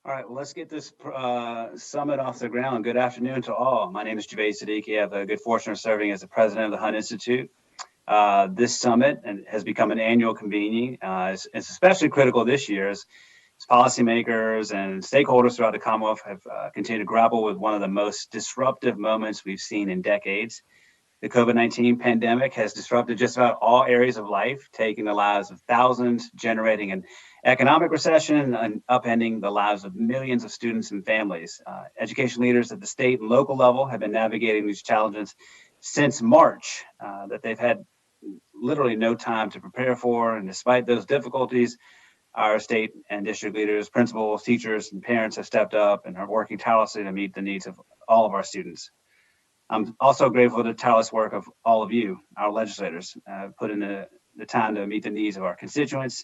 All right, well, let's get this summit off the ground. Good afternoon to all. My name is Javed Siddiqui. I have the good fortune of serving as the president of the Hunt Institute. This summit has become an annual convening. It's especially critical this year as policymakers and stakeholders throughout the Commonwealth have continued to grapple with one of the most disruptive moments we've seen in decades. The COVID-19 pandemic has disrupted just about all areas of life, taking the lives of thousands, generating an economic recession, and upending the lives of millions of students and families. Education leaders at the state and local level have been navigating these challenges since March that they've had literally no time to prepare for. And despite those difficulties, our state and district leaders, principals, teachers, and parents have stepped up and are working tirelessly to meet the needs of all of our students. I'm also grateful to the tireless work of all of you, our legislators, put in the time to meet the needs of our constituents.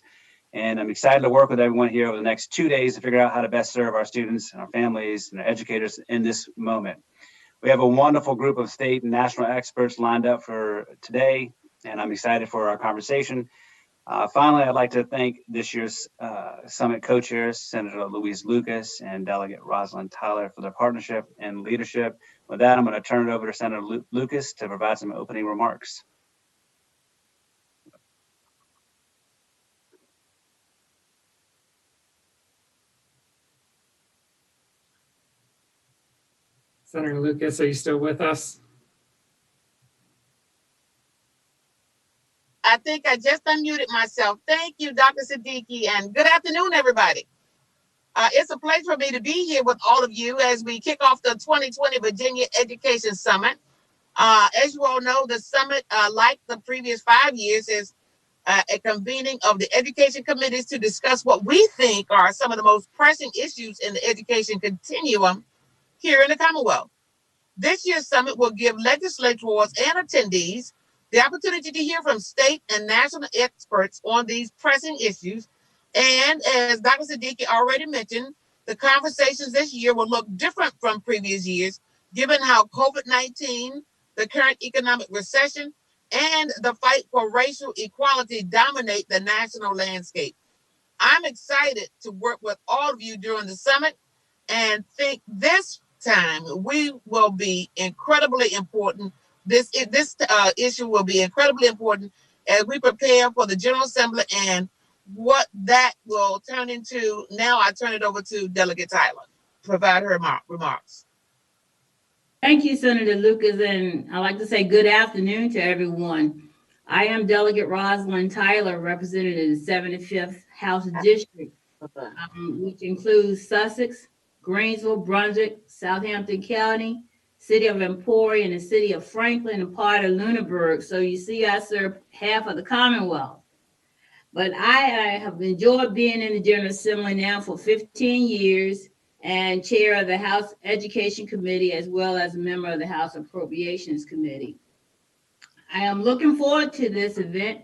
And I'm excited to work with everyone here over the next 2 days to figure out how to best serve our students and our families and our educators in this moment. We have a wonderful group of state and national experts lined up for today, and I'm excited for our conversation. Finally, I'd like to thank this year's summit co-chairs, Senator Louise Lucas and Delegate Rosalind Tyler, for their partnership and leadership. With that, I'm going to turn it over to Senator Lucas to provide some opening remarks. Senator Lucas, are you still with us? I think I just unmuted myself. Thank you, Dr. Siddiqui, and good afternoon, everybody. It's a pleasure for me to be here with all of you as we kick off the 2020 Virginia Education Summit. As you all know, the summit, like the previous 5 years, is a convening of the education committees to discuss what we think are some of the most pressing issues in the education continuum here in the Commonwealth. This year's summit will give legislators and attendees the opportunity to hear from state and national experts on these pressing issues. And as Dr. Siddiqui already mentioned, the conversations this year will look different from previous years, given how COVID-19, the current economic recession, and the fight for racial equality dominate the national landscape. I'm excited to work with all of you during the summit and think this time we will be incredibly important. This issue will be incredibly important as we prepare for the General Assembly and what that will turn into. Now I turn it over to Delegate Tyler to provide her remarks. Thank you, Senator Lucas, and I'd like to say good afternoon to everyone. I am Delegate Rosalind Tyler, representing the 75th House District, which includes Sussex, Greensville, Brunswick, Southampton County, City of Emporia, and the City of Franklin, and part of Lunenburg. So you see, I serve half of the Commonwealth. But I have enjoyed being in the General Assembly now for 15 years and chair of the House Education Committee, as well as a member of the House Appropriations Committee. I am looking forward to this event,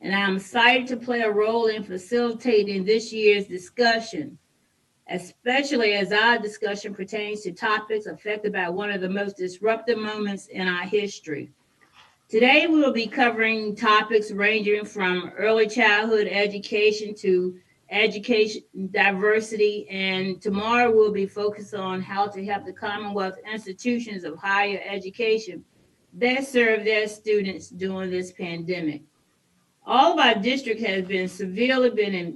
and I'm excited to play a role in facilitating this year's discussion, especially as our discussion pertains to topics affected by one of the most disruptive moments in our history. Today, we will be covering topics ranging from early childhood education to education diversity, and tomorrow we'll be focused on how to help the Commonwealth institutions of higher education best serve their students during this pandemic. All of our district has been severely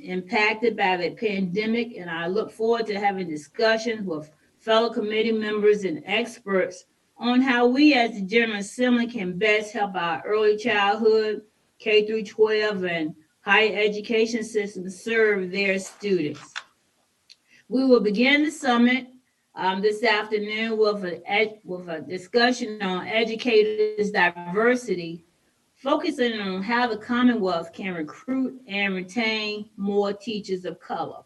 impacted by the pandemic, and I look forward to having discussions with fellow committee members and experts on how we as the General Assembly can best help our early childhood, K through 12, and higher education systems serve their students. We will begin the summit this afternoon with a discussion on educators' diversity, focusing on how the Commonwealth can recruit and retain more teachers of color.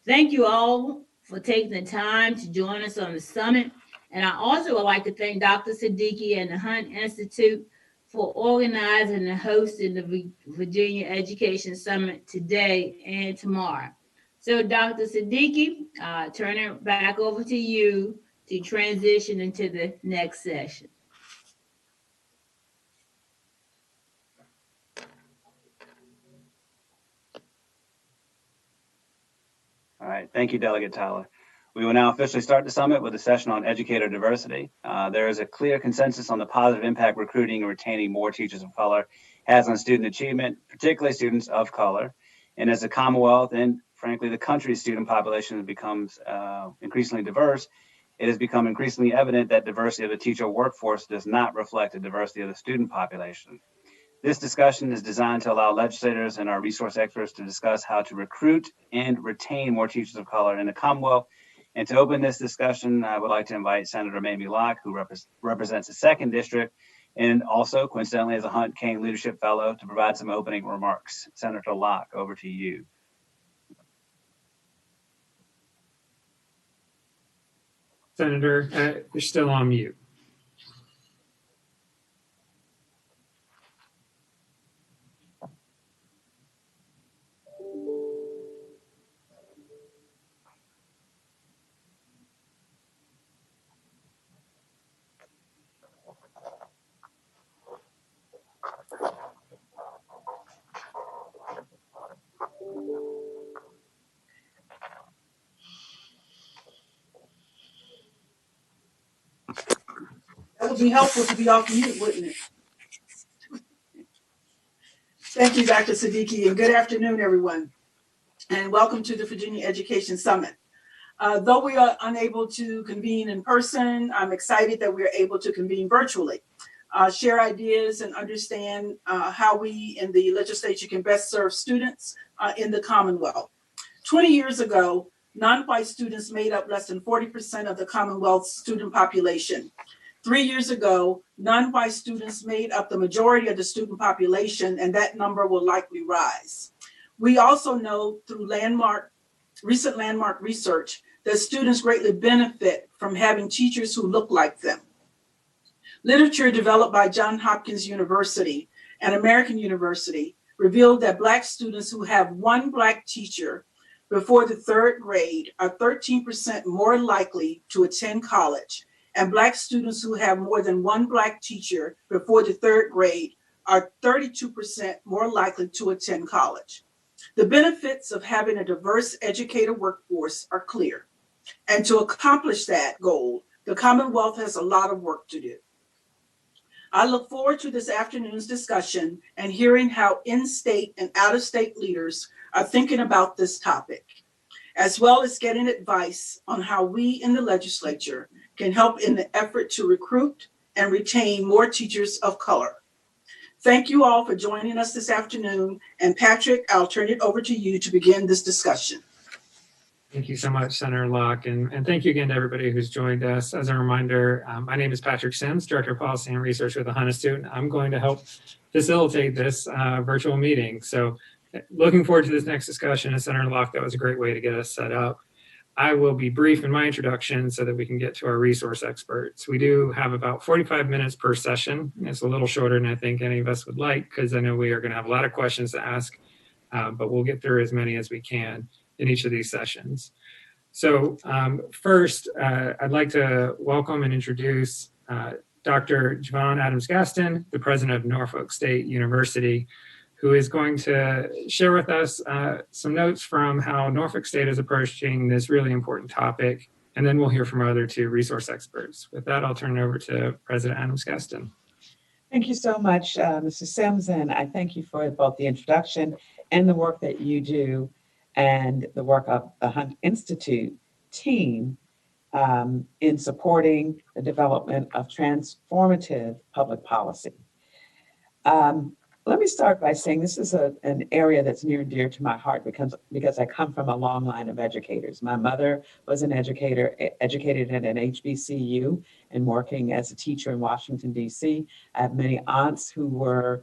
Thank you all for taking the time to join us on the summit. And I also would like to thank Dr. Siddiqui and the Hunt Institute for organizing and hosting the Virginia Education Summit today and tomorrow. So Dr. Siddiqui, turn it back over to you to transition into the next session. All right, thank you, Delegate Tyler. We will now officially start the summit with a session on educator diversity. There is a clear consensus on the positive impact recruiting and retaining more teachers of color has on student achievement, particularly students of color. And as the Commonwealth and frankly, the country's student population becomes increasingly diverse, it has become increasingly evident that diversity of the teacher workforce does not reflect the diversity of the student population. This discussion is designed to allow legislators and our resource experts to discuss how to recruit and retain more teachers of color in the Commonwealth. And to open this discussion, I would like to invite Senator Mamie Locke, who represents the 2nd District, and also coincidentally as a Hunt Cain Leadership Fellow, to provide some opening remarks. Senator Locke, over to you. Senator, you're still on mute. That would be helpful to be off mute, wouldn't it? Thank you, Dr. Siddiqui, and good afternoon, everyone. And welcome to the Virginia Education Summit. Though we are unable to convene in person, I'm excited that we are able to convene virtually, share ideas and understand how we in the legislature can best serve students in the Commonwealth. 20 years ago, non-white students made up less than 40% of the Commonwealth's student population. 3 years ago, non-white students made up the majority of the student population, and that number will likely rise. We also know through recent landmark research that students greatly benefit from having teachers who look like them. Literature developed by Johns Hopkins University and American University revealed that Black students who have one Black teacher before the 3rd grade are 13% more likely to attend college, and Black students who have more than one Black teacher before the 3rd grade are 32% more likely to attend college. The benefits of having a diverse educator workforce are clear. And to accomplish that goal, the Commonwealth has a lot of work to do. I look forward to this afternoon's discussion and hearing how in-state and out-of-state leaders are thinking about this topic, as well as getting advice on how we in the legislature can help in the effort to recruit and retain more teachers of color. Thank you all for joining us this afternoon. And Patrick, I'll turn it over to you to begin this discussion. Thank you so much, Senator Locke, and thank you again to everybody who's joined us. As a reminder, my name is Patrick Sims, Director of Policy and Research with the Hunt Institute. I'm going to help facilitate this virtual meeting. So looking forward to this next discussion. As Senator Locke, that was a great way to get us set up. I will be brief in my introduction so that we can get to our resource experts. We do have about 45 minutes per session. It's a little shorter than I think any of us would like, because I know we are going to have a lot of questions to ask, but we'll get through as many as we can in each of these sessions. So first, I'd like to welcome and introduce Dr. Javon Adams-Gaston, the president of Norfolk State University, who is going to share with us some notes from how Norfolk State is approaching this really important topic, and then we'll hear from our other 2 resource experts. With that, I'll turn it over to President Adams-Gaston. Thank you so much, Mr. Sims, and I thank you for both the introduction and the work that you do and the work of the Hunt Institute team in supporting the development of transformative public policy. Let me start by saying this is an area that's near and dear to my heart because I come from a long line of educators. My mother was an educator, educated at an HBCU and working as a teacher in Washington, D.C. I have many aunts who were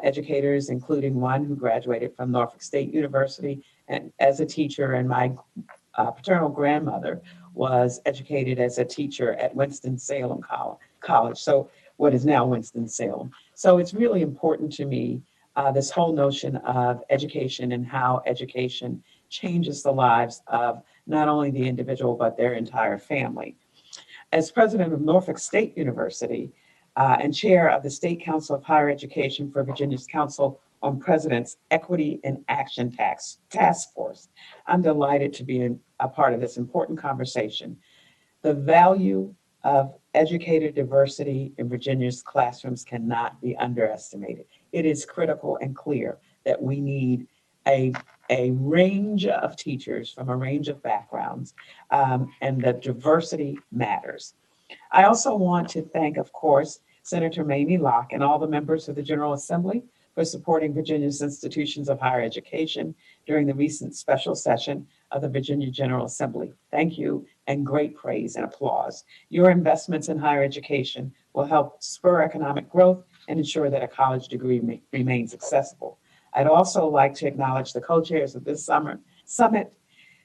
educators, including one who graduated from Norfolk State University and as a teacher, and my paternal grandmother was educated as a teacher at Winston-Salem College, so what is now Winston-Salem. So it's really important to me, this whole notion of education and how education changes the lives of not only the individual, but their entire family. As president of Norfolk State University and chair of the State Council of Higher Education for Virginia's Council on President's Equity in Action Task Force. I'm delighted to be a part of this important conversation. The value of educator diversity in Virginia's classrooms cannot be underestimated. It is critical and clear that we need a range of teachers from a range of backgrounds, and that diversity matters. I also want to thank, of course, Senator Mamie Locke and all the members of the General Assembly for supporting Virginia's institutions of higher education during the recent special session of the Virginia General Assembly. Thank you, and great praise and applause. Your investments in higher education will help spur economic growth and ensure that a college degree remains accessible. I'd also like to acknowledge the co-chairs of this summit,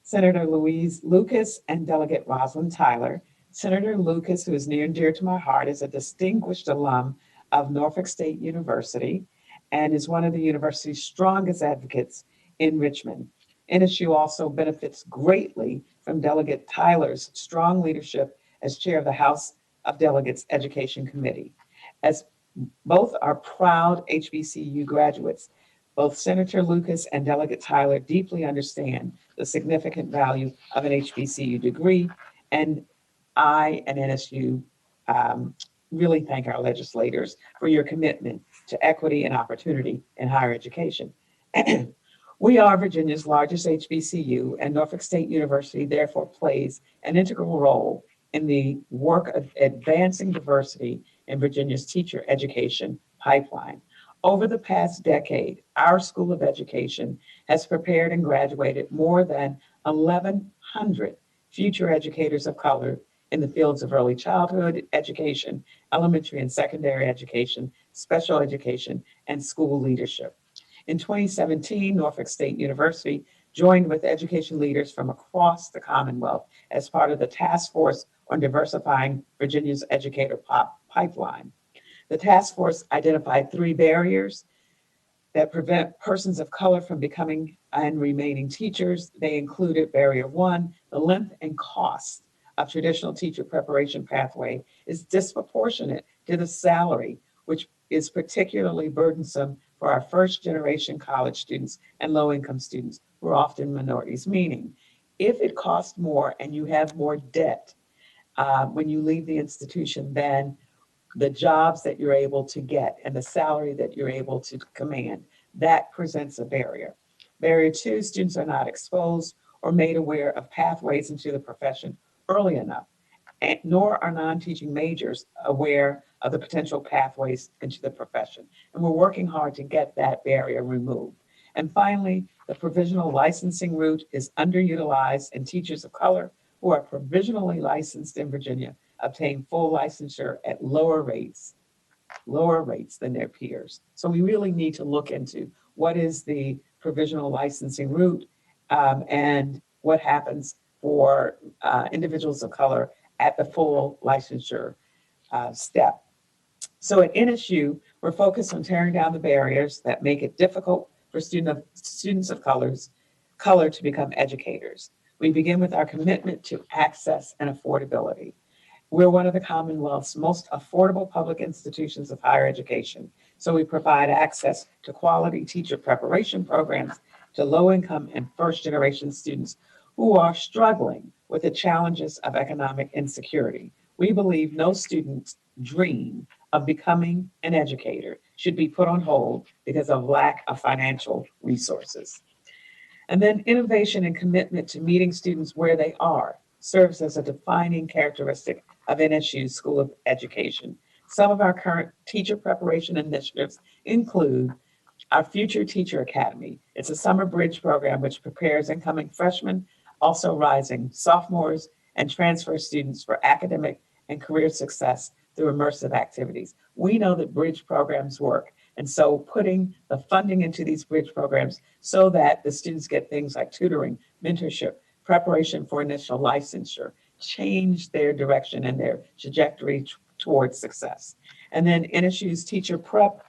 Senator Louise Lucas and Delegate Rosalind Tyler. Senator Lucas, who is near and dear to my heart, is a distinguished alum of Norfolk State University and is one of the university's strongest advocates in Richmond. NSU also benefits greatly from Delegate Tyler's strong leadership as chair of the House of Delegates Education Committee. As both are proud HBCU graduates, both Senator Lucas and Delegate Tyler deeply understand the significant value of an HBCU degree, and I and NSU really thank our legislators for your commitment to equity and opportunity in higher education. We are Virginia's largest HBCU, and Norfolk State University therefore plays an integral role in the work of advancing diversity in Virginia's teacher education pipeline. Over the past decade, our School of Education has prepared and graduated more than 1,100 future educators of color in the fields of early childhood education, elementary and secondary education, special education, and school leadership. In 2017, Norfolk State University joined with education leaders from across the Commonwealth as part of the Task Force on Diversifying Virginia's Educator Pipeline. The task force identified 3 barriers that prevent persons of color from becoming and remaining teachers. They included barrier 1, the length and cost of traditional teacher preparation pathway is disproportionate to the salary, which is particularly burdensome for our first generation college students and low income students who are often minorities, meaning if it costs more and you have more debt when you leave the institution than the jobs that you're able to get and the salary that you're able to command, that presents a barrier. Barrier 2, students are not exposed or made aware of pathways into the profession early enough, and nor are non-teaching majors aware of the potential pathways into the profession. And we're working hard to get that barrier removed. And finally, the provisional licensing route is underutilized, and teachers of color who are provisionally licensed in Virginia obtain full licensure at lower rates than their peers. So we really need to look into what is the provisional licensing route and what happens for individuals of color at the full licensure step. So at NSU, we're focused on tearing down the barriers that make it difficult for students of color to become educators. We begin with our commitment to access and affordability. We're one of the Commonwealth's most affordable public institutions of higher education. So we provide access to quality teacher preparation programs to low-income and first-generation students who are struggling with the challenges of economic insecurity. We believe no student's dream of becoming an educator should be put on hold because of lack of financial resources. And then innovation and commitment to meeting students where they are serves as a defining characteristic of NSU's School of Education. Some of our current teacher preparation initiatives include our Future Teacher Academy. It's a summer bridge program which prepares incoming freshmen, also rising sophomores, and transfer students for academic and career success through immersive activities. We know that bridge programs work, and so putting the funding into these bridge programs so that the students get things like tutoring, mentorship, preparation for initial licensure, change their direction and their trajectory towards success. And then NSU's Teacher Prep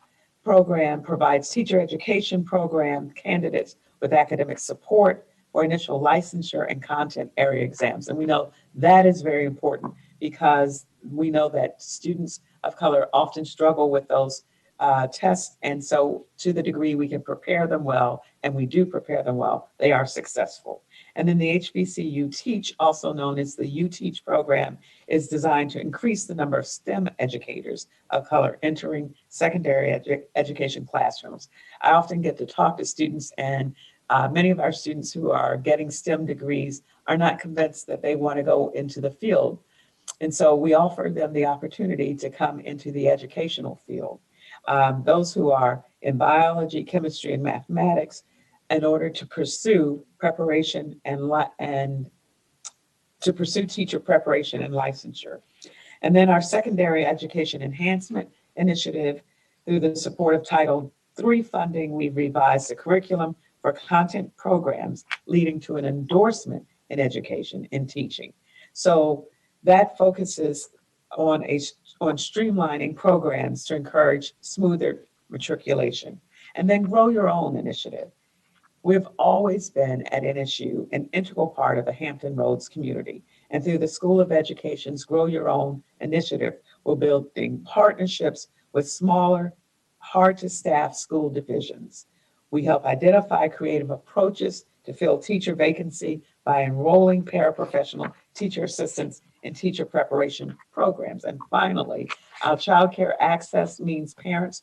program provides teacher education program candidates with academic support for initial licensure and content area exams. And we know that is very important because we know that students of color often struggle with those tests. And so to the degree we can prepare them well, and we do prepare them well, they are successful. And then the HBCU Teach, also known as the U Teach program, is designed to increase the number of STEM educators of color entering secondary education classrooms. I often get to talk to students, and many of our students who are getting STEM degrees are not convinced that they want to go into the field. And so we offer them the opportunity to come into the educational field. Those who are in biology, chemistry, and mathematics, in order to pursue preparation and to pursue teacher preparation and licensure. And then our secondary education enhancement initiative, through the support of Title III funding, we've revised the curriculum for content programs, leading to an endorsement in education and teaching. So that focuses on streamlining programs to encourage smoother matriculation. And then Grow Your Own initiative. We've always been at NSU an integral part of the Hampton Roads community. And through the School of Education's Grow Your Own initiative, we're building partnerships with smaller, hard to staff school divisions. We help identify creative approaches to fill teacher vacancy by enrolling paraprofessional teacher assistants in teacher preparation programs. And finally, our child care access means parents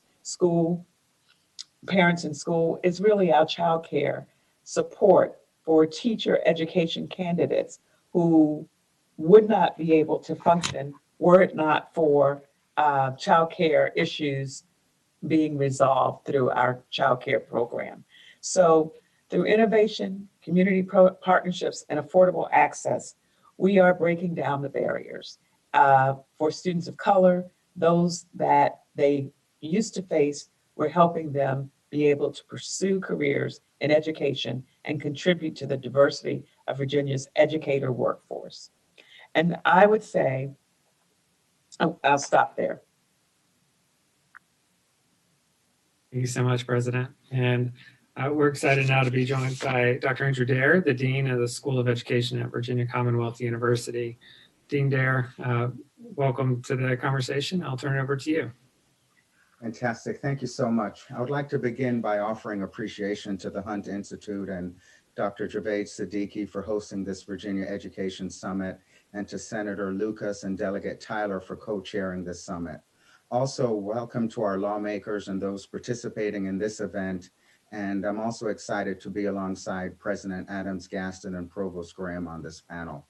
in school is really our child care support for teacher education candidates who would not be able to function were it not for child care issues being resolved through our child care program. So through innovation, community partnerships, and affordable access, we are breaking down the barriers for students of color, those that they used to face. We're helping them be able to pursue careers in education and contribute to the diversity of Virginia's educator workforce. And I would say, I'll stop there. Thank you so much, President. And we're excited now to be joined by Dr. Andrew Dare, the Dean of the School of Education at Virginia Commonwealth University. Dean Dare, welcome to the conversation. I'll turn it over to you. Fantastic. Thank you so much. I would like to begin by offering appreciation to the Hunt Institute and Dr. Javaid Siddiqui for hosting this Virginia Education Summit, and to Senator Lucas and Delegate Tyler for co-chairing this summit. Also, welcome to our lawmakers and those participating in this event. And I'm also excited to be alongside President Adams-Gaston and Provost Graham on this panel.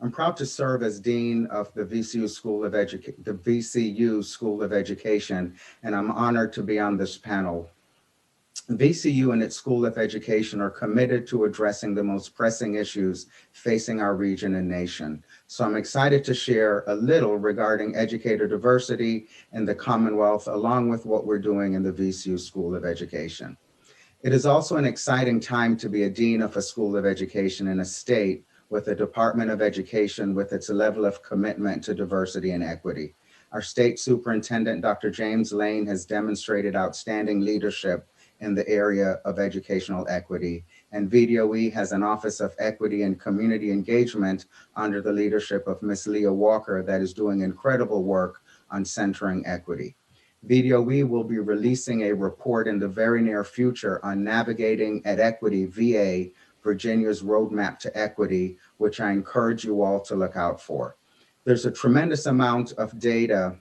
I'm proud to serve as Dean of the VCU School of Education, and I'm honored to be on this panel. VCU and its School of Education are committed to addressing the most pressing issues facing our region and nation. So I'm excited to share a little regarding educator diversity in the Commonwealth, along with what we're doing in the VCU School of Education. It is also an exciting time to be a Dean of a School of Education in a state with a Department of Education with its level of commitment to diversity and equity. Our state superintendent, Dr. James Lane, has demonstrated outstanding leadership in the area of educational equity, and VDOE has an Office of Equity and Community Engagement under the leadership of Ms. Leah Walker that is doing incredible work on centering equity. VDOE will be releasing a report in the very near future on navigating at Equity VA, Virginia's Roadmap to Equity, which I encourage you all to look out for. There's a tremendous amount of data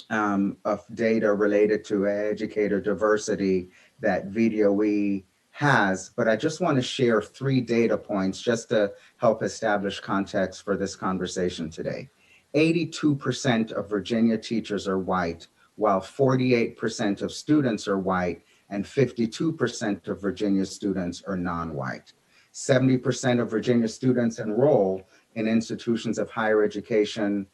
related to educator diversity that VDOE has, but I just want to share 3 data points just to help establish context for this conversation today. 82% of Virginia teachers are white, while 48% of students are white, and 52% of Virginia students are non-white. 70% of Virginia students enroll in institutions of higher education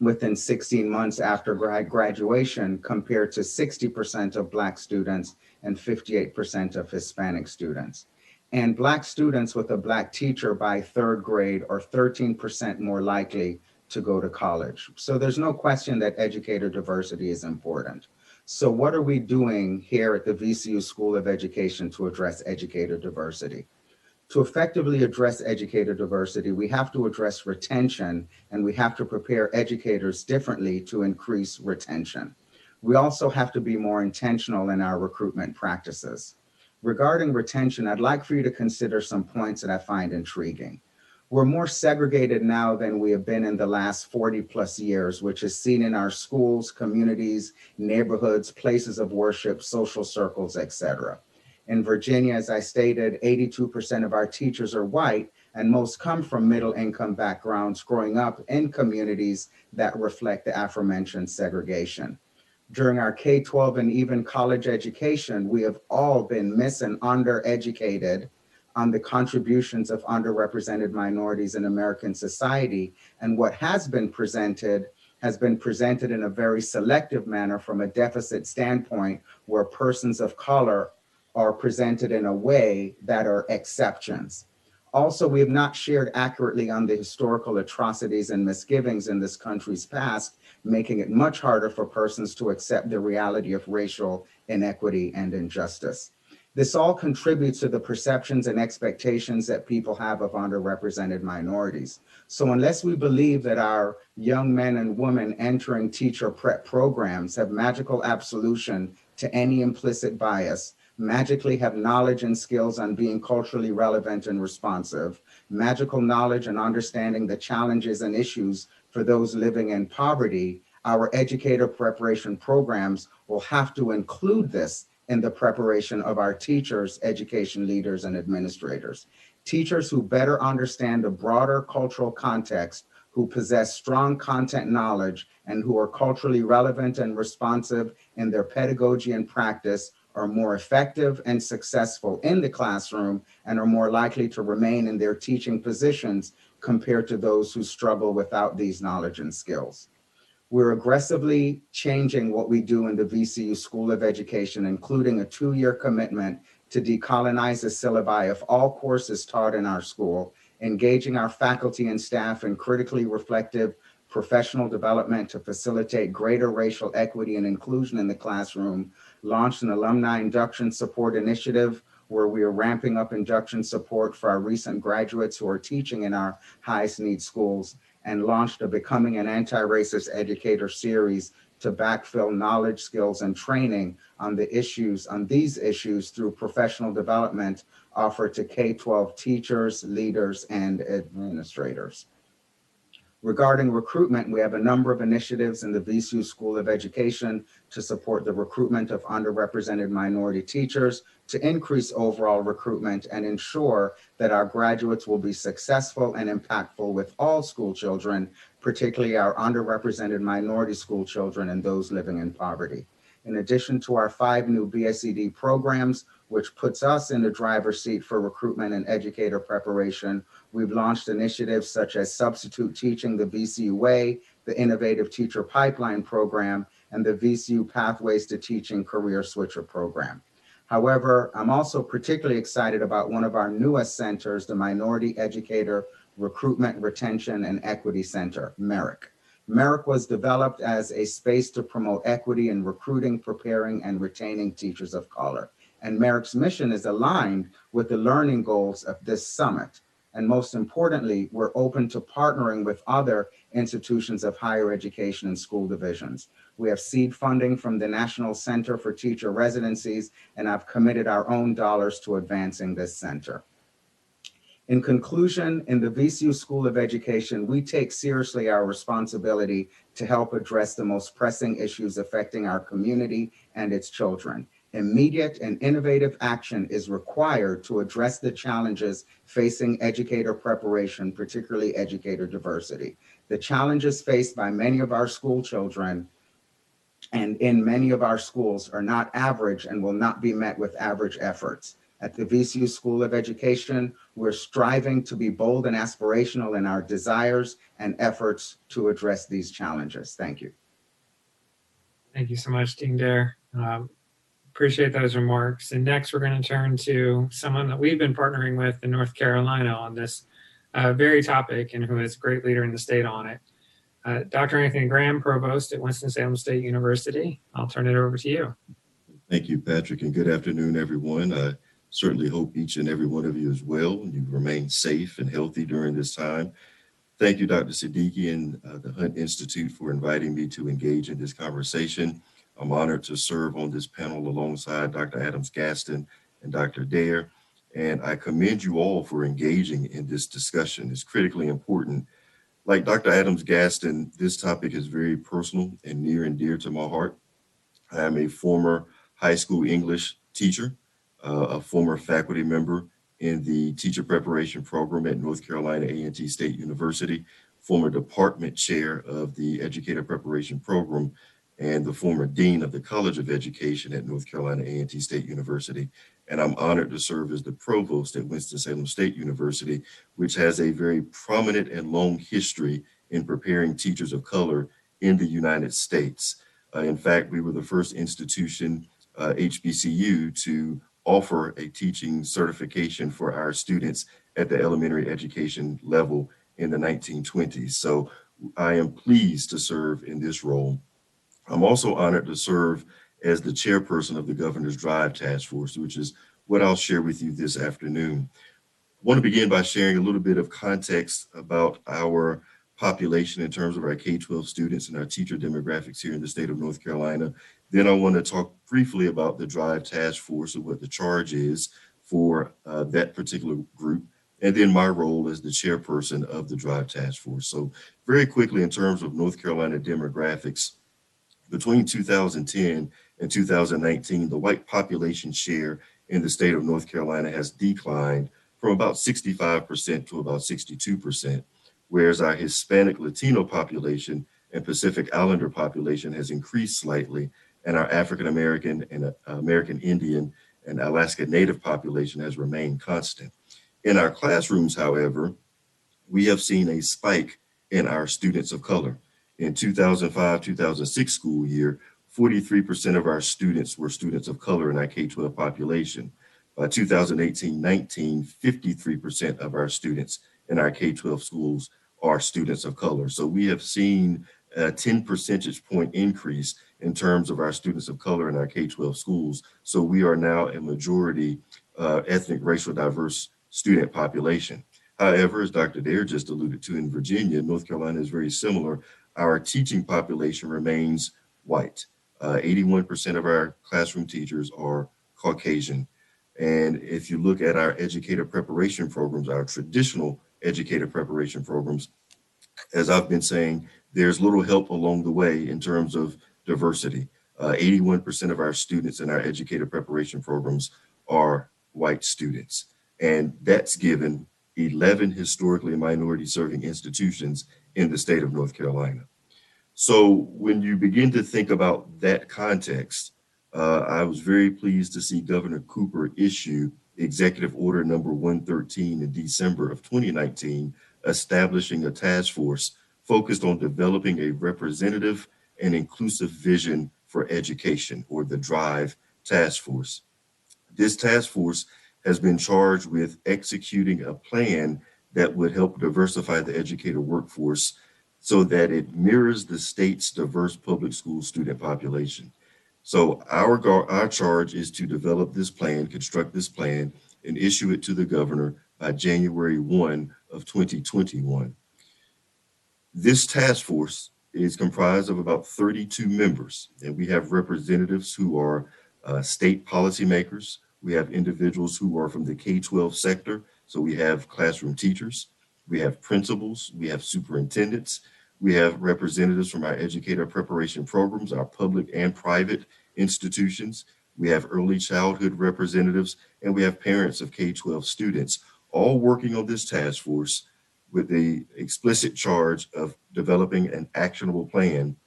within 16 months after graduation, compared to 60% of Black students and 58% of Hispanic students. And Black students with a Black teacher by 3rd grade are 13% more likely to go to college. So there's no question that educator diversity is important. So what are we doing here at the VCU School of Education to address educator diversity? To effectively address educator diversity, we have to address retention, and we have to prepare educators differently to increase retention. We also have to be more intentional in our recruitment practices. Regarding retention, I'd like for you to consider some points that I find intriguing. We're more segregated now than we have been in the last 40 plus years, which is seen in our schools, communities, neighborhoods, places of worship, social circles, etc. In Virginia, as I stated, 82% of our teachers are white, and most come from middle income backgrounds growing up in communities that reflect the aforementioned segregation. During our K-12 and even college education, we have all been mis and undereducated on the contributions of underrepresented minorities in American society. And what has been presented in a very selective manner from a deficit standpoint, where persons of color are presented in a way that are exceptions. Also, we have not shared accurately on the historical atrocities and misgivings in this country's past, making it much harder for persons to accept the reality of racial inequity and injustice. This all contributes to the perceptions and expectations that people have of underrepresented minorities. So unless we believe that our young men and women entering teacher prep programs have magical absolution to any implicit bias, magically have knowledge and skills on being culturally relevant and responsive, magical knowledge and understanding the challenges and issues for those living in poverty, our educator preparation programs will have to include this in the preparation of our teachers, education leaders, and administrators. Teachers who better understand the broader cultural context, who possess strong content knowledge, and who are culturally relevant and responsive in their pedagogy and practice are more effective and successful in the classroom and are more likely to remain in their teaching positions compared to those who struggle without these knowledge and skills. We're aggressively changing what we do in the VCU School of Education, including a 2-year commitment to decolonize the syllabi of all courses taught in our school, engaging our faculty and staff in critically reflective professional development to facilitate greater racial equity and inclusion in the classroom, launched an alumni induction support initiative where we are ramping up induction support for our recent graduates who are teaching in our highest need schools, and launched a Becoming an Anti-Racist Educator series to backfill knowledge, skills, and training on these issues through professional development offered to K-12 teachers, leaders, and administrators. Regarding recruitment, we have a number of initiatives in the VCU School of Education to support the recruitment of underrepresented minority teachers, to increase overall recruitment and ensure that our graduates will be successful and impactful with all school children, particularly our underrepresented minority school children and those living in poverty. In addition to our 5 new BSED programs, which puts us in the driver's seat for recruitment and educator preparation, we've launched initiatives such as Substitute Teaching the VCU Way, the Innovative Teacher Pipeline Program, and the VCU Pathways to Teaching Career Switcher Program. However, I'm also particularly excited about one of our newest centers, the Minority Educator Recruitment, Retention, and Equity Center, MERIC. MERIC was developed as a space to promote equity in recruiting, preparing, and retaining teachers of color. And MERIC's mission is aligned with the learning goals of this summit. And most importantly, we're open to partnering with other institutions of higher education and school divisions. We have seed funding from the National Center for Teacher Residencies, and I've committed our own dollars to advancing this center. In conclusion, in the VCU School of Education, we take seriously our responsibility to help address the most pressing issues affecting our community and its children. Immediate and innovative action is required to address the challenges facing educator preparation, particularly educator diversity. The challenges faced by many of our school children and in many of our schools are not average and will not be met with average efforts. At the VCU School of Education, we're striving to be bold and aspirational in our desires and efforts to address these challenges. Thank you. Thank you so much, Dean Dare. Appreciate those remarks. And next, we're going to turn to someone that we've been partnering with in North Carolina on this very topic and who is a great leader in the state on it. Dr. Anthony Graham, Provost at Winston-Salem State University. I'll turn it over to you. Thank you, Patrick, and good afternoon, everyone. I certainly hope each and every one of you is well and you remain safe and healthy during this time. Thank you, Dr. Siddiqui and the Hunt Institute for inviting me to engage in this conversation. I'm honored to serve on this panel alongside Dr. Adams-Gaston and Dr. Dare. And I commend you all for engaging in this discussion. It's critically important. Like Dr. Adams-Gaston, this topic is very personal and near and dear to my heart. I am a former high school English teacher, a former faculty member in the teacher preparation program at North Carolina A&T State University, former department chair of the educator preparation program, and the former dean of the College of Education at North Carolina A&T State University. And I'm honored to serve as the provost at Winston-Salem State University, which has a very prominent and long history in preparing teachers of color in the United States. In fact, we were the first institution, HBCU, to offer a teaching certification for our students at the elementary education level in the 1920s. So I am pleased to serve in this role. I'm also honored to serve as the chairperson of the Governor's Drive Task Force, which is what I'll share with you this afternoon. I want to begin by sharing a little bit of context about our population in terms of our K-12 students and our teacher demographics here in the state of North Carolina. Then I want to talk briefly about the Drive Task Force and what the charge is for that particular group, and then my role as the chairperson of the Drive Task Force. So very quickly, in terms of North Carolina demographics, between 2010 and 2019, the white population share in the state of North Carolina has declined from about 65% to about 62%, whereas our Hispanic Latino population and Pacific Islander population has increased slightly, and our African American and American Indian and Alaska Native population has remained constant. In our classrooms, however, we have seen a spike in our students of color. In 2005-2006 school year, 43% of our students were students of color in our K-12 population. By 2018-19, 53% of our students in our K-12 schools are students of color. So we have seen a 10 percentage point increase in terms of our students of color in our K-12 schools. So we are now a majority ethnic, racial, diverse student population. However, as Dr. Dare just alluded to, in Virginia, North Carolina is very similar. Our teaching population remains white. 81% of our classroom teachers are Caucasian. And if you look at our educator preparation programs, our traditional educator preparation programs, as I've been saying, there's little help along the way in terms of diversity. 81% of our students in our educator preparation programs are white students. And that's given 11 historically minority serving institutions in the state of North Carolina. So when you begin to think about that context, I was very pleased to see Governor Cooper issue Executive Order number 113 in December of 2019, establishing a task force focused on developing a representative and inclusive vision for education, or the DRIVE Task Force. This task force has been charged with executing a plan that would help diversify the educator workforce so that it mirrors the state's diverse public school student population. So our charge is to develop this plan, construct this plan, and issue it to the governor by January 1 of 2021. This task force is comprised of about 32 members, and we have representatives who are state policymakers. We have individuals who are from the K-12 sector. So we have classroom teachers, we have principals, we have superintendents, we have representatives from our educator preparation programs, our public and private institutions. We have early childhood representatives, and we have parents of K-12 students, all working on this task force with the explicit charge of developing an actionable plan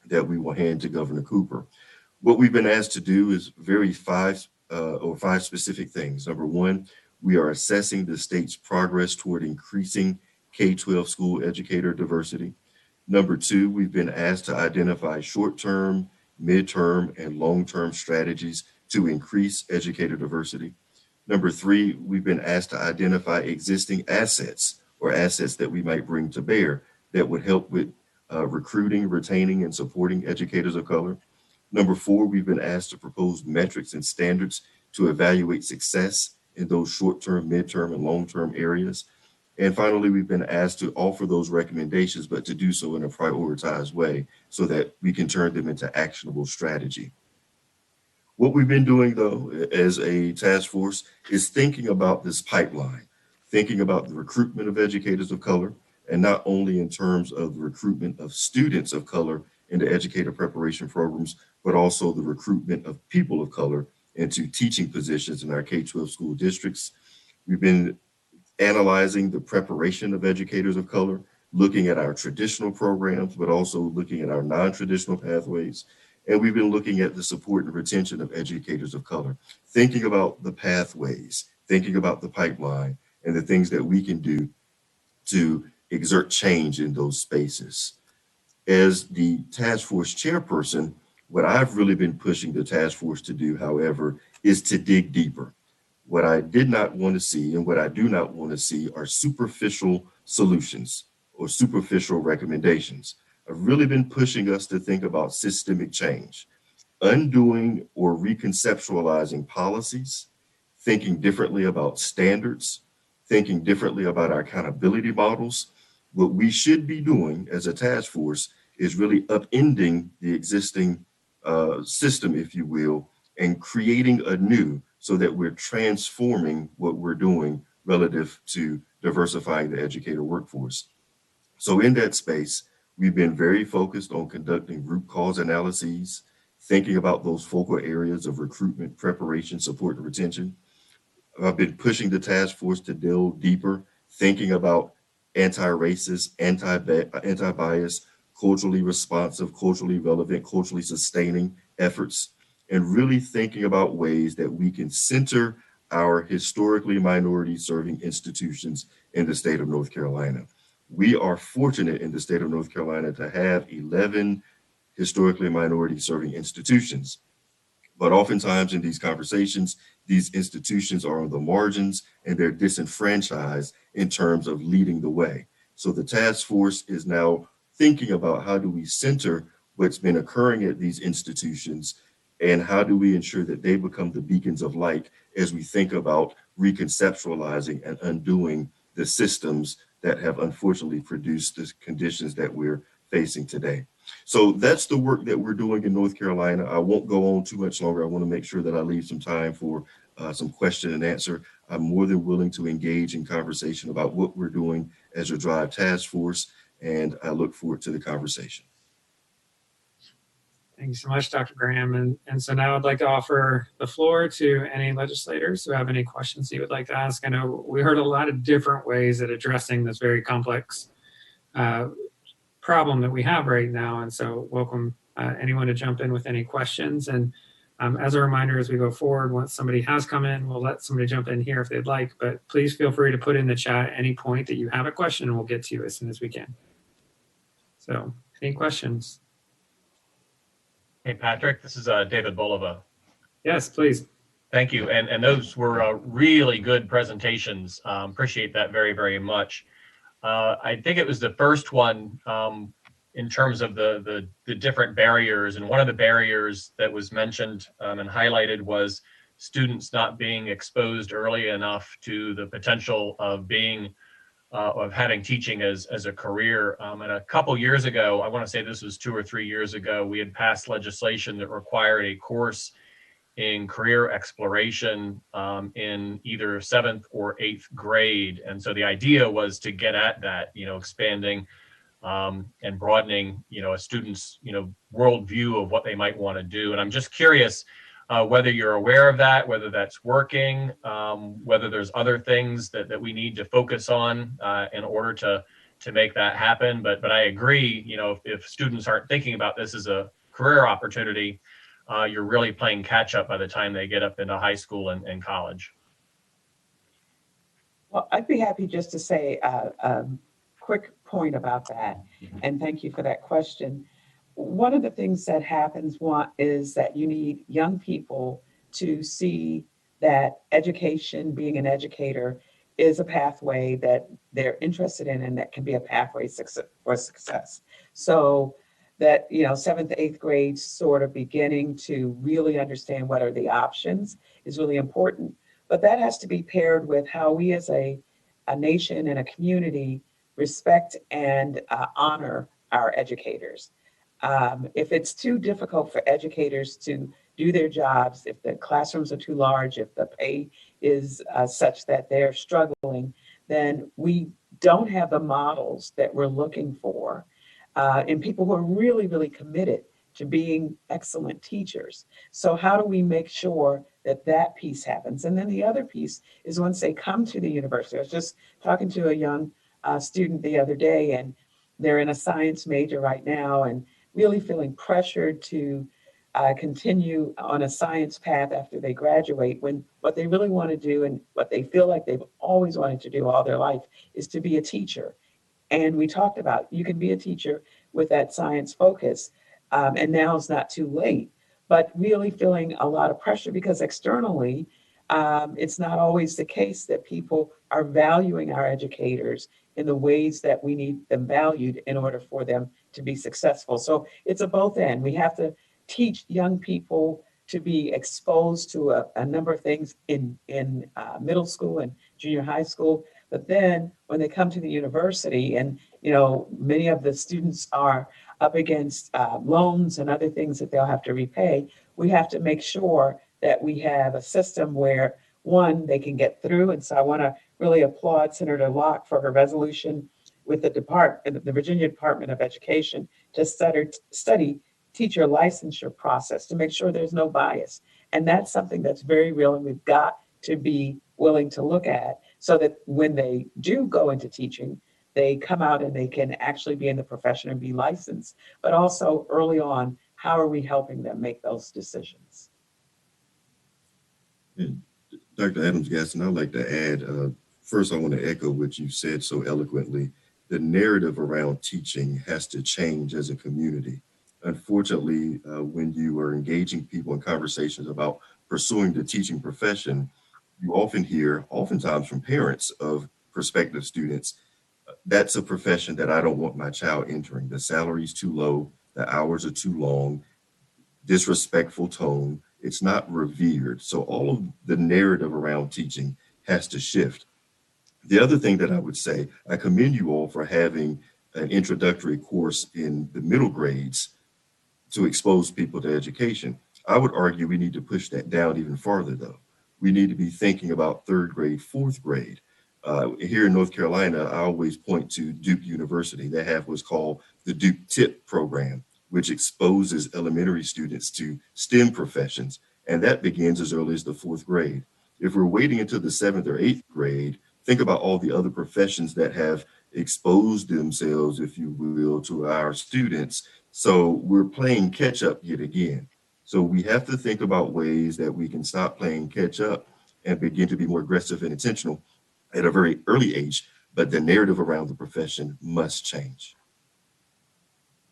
that we will hand to Governor Cooper. What we've been asked to do is five specific things. Number one, we are assessing the state's progress toward increasing K-12 school educator diversity. Number two, we've been asked to identify short-term, midterm, and long-term strategies to increase educator diversity. Number three, we've been asked to identify existing assets or assets that we might bring to bear that would help with recruiting, retaining, and supporting educators of color. Number four, we've been asked to propose metrics and standards to evaluate success in those short-term, midterm, and long-term areas. And finally, we've been asked to offer those recommendations, but to do so in a prioritized way so that we can turn them into actionable strategy. What we've been doing, though, as a task force is thinking about this pipeline, thinking about the recruitment of educators of color, and not only in terms of the recruitment of students of color into educator preparation programs, but also the recruitment of people of color into teaching positions in our K-12 school districts. We've been analyzing the preparation of educators of color, looking at our traditional programs, but also looking at our non-traditional pathways. And we've been looking at the support and retention of educators of color, thinking about the pathways, thinking about the pipeline, and the things that we can do to exert change in those spaces. As the task force chairperson, what I've really been pushing the task force to do, however, is to dig deeper. What I did not want to see and what I do not want to see are superficial solutions or superficial recommendations. I've really been pushing us to think about systemic change, undoing or reconceptualizing policies, thinking differently about standards, thinking differently about our accountability models. What we should be doing as a task force is really upending the existing system, if you will, and creating a new so that we're transforming what we're doing relative to diversifying the educator workforce. So in that space, we've been very focused on conducting root cause analyses, thinking about those focal areas of recruitment, preparation, support, and retention. I've been pushing the task force to delve deeper, thinking about anti-racist, anti-bias, culturally responsive, culturally relevant, culturally sustaining efforts, and really thinking about ways that we can center our historically minority serving institutions in the state of North Carolina. We are fortunate in the state of North Carolina to have 11 historically minority serving institutions. But oftentimes in these conversations, these institutions are on the margins and they're disenfranchised in terms of leading the way. So the task force is now thinking about how do we center what's been occurring at these institutions and how do we ensure that they become the beacons of light as we think about reconceptualizing and undoing the systems that have unfortunately produced the conditions that we're facing today. So that's the work that we're doing in North Carolina. I won't go on too much longer. I want to make sure that I leave some time for some question and answer. I'm more than willing to engage in conversation about what we're doing as a Drive Task Force, and I look forward to the conversation. Thank you so much, Dr. Graham. And so now I'd like to offer the floor to any legislators who have any questions you would like to ask. I know we heard a lot of different ways at addressing this very complex problem that we have right now. And so welcome anyone to jump in with any questions. And as a reminder, as we go forward, once somebody has come in, we'll let somebody jump in here if they'd like, but please feel free to put in the chat at any point that you have a question and we'll get to you as soon as we can. So any questions? Hey, Patrick, this is David Bolova. Yes, please. Thank you. And those were really good presentations. Appreciate that very, very much. I think it was the first one in terms of the different barriers. And one of the barriers that was mentioned and highlighted was students not being exposed early enough to the potential of being of having teaching as a career. And a couple years ago, I want to say this was 2 or 3 years ago, we had passed legislation that required a course in career exploration in either 7th or 8th grade. And so the idea was to get at that, expanding and broadening, a student's, worldview of what they might want to do. And I'm just curious whether you're aware of that, whether that's working, whether there's other things that we need to focus on in order to make that happen. But I agree, if students aren't thinking about this as a career opportunity, you're really playing catch up by the time they get up into high school and college. Well, I'd be happy just to say a quick point about that. And thank you for that question. One of the things that happens is that you need young people to see that education, being an educator, is a pathway that they're interested in and that can be a pathway for success. So that, 7th, 8th grade sort of beginning to really understand what are the options is really important. But that has to be paired with how we as a a nation and a community respect and honor our educators. If it's too difficult for educators to do their jobs, if the classrooms are too large, if the pay is such that they're struggling, then we don't have the models that we're looking for in people who are really, really committed to being excellent teachers. So how do we make sure that that piece happens? And then the other piece is once they come to the university. I was just talking to a young student the other day, and they're in a science major right now and really feeling pressured to continue on a science path after they graduate, when what they really want to do and what they feel like they've always wanted to do all their life is to be a teacher. And we talked about you can be a teacher with that science focus, and now it's not too late, but really feeling a lot of pressure because externally, it's not always the case that people are valuing our educators in the ways that we need them valued in order for them to be successful. So it's a both end. We have to teach young people to be exposed to a number of things in middle school and junior high school. But then when they come to the university, and many of the students are up against loans and other things that they'll have to repay, we have to make sure that we have a system where, one, they can get through. And so I want to really applaud Senator Locke for her resolution with the Virginia Department of Education to study teacher licensure process to make sure there's no bias. And that's something that's very real, and we've got to be willing to look at so that when they do go into teaching, they come out and they can actually be in the profession and be licensed. But also early on, how are we helping them make those decisions? And Dr. Adams-Gaston, I'd like to add, first I want to echo what you said so eloquently. The narrative around teaching has to change as a community. Unfortunately, when you are engaging people in conversations about pursuing the teaching profession, you often hear, oftentimes from parents of prospective students, that's a profession that I don't want my child entering. The salary's too low, the hours are too long, disrespectful tone, it's not revered. So all of the narrative around teaching has to shift. The other thing that I would say, I commend you all for having an introductory course in the middle grades to expose people to education. I would argue we need to push that down even farther though. We need to be thinking about third grade, fourth grade. Here in North Carolina, I always point to Duke University. They have what's called the Duke TIP program, which exposes elementary students to STEM professions. And that begins as early as the fourth grade. If we're waiting until the seventh or eighth grade, think about all the other professions that have exposed themselves, if you will, to our students. So we're playing catch up yet again. So we have to think about ways that we can stop playing catch up and begin to be more aggressive and intentional at a very early age. But the narrative around the profession must change.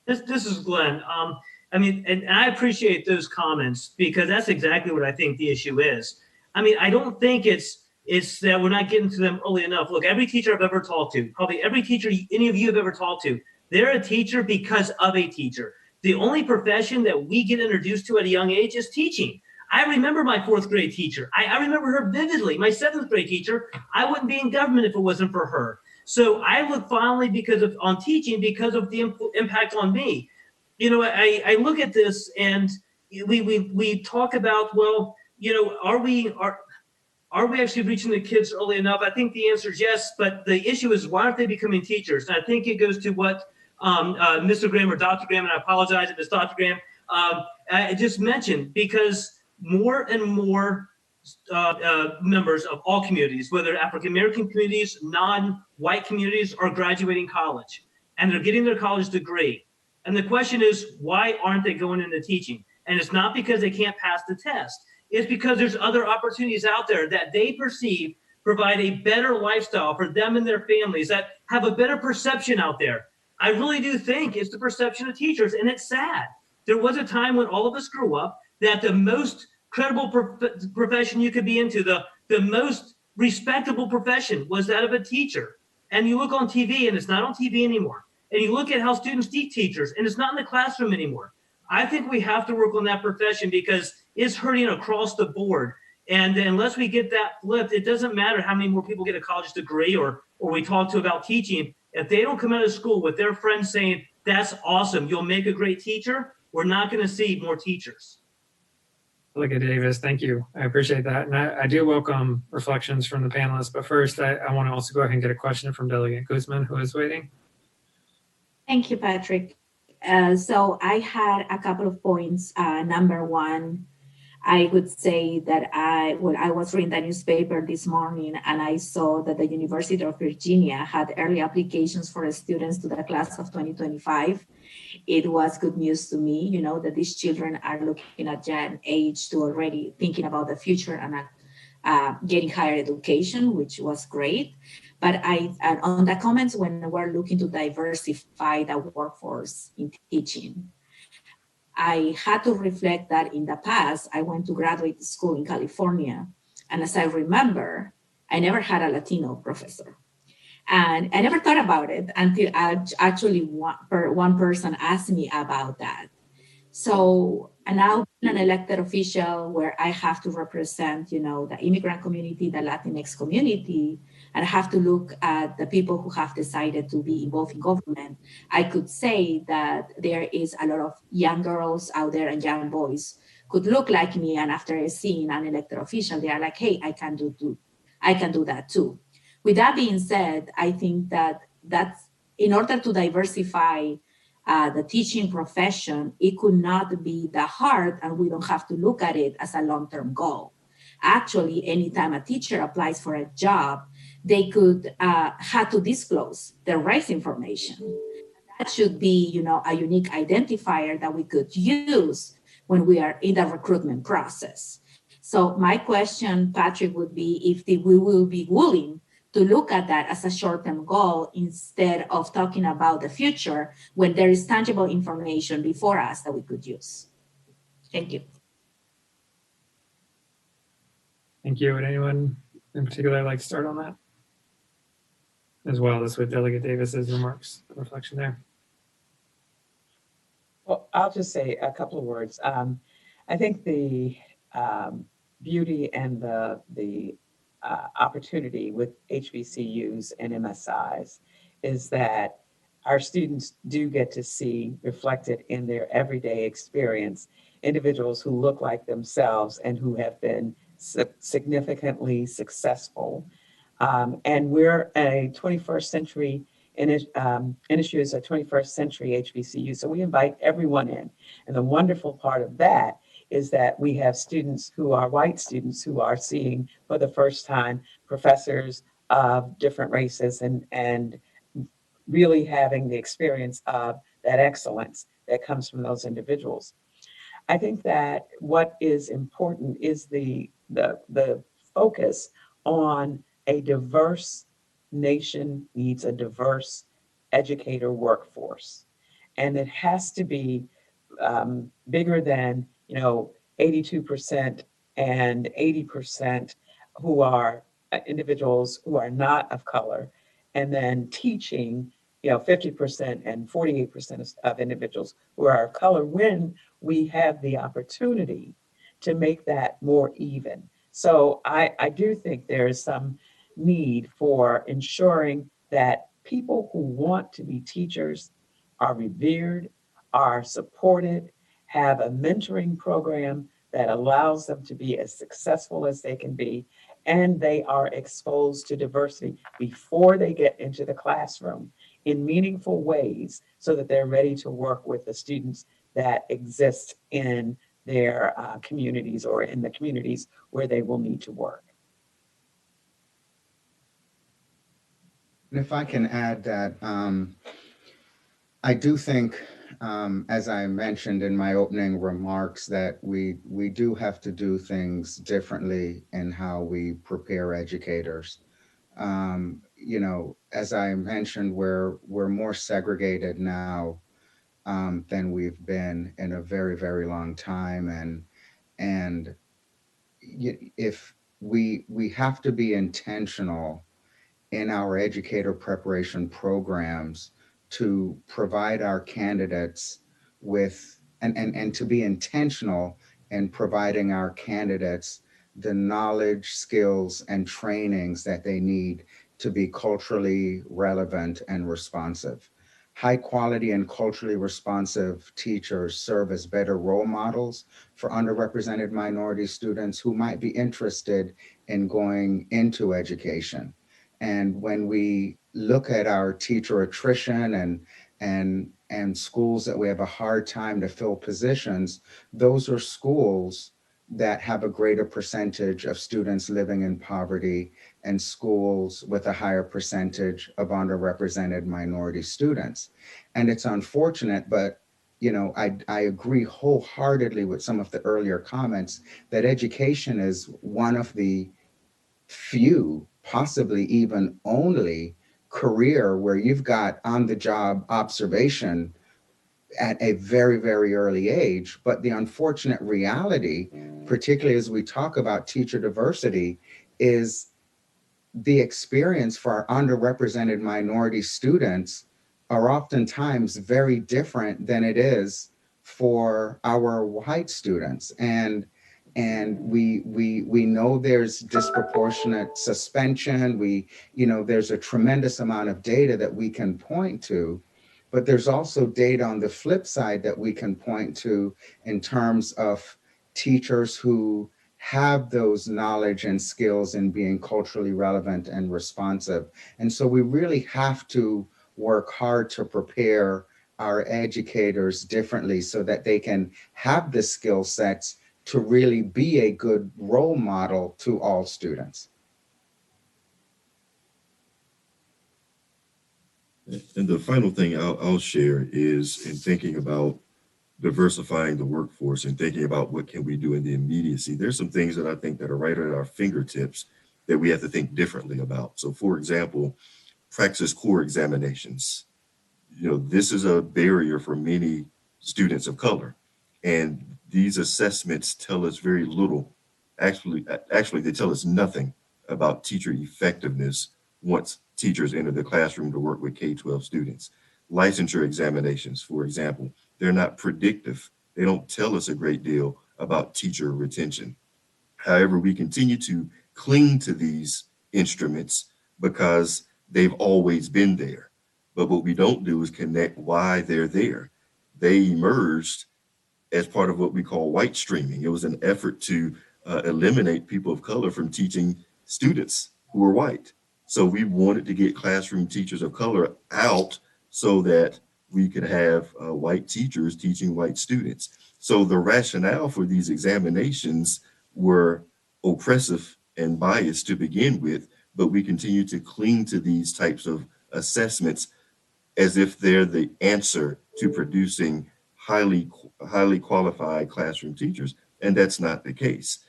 This is Glenn. And I appreciate those comments because that's exactly what I think the issue is. I don't think it's that we're not getting to them early enough. Look, every teacher I've ever talked to, probably every teacher any of you have ever talked to, they're a teacher because of a teacher. The only profession that we get introduced to at a young age is teaching. I remember my fourth grade teacher. I remember her vividly. My seventh grade teacher, I wouldn't be in government if it wasn't for her. So I look fondly on teaching because of the impact on me. I look at this and we talk about, well, are we actually reaching the kids early enough? I think the answer is yes, but the issue is why aren't they becoming teachers? And I think it goes to what Mr. Graham or Dr. Graham, and I apologize if it's Dr. Graham, I just mentioned, because more and more members of all communities, whether African-American communities, non-white communities, are graduating college and they're getting their college degree. And the question is, why aren't they going into teaching? And it's not because they can't pass the test. It's because there's other opportunities out there that they perceive provide a better lifestyle for them and their families, that have a better perception out there. I really do think it's the perception of teachers, and it's sad. There was a time when all of us grew up that the most credible profession you could be into, the most respectable profession was that of a teacher. And you look on TV and it's not on TV anymore. And you look at how students teach teachers and it's not in the classroom anymore. I think we have to work on that profession because it's hurting across the board. And unless we get that flipped, it doesn't matter how many more people get a college degree or we talk to about teaching. If they don't come out of school with their friends saying, that's awesome, you'll make a great teacher, we're not going to see more teachers. Delegate Davis, thank you. I appreciate that. And I do welcome reflections from the panelists. But first, I want to also go ahead and get a question from Delegate Guzman, who is waiting. Thank you, Patrick. So I had a couple of points. Number one, I would say that I was reading the newspaper this morning and I saw that the University of Virginia had early applications for students to the class of 2025. It was good news to me, you know, that these children are looking at young age to already thinking about the future and getting higher education, which was great. But on the comments when we're looking to diversify the workforce in teaching, I had to reflect that in the past, I went to graduate school in California. And as I remember, I never had a Latino professor. And I never thought about it until one person asked me about that. So, and now I'm an elected official where I have to represent, you know, the immigrant community, the Latinx community, and I have to look at the people who have decided to be involved in government. I could say that there is a lot of young girls out there and young boys could look like me, and after seeing an elected official, they are like, hey, I can do that too. With that being said, I think that's in order to diversify the teaching profession, it could not be that hard, and we don't have to look at it as a long-term goal. Actually, anytime a teacher applies for a job, they could have to disclose their race information. That should be, you know, a unique identifier that we could use when we are in the recruitment process. So my question, Patrick, would be if we will be willing to look at that as a short-term goal instead of talking about the future when there is tangible information before us that we could use. Thank you. Thank you. Would anyone in particular like to start on that? As well as with Delegate Davis's remarks, reflection there. Well, I'll just say a couple of words. I think the beauty and the opportunity with HBCUs and MSIs is that our students do get to see reflected in their everyday experience individuals who look like themselves and who have been significantly successful. And we're a 21st century NSU is a 21st century HBCU, so we invite everyone in. And the wonderful part of that is that we have students who are white students who are seeing for the first time professors of different races and really having the experience of that excellence that comes from those individuals. I think that what is important is the focus on a diverse nation needs a diverse educator workforce. And it has to be bigger than, 82% and 80% who are individuals who are not of color, and then teaching, 50% and 48% of individuals who are of color when we have the opportunity to make that more even. So I do think there is some need for ensuring that people who want to be teachers are revered, are supported, have a mentoring program that allows them to be as successful as they can be, and they are exposed to diversity before they get into the classroom in meaningful ways so that they're ready to work with the students that exist in their communities or in the communities where they will need to work. And if I can add that, I do think, as I mentioned in my opening remarks, that we do have to do things differently in how we prepare educators. As I mentioned, we're more segregated now than we've been in a very, very long time, and if we have to be intentional in our educator preparation programs to provide our candidates with, and to be intentional in providing our candidates the knowledge, skills, and trainings that they need to be culturally relevant and responsive. High quality and culturally responsive teachers serve as better role models for underrepresented minority students who might be interested in going into education. And when we look at our teacher attrition and schools that we have a hard time to fill positions, those are schools that have a greater percentage of students living in poverty and schools with a higher percentage of underrepresented minority students. And it's unfortunate, but I agree wholeheartedly with some of the earlier comments that education is one of the few, possibly even only career where you've got on the job observation at a very, very early age. But the unfortunate reality, particularly as we talk about teacher diversity, is the experience for our underrepresented minority students are oftentimes very different than it is for our white students. And we know there's disproportionate suspension. There's a tremendous amount of data that we can point to, but there's also data on the flip side that we can point to in terms of teachers who have those knowledge and skills in being culturally relevant and responsive. And so we really have to work hard to prepare our educators differently so that they can have the skill sets to really be a good role model to all students. And the final thing I'll share is in thinking about diversifying the workforce and thinking about what can we do in the immediacy. There's some things that I think that are right at our fingertips that we have to think differently about. So for example, praxis core examinations. This is a barrier for many students of color. And these assessments tell us very little. Actually, they tell us nothing about teacher effectiveness once teachers enter the classroom to work with K-12 students. Licensure examinations, for example, they're not predictive. They don't tell us a great deal about teacher retention. However, we continue to cling to these instruments because they've always been there. But what we don't do is connect why they're there. They emerged as part of what we call white streaming. It was an effort to eliminate people of color from teaching students who were white. So we wanted to get classroom teachers of color out so that we could have white teachers teaching white students. So the rationale for these examinations were oppressive and biased to begin with, but we continue to cling to these types of assessments as if they're the answer to producing highly qualified classroom teachers, and that's not the case.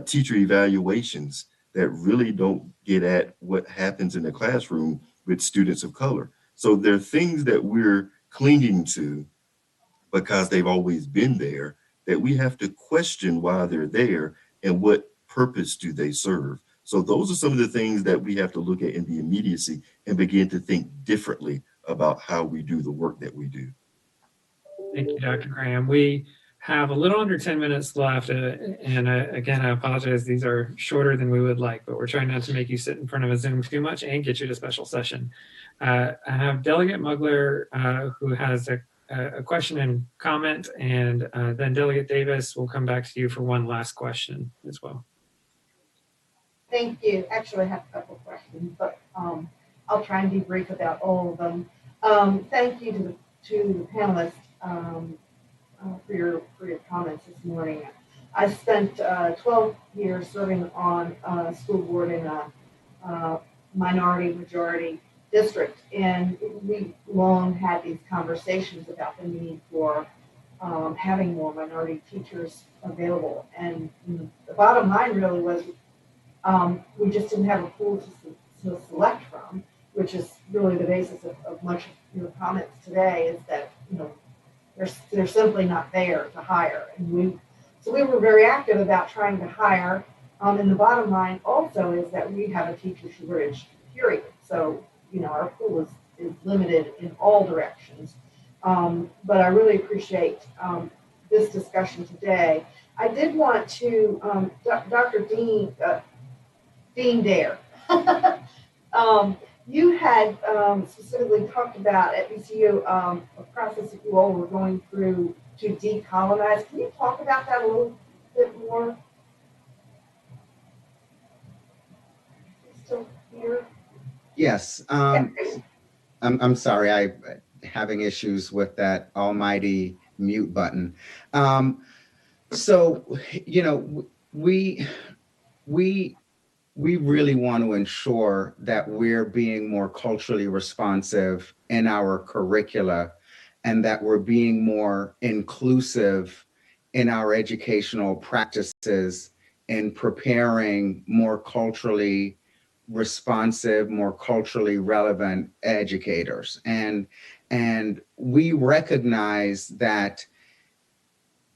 Teacher evaluations that really don't get at what happens in the classroom with students of color. So there are things that we're clinging to because they've always been there that we have to question why they're there and what purpose do they serve. So those are some of the things that we have to look at in the immediacy and begin to think differently about how we do the work that we do. Thank you, Dr. Graham. We have a little under 10 minutes left. And again, I apologize. These are shorter than we would like, but we're trying not to make you sit in front of a Zoom too much and get you to special session. I have Delegate Mugler who has a question and comment, and then Delegate Davis will come back to you for one last question as well. Thank you. Actually, I have a couple questions, but I'll try and be brief about all of them. Thank you to the panelists for your comments this morning. I spent 12 years serving on a school board in a minority majority district, and we long had these conversations about the need for having more minority teachers available. And the bottom line really was we just didn't have a pool to select from, which is really the basis of much of your comments today, is that they're simply not there to hire. And so we were very active about trying to hire. And the bottom line also is that we have a teacher shortage, period. So our pool is limited in all directions. But I really appreciate this discussion today. I did want to, Dr. Dean Dare. You had specifically talked about at VCU a process that you all were going through to decolonize. Can you talk about that a little bit more? You still here? Yes. I'm sorry. I'm having issues with that almighty mute button. So, you know, we really want to ensure that we're being more culturally responsive in our curricula and that we're being more inclusive in our educational practices in preparing more culturally responsive, more culturally relevant educators. And we recognize that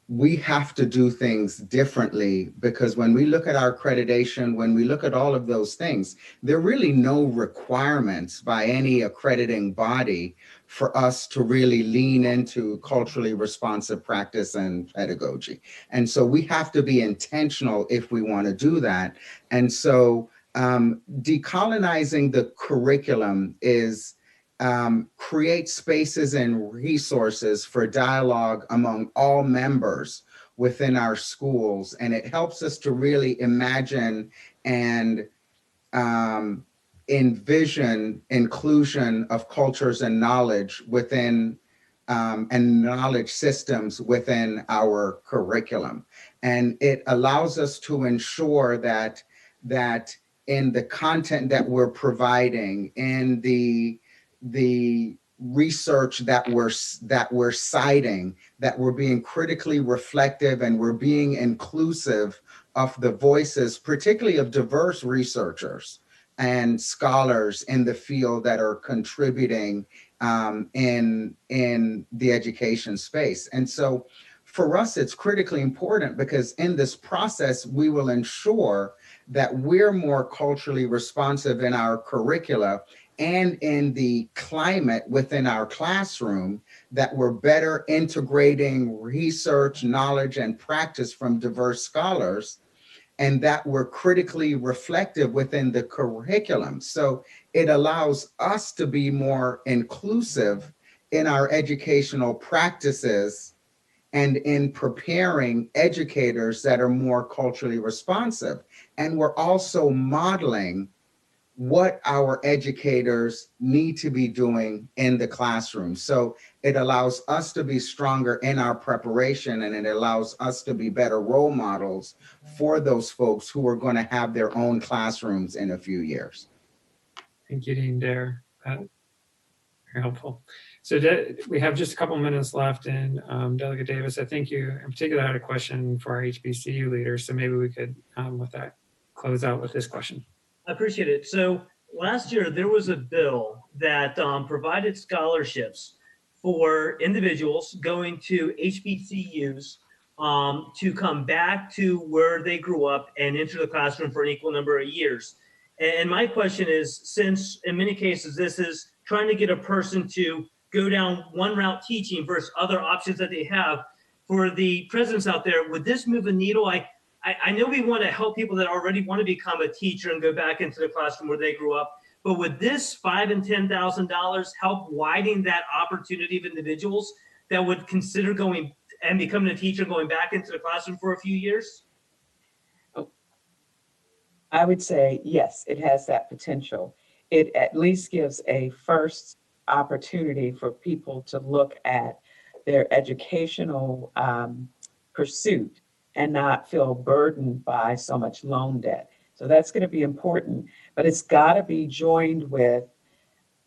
we have to do things differently because when we look at our accreditation, when we look at all of those things, there are really no requirements by any accrediting body for us to really lean into culturally responsive practice and pedagogy. And so we have to be intentional if we want to do that. And so decolonizing the curriculum is create spaces and resources for dialogue among all members within our schools. And it helps us to really imagine and envision inclusion of cultures and knowledge within and knowledge systems within our curriculum. And it allows us to ensure that in the content that we're providing, in the research that we're citing, that we're being critically reflective and we're being inclusive of the voices, particularly of diverse researchers and scholars in the field that are contributing in the education space. And so for us, it's critically important because in this process, we will ensure that we're more culturally responsive in our curricula and in the climate within our classroom, that we're better integrating research, knowledge, and practice from diverse scholars, and that we're critically reflective within the curriculum. So it allows us to be more inclusive in our educational practices and in preparing educators that are more culturally responsive. And we're also modeling what our educators need to be doing in the classroom. So it allows us to be stronger in our preparation, and it allows us to be better role models for those folks who are going to have their own classrooms in a few years. Thank you, Dean Dare. Very helpful. So we have just a couple minutes left, and Delegate Davis, I think you in particular had a question for our HBCU leaders, so maybe we could, with that, close out with this question. I appreciate it. So last year, there was a bill that provided scholarships for individuals going to HBCUs to come back to where they grew up and enter the classroom for an equal number of years. And my question is, since in many cases, this is trying to get a person to go down one route teaching versus other options that they have, for the presidents out there, would this move a needle? I know we want to help people that already want to become a teacher and go back into the classroom where they grew up, but would this $5,000 and $10,000 help widen that opportunity of individuals that would consider going and becoming a teacher, going back into the classroom for a few years? I would say, yes, it has that potential. It at least gives a first opportunity for people to look at their educational pursuit and not feel burdened by so much loan debt. So that's going to be important, but it's got to be joined with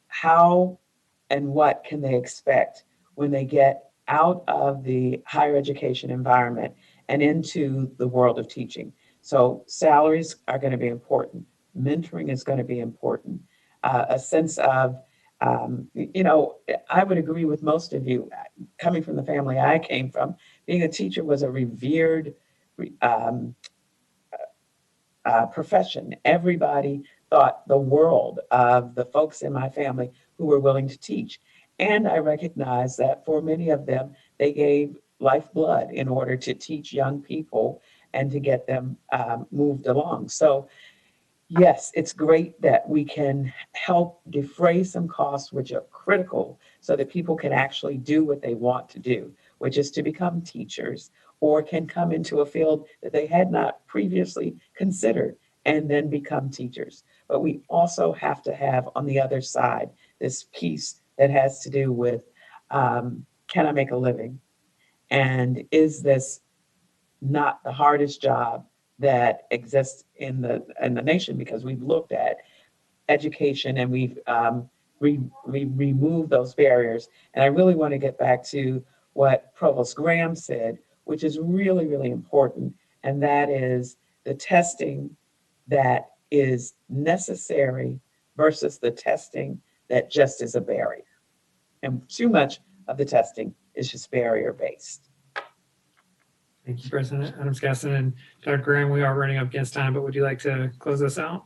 how and what can they expect when they get out of the higher education environment and into the world of teaching. So salaries are going to be important. Mentoring is going to be important. A sense of, I would agree with most of you. Coming from the family I came from, being a teacher was a revered profession. Everybody thought the world of the folks in my family who were willing to teach. And I recognize that for many of them, they gave lifeblood in order to teach young people and to get them moved along. So yes, it's great that we can help defray some costs which are critical so that people can actually do what they want to do, which is to become teachers or can come into a field that they had not previously considered and then become teachers. But we also have to have on the other side this piece that has to do with can I make a living? And is this not the hardest job that exists in the nation? Because we've looked at education and we've removed those barriers. And I really want to get back to what Provost Graham said, which is really, really important. And that is the testing that is necessary versus the testing that just is a barrier. And too much of the testing is just barrier based. Thank you, President Adams-Gaston. And Dr. Graham, we are running up against time, but would you like to close us out?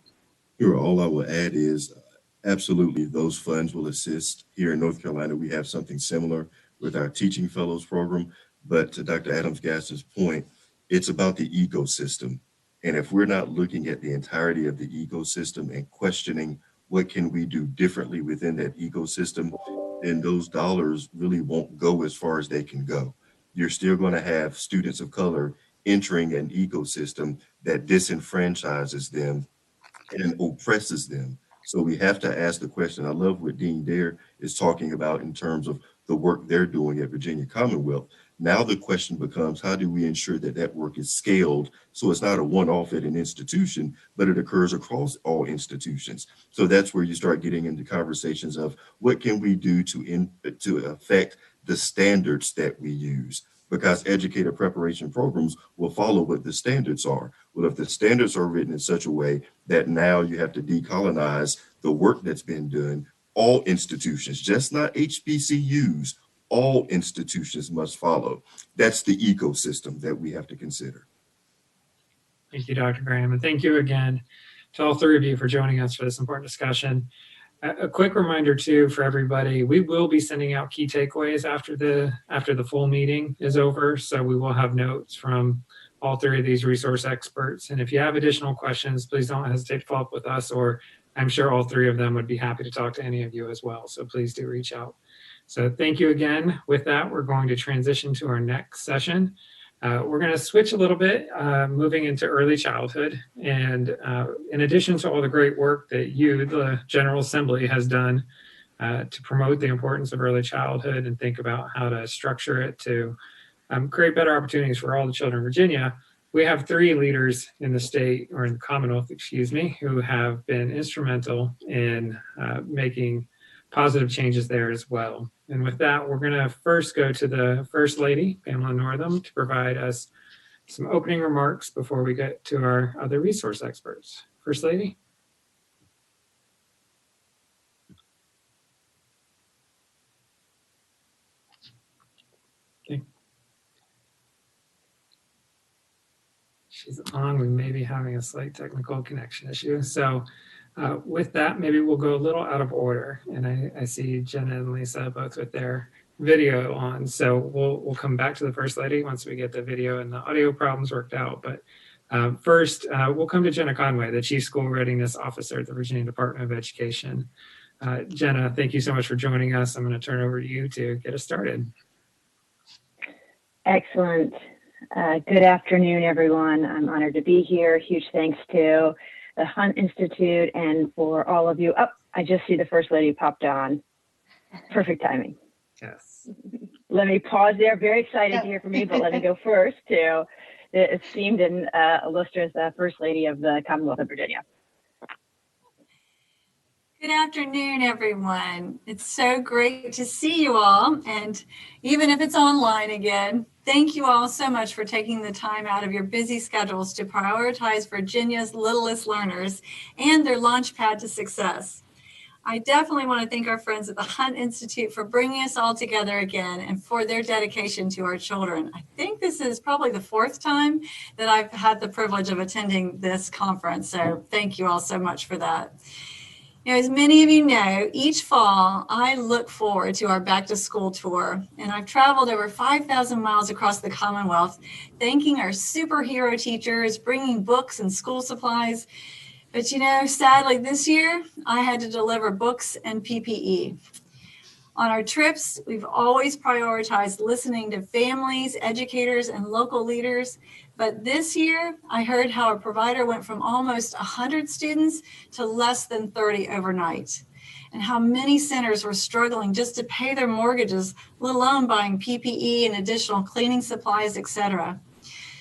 Sure. All I will add is absolutely those funds will assist. Here in North Carolina, we have something similar with our Teaching Fellows program. But to Dr. Adams-Gaston's point, it's about the ecosystem. And if we're not looking at the entirety of the ecosystem and questioning what can we do differently within that ecosystem, then those dollars really won't go as far as they can go. You're still going to have students of color entering an ecosystem that disenfranchises them and oppresses them. So we have to ask the question. I love what Dean Dare is talking about in terms of the work they're doing at Virginia Commonwealth. Now the question becomes, how do we ensure that that work is scaled so it's not a one-off at an institution, but it occurs across all institutions? So that's where you start getting into conversations of what can we do to affect the standards that we use, because educator preparation programs will follow what the standards are. Well, if the standards are written in such a way that now you have to decolonize the work that's been done, all institutions, just not HBCUs, all institutions must follow. That's the ecosystem that we have to consider. Thank you, Dr. Graham. And thank you again to all three of you for joining us for this important discussion. A quick reminder too for everybody, we will be sending out key takeaways after the full meeting is over. So we will have notes from all three of these resource experts. And if you have additional questions, please don't hesitate to follow up with us, or I'm sure all three of them would be happy to talk to any of you as well. So please do reach out. So thank you again. With that, we're going to transition to our next session. We're going to switch a little bit, moving into early childhood. And in addition to all the great work that you, the General Assembly, has done to promote the importance of early childhood and think about how to structure it to create better opportunities for all the children in Virginia, we have three leaders in the state, or in the Commonwealth, excuse me, who have been instrumental in making positive changes there as well. And with that, we're going to first go to the First Lady, Pamela Northam, to provide us some opening remarks before we get to our other resource experts. First Lady. Okay. She's on. We may be having a slight technical connection issue. So with that, maybe we'll go a little out of order. And I see Jenna and Lisa both with their video on. So we'll come back to the First Lady once we get the video and the audio problems worked out. But first, we'll come to Jenna Conway, the Chief School Readiness Officer at the Virginia Department of Education. Jenna, thank you so much for joining us. I'm going to turn it over to you to get us started. Excellent. Good afternoon, everyone. I'm honored to be here. Huge thanks to the Hunt Institute and for all of you. Oh, I just see the First Lady popped on. Perfect timing. Yes. Let me pause there. Very excited to hear from you, but let me go first to the esteemed and illustrious First Lady of the Commonwealth of Virginia. Good afternoon, everyone. It's so great to see you all. And even if it's online again, thank you all so much for taking the time out of your busy schedules to prioritize Virginia's littlest learners and their launch pad to success. I definitely want to thank our friends at the Hunt Institute for bringing us all together again and for their dedication to our children. I think this is probably the fourth time that I've had the privilege of attending this conference. So thank you all so much for that. As many of you know, each fall I look forward to our back to school tour, and I've traveled over 5,000 miles across the Commonwealth, thanking our superhero teachers, bringing books and school supplies. But sadly this year I had to deliver books and PPE. On our trips, we've always prioritized listening to families, educators, and local leaders. But this year, I heard how a provider went from almost 100 students to less than 30 overnight, and how many centers were struggling just to pay their mortgages, let alone buying PPE and additional cleaning supplies, etc.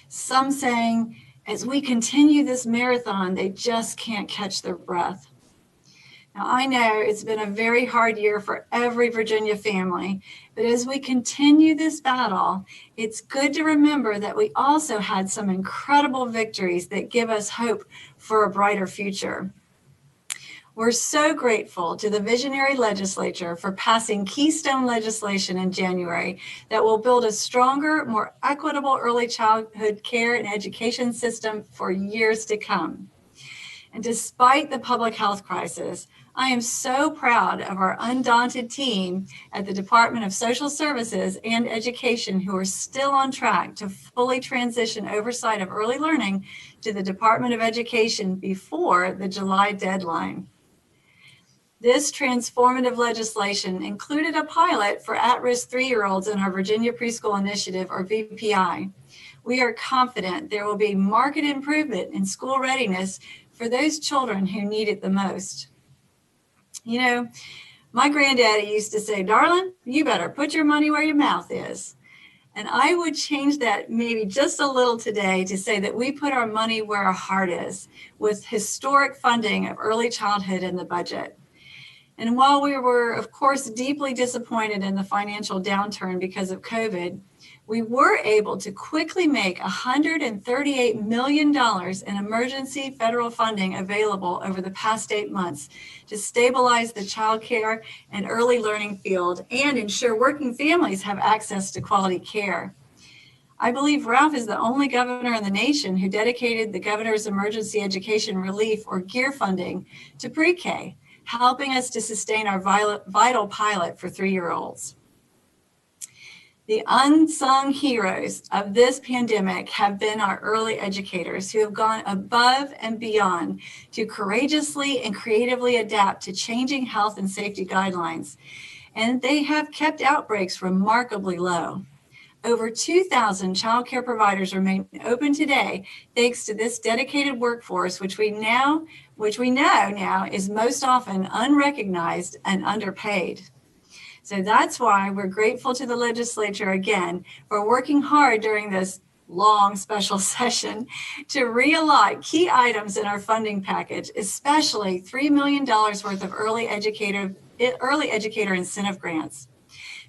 Some saying, as we continue this marathon, they just can't catch their breath. Now, I know it's been a very hard year for every Virginia family, but as we continue this battle, it's good to remember that we also had some incredible victories that give us hope for a brighter future. We're so grateful to the visionary legislature for passing keystone legislation in January that will build a stronger, more equitable early childhood care and education system for years to come. And despite the public health crisis, I am so proud of our undaunted team at the Department of Social Services and Education who are still on track to fully transition oversight of early learning to the Department of Education before the July deadline. This transformative legislation included a pilot for at-risk 3-year-olds in our Virginia Preschool Initiative, or VPI. We are confident there will be marked improvement in school readiness for those children who need it the most. My granddaddy used to say, "Darling, you better put your money where your mouth is." And I would change that maybe just a little today to say that we put our money where our heart is, with historic funding of early childhood in the budget. And while we were, of course, deeply disappointed in the financial downturn because of COVID, we were able to quickly make $138 million in emergency federal funding available over the past 8 months to stabilize the child care and early learning field and ensure working families have access to quality care. I believe Ralph is the only governor in the nation who dedicated the Governor's Emergency Education Relief, or GEAR, funding to pre-K, helping us to sustain our vital pilot for 3-year-olds. The unsung heroes of this pandemic have been our early educators who have gone above and beyond to courageously and creatively adapt to changing health and safety guidelines, and they have kept outbreaks remarkably low. Over 2,000 child care providers remain open today thanks to this dedicated workforce, which we know now is most often unrecognized and underpaid. So that's why we're grateful to the legislature again for working hard during this long special session to reallot key items in our funding package, especially $3 million worth of early educator incentive grants.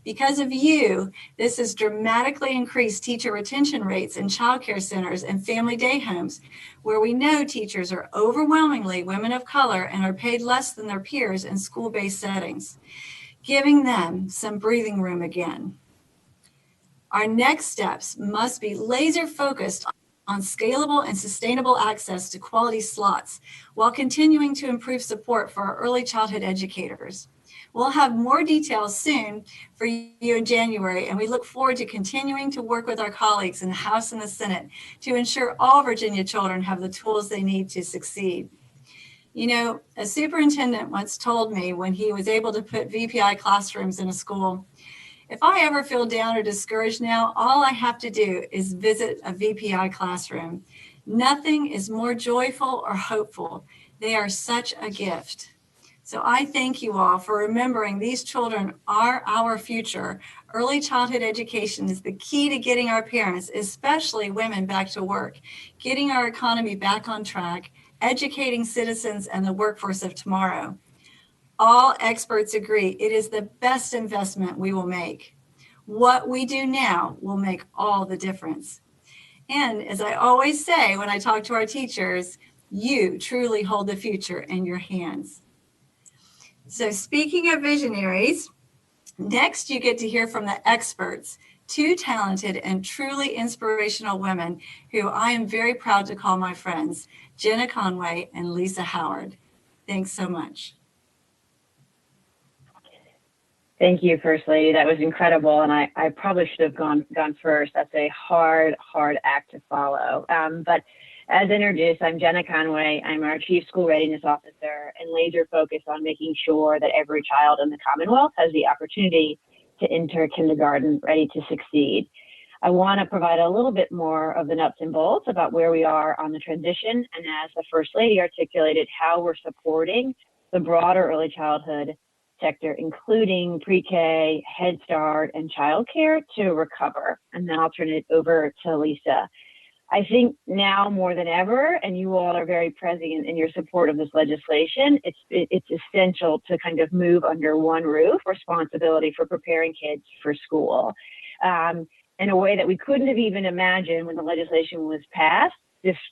Because of you, this has dramatically increased teacher retention rates in childcare centers and family day homes, where we know teachers are overwhelmingly women of color and are paid less than their peers in school-based settings, giving them some breathing room again. Our next steps must be laser focused on scalable and sustainable access to quality slots while continuing to improve support for our early childhood educators. We'll have more details soon for you in January, and we look forward to continuing to work with our colleagues in the House and the Senate to ensure all Virginia children have the tools they need to succeed. A superintendent once told me when he was able to put VPI classrooms in a school, "If I ever feel down or discouraged now, all I have to do is visit a VPI classroom. Nothing is more joyful or hopeful. They are such a gift." So I thank you all for remembering these children are our future. Early childhood education is the key to getting our parents, especially women, back to work, getting our economy back on track, educating citizens and the workforce of tomorrow. All experts agree it is the best investment we will make. What we do now will make all the difference. And as I always say when I talk to our teachers, you truly hold the future in your hands. So speaking of visionaries, next you get to hear from the experts, 2 talented and truly inspirational women who I am very proud to call my friends, Jenna Conway and Lisa Howard. Thanks so much. Thank you, First Lady. That was incredible. And I probably should have gone first. That's a hard act to follow. But as introduced, I'm Jenna Conway. I'm our Chief School Readiness Officer and laser focused on making sure that every child in the Commonwealth has the opportunity to enter kindergarten ready to succeed. I want to provide a little bit more of the nuts and bolts about where we are on the transition, and as the First Lady articulated, how we're supporting the broader early childhood sector, including pre-K, Head Start, and childcare to recover. And then I'll turn it over to Lisa. I think now more than ever, and you all are very present in your support of this legislation, it's essential to kind of move under one roof responsibility for preparing kids for school in a way that we couldn't have even imagined when the legislation was passed,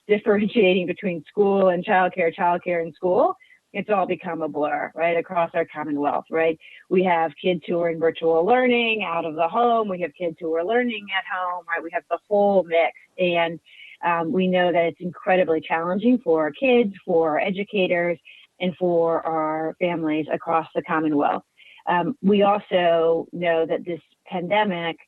differentiating between school and childcare and school. It's all become a blur, right, across our Commonwealth, right? We have kids who are in virtual learning out of the home. We have kids who are learning at home, right? We have the whole mix. And we know that it's incredibly challenging for our kids, for our educators, and for our families across the Commonwealth. We also know that this pandemic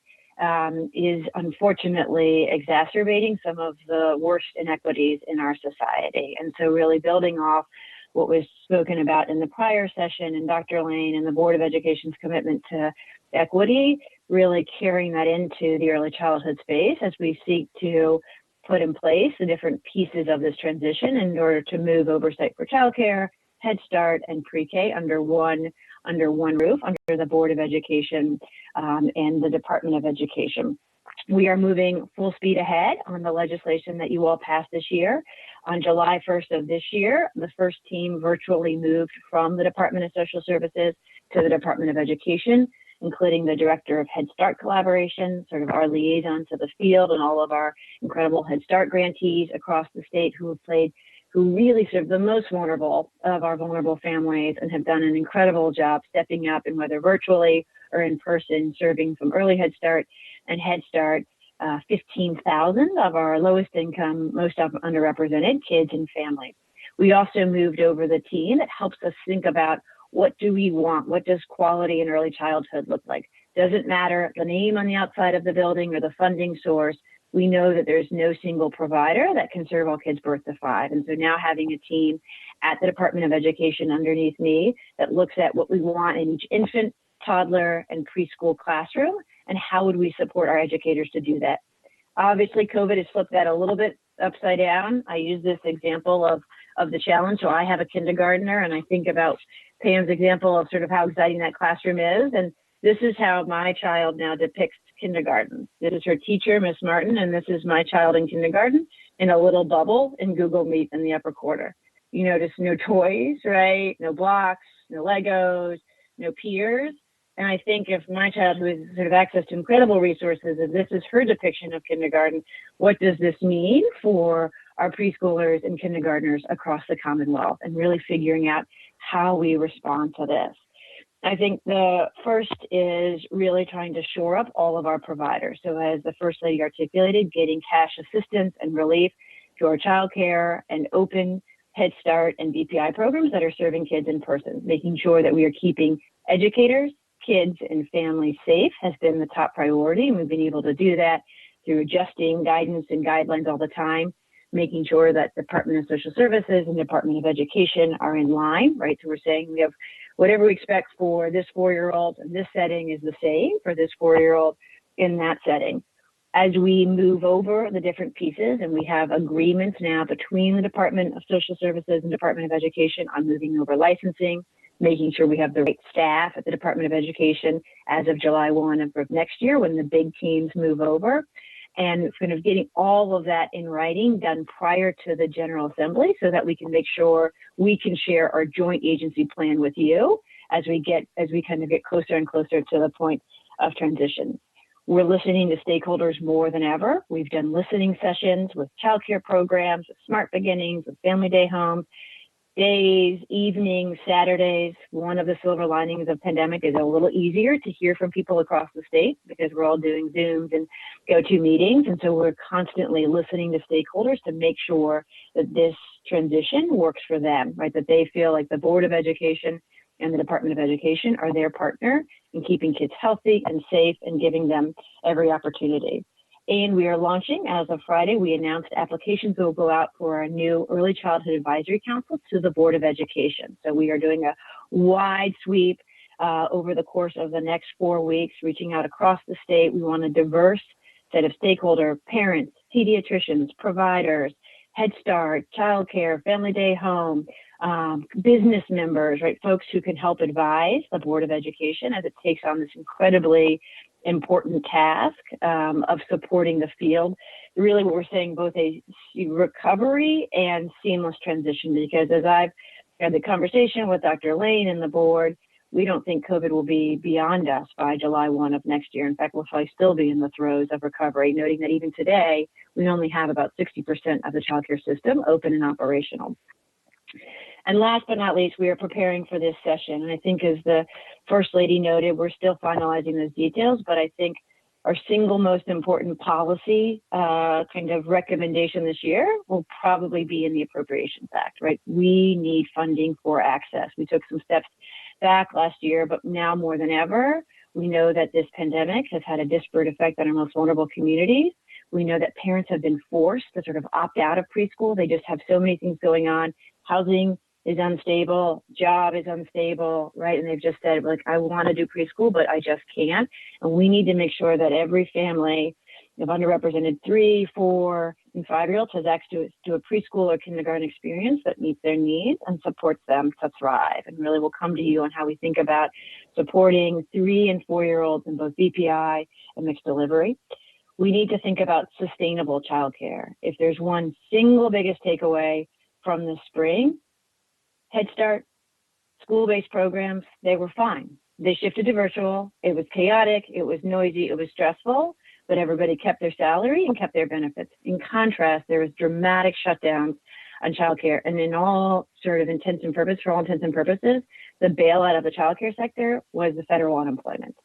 is unfortunately exacerbating some of the worst inequities in our society. And so really building off what was spoken about in the prior session and Dr. Lane and the Board of Education's commitment to equity, really carrying that into the early childhood space as we seek to put in place the different pieces of this transition in order to move oversight for childcare, Head Start, and pre-K under one roof, under the Board of Education and the Department of Education. We are moving full speed ahead on the legislation that you all passed this year. On July 1st of this year, the first team virtually moved from the Department of Social Services to the Department of Education, including the Director of Head Start Collaboration, sort of our liaison to the field, and all of our incredible Head Start grantees across the state who really serve the most vulnerable of our vulnerable families and have done an incredible job stepping up, and whether virtually or in person, serving from early Head Start and Head Start, 15,000 of our lowest income, most underrepresented kids and families. We also moved over the team that helps us think about what do we want? What does quality in early childhood look like? Doesn't matter the name on the outside of the building or the funding source. We know that there's no single provider that can serve all kids birth to 5. And so now having a team at the Department of Education underneath me that looks at what we want in each infant, toddler, and preschool classroom, and how would we support our educators to do that. Obviously, COVID has flipped that a little bit upside down. I use this example of the challenge. So I have a kindergartner, and I think about Pam's example of sort of how exciting that classroom is. And this is how my child now depicts kindergarten. This is her teacher, Miss Martin, and this is my child in kindergarten in a little bubble in Google Meet in the upper corner. You notice no toys, right? No blocks, no Legos, no peers. And I think if my child, who has sort of access to incredible resources, if this is her depiction of kindergarten, what does this mean for our preschoolers and kindergartners across the Commonwealth, and really figuring out how we respond to this. I think the first is really trying to shore up all of our providers. So as the First Lady articulated, getting cash assistance and relief to our childcare and open Head Start and BPI programs that are serving kids in person, making sure that we are keeping educators, kids, and families safe has been the top priority. And we've been able to do that through adjusting guidance and guidelines all the time, making sure that Department of Social Services and Department of Education are in line, right? So we're saying we have whatever we expect for this 4-year-old in this setting is the same for this 4-year-old in that setting. As we move over the different pieces, and we have agreements now between the Department of Social Services and Department of Education on moving over licensing, making sure we have the right staff at the Department of Education as of July 1 of next year when the big teams move over, and kind of getting all of that in writing done prior to the General Assembly so that we can make sure we can share our joint agency plan with you as we kind of get closer and closer to the point of transition. We're listening to stakeholders more than ever. We've done listening sessions with childcare programs, with Smart Beginnings, with Family Day Homes, days, evenings, Saturdays. One of the silver linings of pandemic is a little easier to hear from people across the state because we're all doing Zooms and go-to meetings. And so we're constantly listening to stakeholders to make sure that this transition works for them, right? That they feel like the Board of Education and the Department of Education are their partner in keeping kids healthy and safe and giving them every opportunity. And we are launching, as of Friday, we announced applications will go out for our new Early Childhood Advisory Council to the Board of Education. So we are doing a wide sweep over the course of the next 4 weeks, reaching out across the state. We want a diverse set of stakeholder, parents, pediatricians, providers, Head Start, childcare, family day home, business members, right? Folks who can help advise the Board of Education as it takes on this incredibly important task of supporting the field. Really what we're saying, both a recovery and seamless transition, because as I've had the conversation with Dr. Lane and the board, we don't think COVID will be beyond us by July 1 of next year. In fact, we'll probably still be in the throes of recovery, noting that even today, we only have about 60% of the childcare system open and operational. And last but not least, we are preparing for this session. And I think, as the First Lady noted, we're still finalizing those details, but I think our single most important policy kind of recommendation this year will probably be in the Appropriations Act, right? We need funding for access. We took some steps back last year, but now more than ever, we know that this pandemic has had a disparate effect on our most vulnerable communities. We know that parents have been forced to sort of opt out of preschool. They just have so many things going on. Housing is unstable, job is unstable, right? And they've just said, like, I want to do preschool, but I just can't. And we need to make sure that every family of underrepresented 3, 4, and 5-year-olds has access to a preschool or kindergarten experience that meets their needs and supports them to thrive. And really, we'll come to you on how we think about supporting 3 and 4-year-olds in both BPI and mixed delivery. We need to think about sustainable childcare. If there's one single biggest takeaway from the spring, Head Start, school-based programs, they were fine. They shifted to virtual. It was chaotic. It was noisy. It was stressful, but everybody kept their salary and kept their benefits. In contrast, there was dramatic shutdowns on childcare. And in all sort of intents and purposes, for all intents and purposes, the bailout of the childcare sector was the federal unemployment.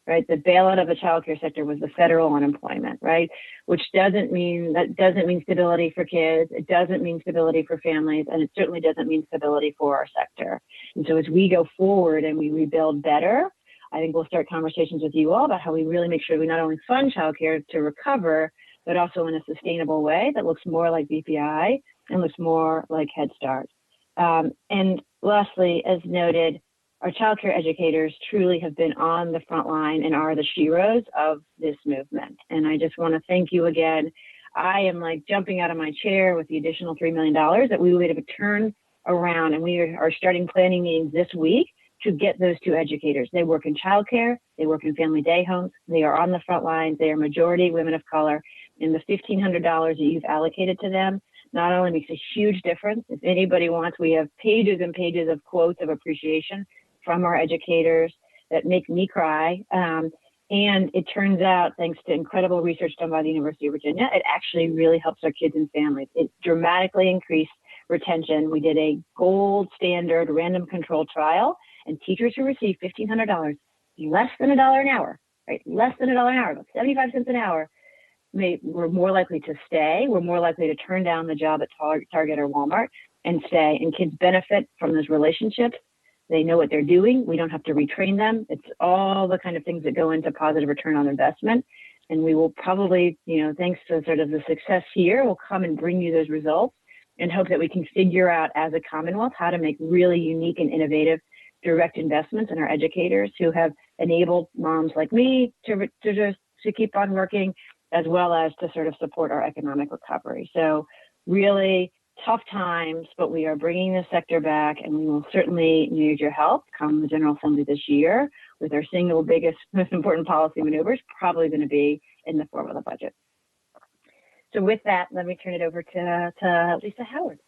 Right, the bailout of the childcare sector was the federal unemployment, right? Which doesn't mean stability for kids. It doesn't mean stability for families, and it certainly doesn't mean stability for our sector. And so as we go forward and we rebuild better, I think we'll start conversations with you all about how we really make sure we not only fund childcare to recover, but also in a sustainable way that looks more like BPI and looks more like Head Start. And lastly, as noted, our childcare educators truly have been on the front line and are the sheroes of this movement. And I just want to thank you again. I am like jumping out of my chair with the additional $3 million that we will be able to turn around. And we are starting planning meetings this week to get those 2 educators. They work in childcare, they work in family day homes, they are on the front lines, they are majority women of color. And the $1,500 that you've allocated to them not only makes a huge difference. If anybody wants, we have pages and pages of quotes of appreciation from our educators that make me cry. And it turns out, thanks to incredible research done by the University of Virginia, it actually really helps our kids and families. It dramatically increased retention. We did a gold standard random control trial, and teachers who received $1,500, less than $1 an hour, right? Less than $1 an hour, about 75 cents an hour, were more likely to stay, were more likely to turn down the job at Target or Walmart and stay. And kids benefit from those relationships. They know what they're doing. We don't have to retrain them. It's all the kind of things that go into positive return on investment. And we will probably, thanks to sort of the success here, we'll come and bring you those results and hope that we can figure out as a Commonwealth how to make really unique and innovative direct investments in our educators who have enabled moms like me to keep on working, as well as to sort of support our economic recovery. So really tough times, but we are bringing the sector back, and we will certainly need your help come the General Assembly this year, with our single biggest, most important policy maneuvers probably going to be in the form of the budget. So with that, let me turn it over to Lisa Howard.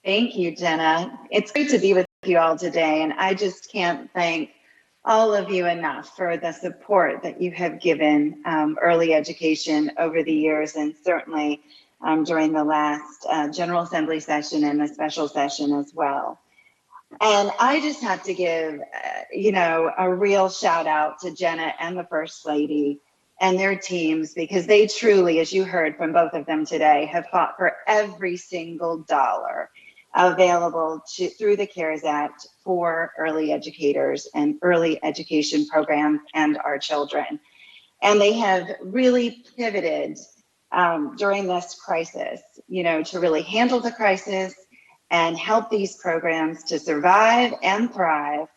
Thank you, Jenna. It's great to be with you all today, and I just can't thank all of you enough for the support that you have given early education over the years, and certainly during the last General Assembly session and the special session as well. And I just have to give, a real shout out to Jenna and the First Lady and their teams, because they truly, as you heard from both of them today, have fought for every single dollar. available through the CARES Act for early educators and early education programs and our children. And they have really pivoted during this crisis, to really handle the crisis and help these programs to survive and thrive,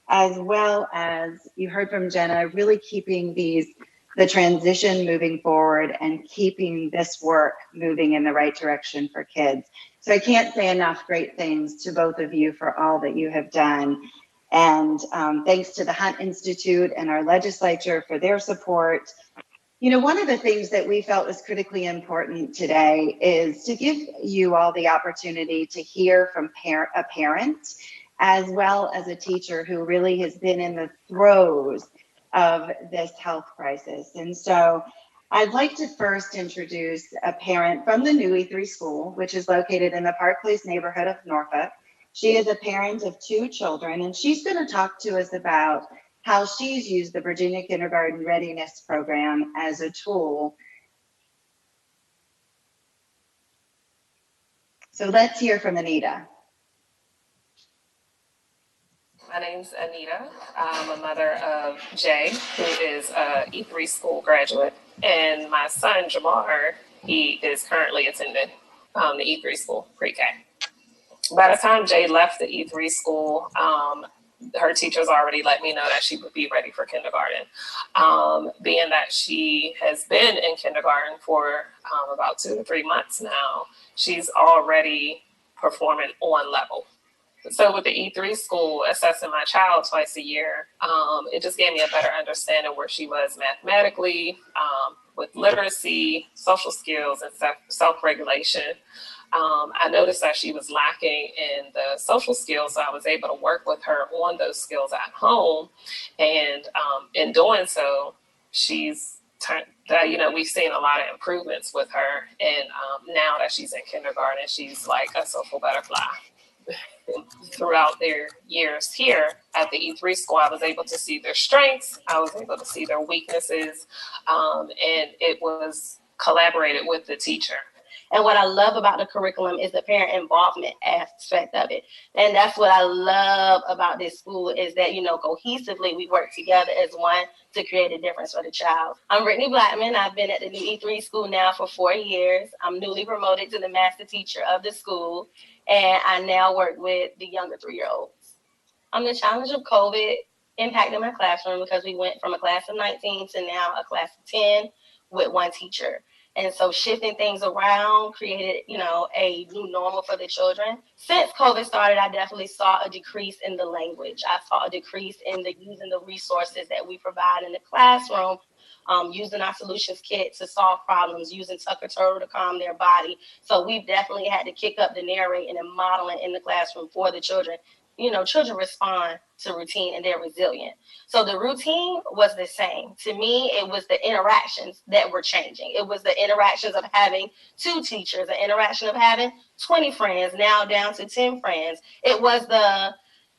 as well as, you heard from Jenna, really keeping the transition moving forward and keeping this work moving in the right direction for kids. So I can't say enough great things to both of you for all that you have done. And thanks to the Hunt Institute and our legislature for their support. One of the things that we felt was critically important today is to give you all the opportunity to hear from a parent, as well as a teacher who really has been in the throes of this health crisis. And so I'd like to first introduce a parent from the new E3 school, which is located in the Park Place neighborhood of Norfolk. She is a parent of 2 children, and she's going to talk to us about how she's used the Virginia Kindergarten Readiness Program as a tool. So let's hear from Anita. My name's Anita. I'm a mother of Jay, who is a E3 school graduate, and my son, Jamar, he is currently attending the E3 school, pre-K. By the time Jay left the E3 school, her teachers already let me know that she would be ready for kindergarten. Being that she has been in kindergarten for about 2 to 3 months now, she's already performing on level. So with the E3 school assessing my child twice a year, it just gave me a better understanding where she was mathematically, with literacy, social skills, and self-regulation. I noticed that she was lacking in the social skills, so I was able to work with her on those skills at home. And in doing so, she's turned, we've seen a lot of improvements with her. And now that she's in kindergarten, she's like a social butterfly. Throughout their years here at the E3 school, I was able to see their strengths, I was able to see their weaknesses, and it was collaborated with the teacher. And what I love about the curriculum is the parent involvement aspect of it. And that's what I love about this school is that, cohesively we work together as one to create a difference for the child. I'm Brittany Blackman. I've been at the new E3 school now for 4 years. I'm newly promoted to the master teacher of the school, and I now work with the younger 3-year-olds. The challenge of COVID impacted my classroom because we went from a class of 19 to now a class of 10 with 1 teacher. And so shifting things around created, a new normal for the children. Since COVID started, I definitely saw a decrease in the language. I saw a decrease in using the resources that we provide in the classroom, using our solutions kit to solve problems, using Tucker Turtle to calm their body. So we've definitely had to kick up the narrating and modeling in the classroom for the children. Children respond to routine and they're resilient. So the routine was the same. To me, it was the interactions that were changing. It was the interactions of having 2 teachers, the interaction of having 20 friends, now down to 10 friends. It was the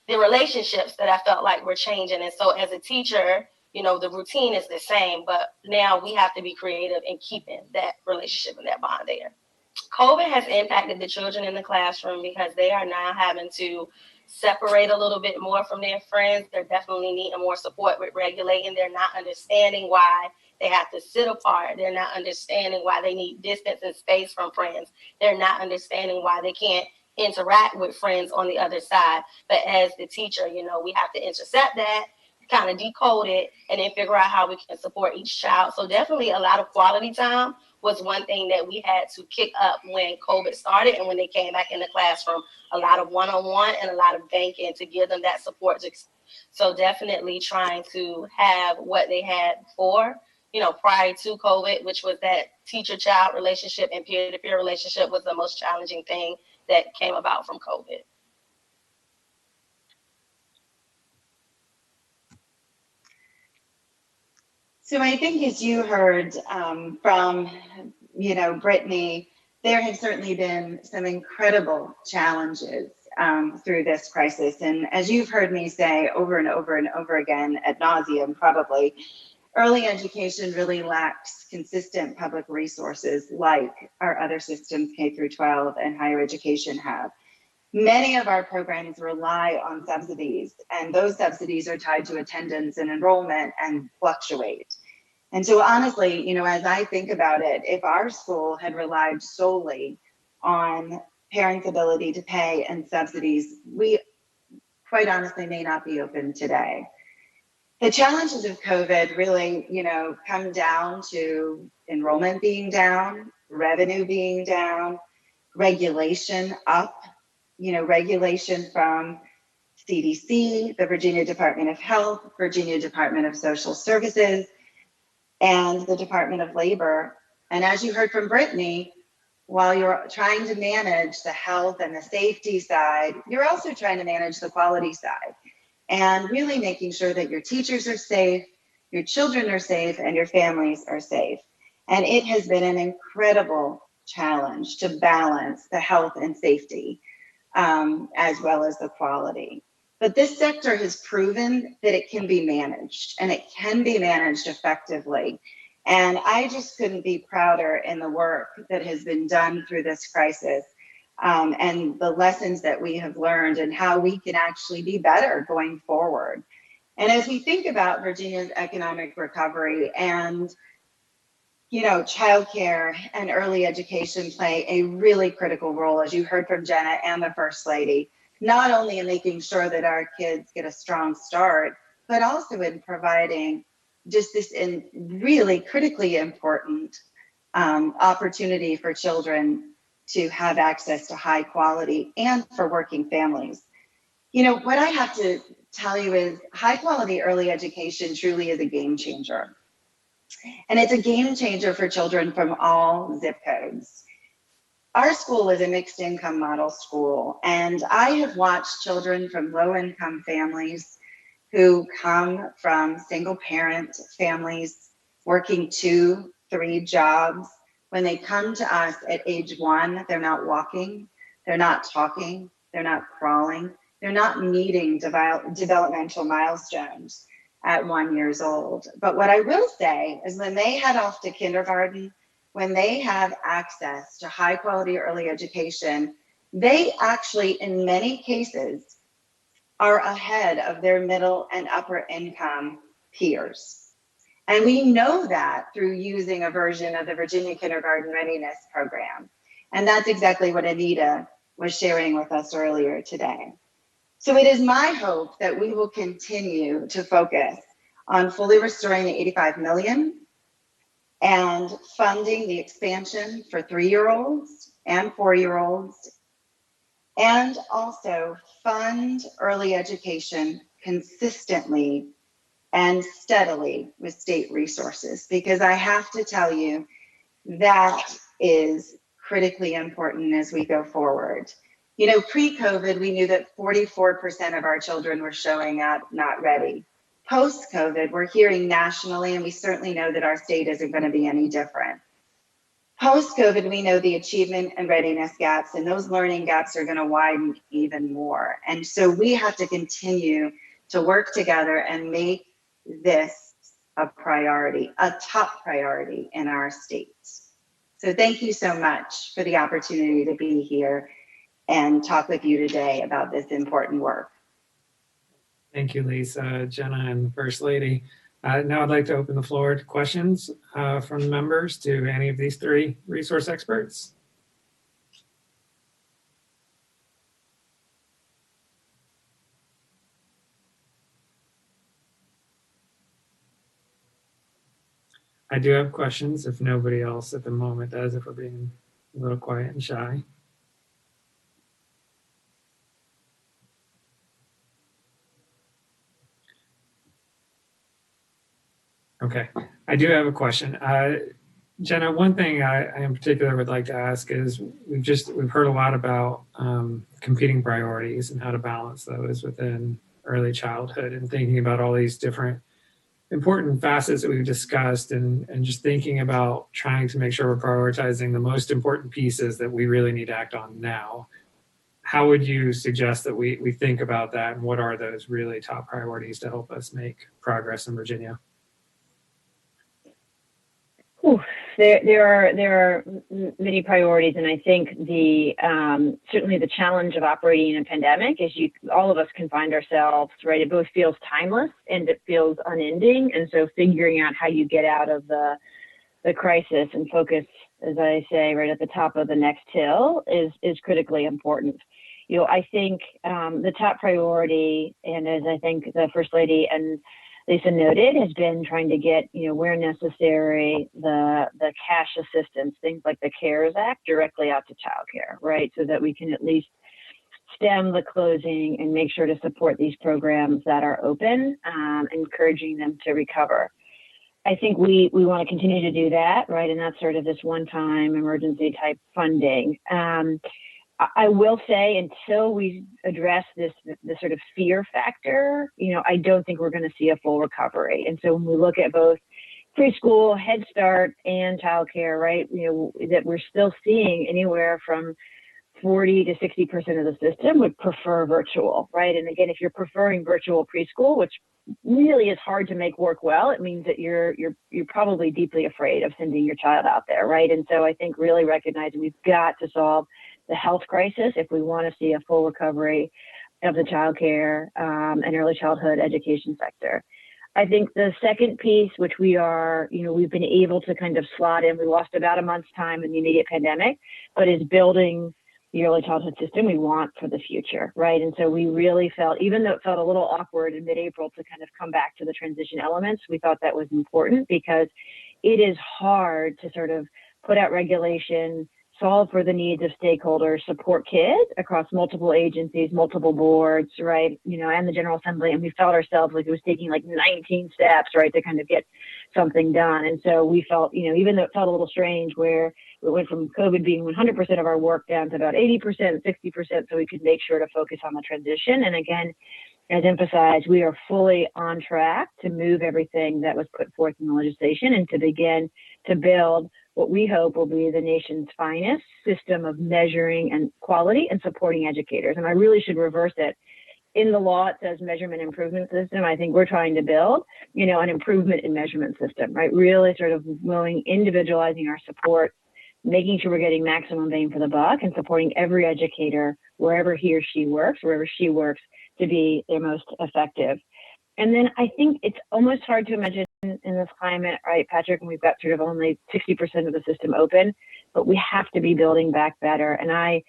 relationships that I felt like were changing. And so as a teacher, the routine is the same, but now we have to be creative in keeping that relationship and that bond there. COVID has impacted the children in the classroom because they are now having to separate a little bit more from their friends. They're definitely needing more support with regulating. They're not understanding why they have to sit apart. They're not understanding why they need distance and space from friends. They're not understanding why they can't interact with friends on the other side. But as the teacher, we have to intercept that, kind of decode it, and then figure out how we can support each child. So definitely a lot of quality time was one thing that we had to kick up when COVID started and when they came back in the classroom. A lot of one-on-one and a lot of banking to give them that support. So definitely trying to have what they had before, prior to COVID, which was that teacher-child relationship and peer-to-peer relationship was the most challenging thing that came about from COVID. So I think as you heard from, Brittany, there have certainly been some incredible challenges through this crisis. And as you've heard me say over and over and over again, ad nauseum probably, early education really lacks consistent public resources like our other systems, K through 12 and higher education have. Many of our programs rely on subsidies, and those subsidies are tied to attendance and enrollment and fluctuate. And so honestly, as I think about it, if our school had relied solely on parents' ability to pay and subsidies, we quite honestly may not be open today. The challenges of COVID really, come down to enrollment being down, revenue being down, regulation up, regulation from CDC, the Virginia Department of Health, Virginia Department of Social Services, and the Department of Labor. And as you heard from Brittany, while you're trying to manage the health and the safety side, you're also trying to manage the quality side and really making sure that your teachers are safe, your children are safe, and your families are safe. And it has been an incredible challenge to balance the health and safety as well as the quality. But this sector has proven that it can be managed, and it can be managed effectively. And I just couldn't be prouder in the work that has been done through this crisis, and the lessons that we have learned and how we can actually be better going forward. And as we think about Virginia's economic recovery, and childcare and early education play a really critical role, as you heard from Jenna and the First Lady, not only in making sure that our kids get a strong start, but also in providing just this really critically important opportunity for children to have access to high quality and for working families. What I have to tell you is high quality early education truly is a game changer. And it's a game changer for children from all zip codes. Our school is a mixed income model school, and I have watched children from low income families who come from single parent families working 2-3 jobs. When they come to us at age 1, they're not walking, they're not talking, they're not crawling, they're not meeting developmental milestones at 1 year old. But what I will say is when they head off to kindergarten, when they have access to high quality early education, they actually, in many cases, are ahead of their middle and upper income peers. And we know that through using a version of the Virginia Kindergarten Readiness Program. And that's exactly what Anita was sharing with us earlier today. So it is my hope that we will continue to focus on fully restoring the 85 million and funding the expansion for 3-year-olds and 4-year-olds, and also fund early education consistently and steadily with state resources, because I have to tell you that is critically important as we go forward. Pre-COVID, we knew that 44% of our children were showing up not ready. Post-COVID, we're hearing nationally, and we certainly know that our state isn't going to be any different. Post-COVID, we know the achievement and readiness gaps, and those learning gaps are going to widen even more. And so we have to continue to work together and make this a priority, a top priority in our states. So thank you so much for the opportunity to be here and talk with you today about this important work. Thank you, Lisa, Jenna, and the First Lady. Now I'd like to open the floor to questions from members to any of these 3 resource experts. I do have questions if nobody else at the moment does, if we're being a little quiet and shy. Okay, I do have a question. Jenna, one thing I in particular would like to ask is we've heard a lot about competing priorities and how to balance those within early childhood, and thinking about all these different important facets that we've discussed, and just thinking about trying to make sure we're prioritizing the most important pieces that we really need to act on now. How would you suggest that we think about that, and what are those really top priorities to help us make progress in Virginia? there are many priorities, and I think the certainly the challenge of operating in a pandemic is all of us can find ourselves, right? It both feels timeless and it feels unending, and so figuring out how you get out of the crisis and focus, as I say, right at the top of the next hill is critically important. I think the top priority, and as I think the First Lady and Lisa noted, has been trying to get, where necessary, the cash assistance, things like the CARES Act, directly out to childcare, right? So that we can at least stem the closing and make sure to support these programs that are open, encouraging them to recover. I think we want to continue to do that, right? And that's sort of this one-time emergency type funding. I will say, until we address this sort of fear factor, I don't think we're going to see a full recovery. And so when we look at both preschool, Head Start, and childcare, right, that we're still seeing anywhere from 40 to 60% of the system would prefer virtual, right? And again, if you're preferring virtual preschool, which really is hard to make work well, it means that you're probably deeply afraid of sending your child out there, right? And so I think really recognizing we've got to solve the health crisis if we want to see a full recovery of the childcare and early childhood education sector. I think the second piece, which we've been able to kind of slot in, we lost about a month's time in the immediate pandemic, but is building the early childhood system we want for the future, right? And so we really felt, even though it felt a little awkward in mid-April to kind of come back to the transition elements, we thought that was important because it is hard to sort of put out regulation, solve for the needs of stakeholders, support kids across multiple agencies, multiple boards, right? And the General Assembly. And we felt ourselves like it was taking like 19 steps, right, to kind of get something done. And so we felt, even though it felt a little strange where we went from COVID being 100% of our work down to about 80%, 60%, so we could make sure to focus on the transition. And again, as emphasized, we are fully on track to move everything that was put forth in the legislation and to begin to build what we hope will be the nation's finest system of measuring and quality and supporting educators. And I really should reverse it. In the law, it says measurement improvement system. I think we're trying to build, an improvement in measurement system, right? Really sort of individualizing our support, making sure we're getting maximum bang for the buck and supporting every educator wherever he or she works, to be their most effective. And then I think it's almost hard to imagine in this climate, right, Patrick, and we've got sort of only 60% of the system open, but we have to be building back better. And I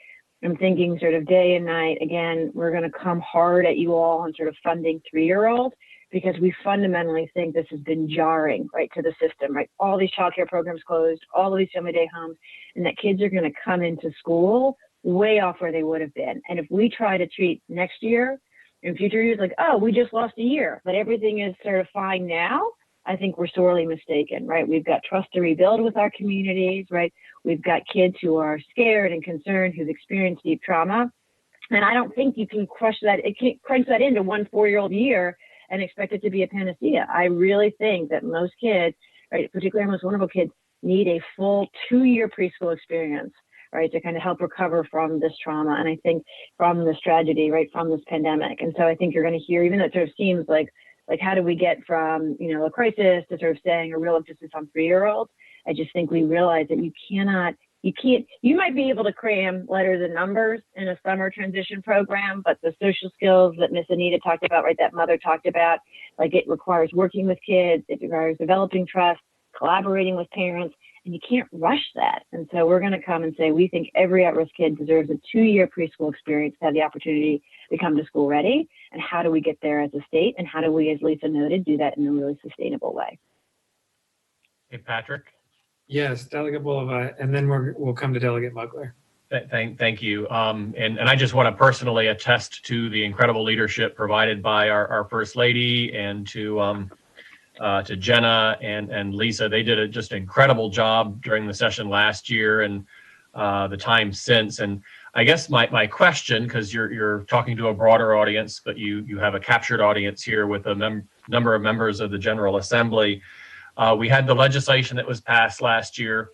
am thinking sort of day and night, again, we're going to come hard at you all on sort of funding 3-year-olds because we fundamentally think this has been jarring, right, to the system, right? All these childcare programs closed, all of these family day homes, and that kids are going to come into school way off where they would have been. And if we try to treat next year in future years like, oh, we just lost a year, but everything is sort of fine now, I think we're sorely mistaken, right? We've got trust to rebuild with our communities, right? We've got kids who are scared and concerned, who've experienced deep trauma. And I don't think you can crunch that into one 4-year-old year and expect it to be a panacea. I really think that most kids, right, particularly our most vulnerable kids, need a full 2-year preschool experience, right, to kind of help recover from this trauma. And I think from this tragedy, right, from this pandemic. And so I think you're going to hear, even though it sort of seems like how do we get from, a crisis to sort of saying a real emphasis on 3-year-olds? I just think we realize that you might be able to cram letters and numbers in a summer transition program, but the social skills that Miss Anita talked about, right, that mother talked about, like it requires working with kids, it requires developing trust, collaborating with parents, and you can't rush that. And so we're going to come and say, we think every at-risk kid deserves a 2-year preschool experience to have the opportunity to come to school ready. And how do we get there as a state? And how do we, as Lisa noted, do that in a really sustainable way? Hey, Patrick. Yes, Delegate Boulevard, and then we'll come to Delegate Mugler. Thank you. And I just want to personally attest to the incredible leadership provided by our First Lady and to Jenna and Lisa. They did just an incredible job during the session last year and the time since. And I guess my question, because you're talking to a broader audience, but you have a captured audience here with a number of members of the General Assembly. We had the legislation that was passed last year.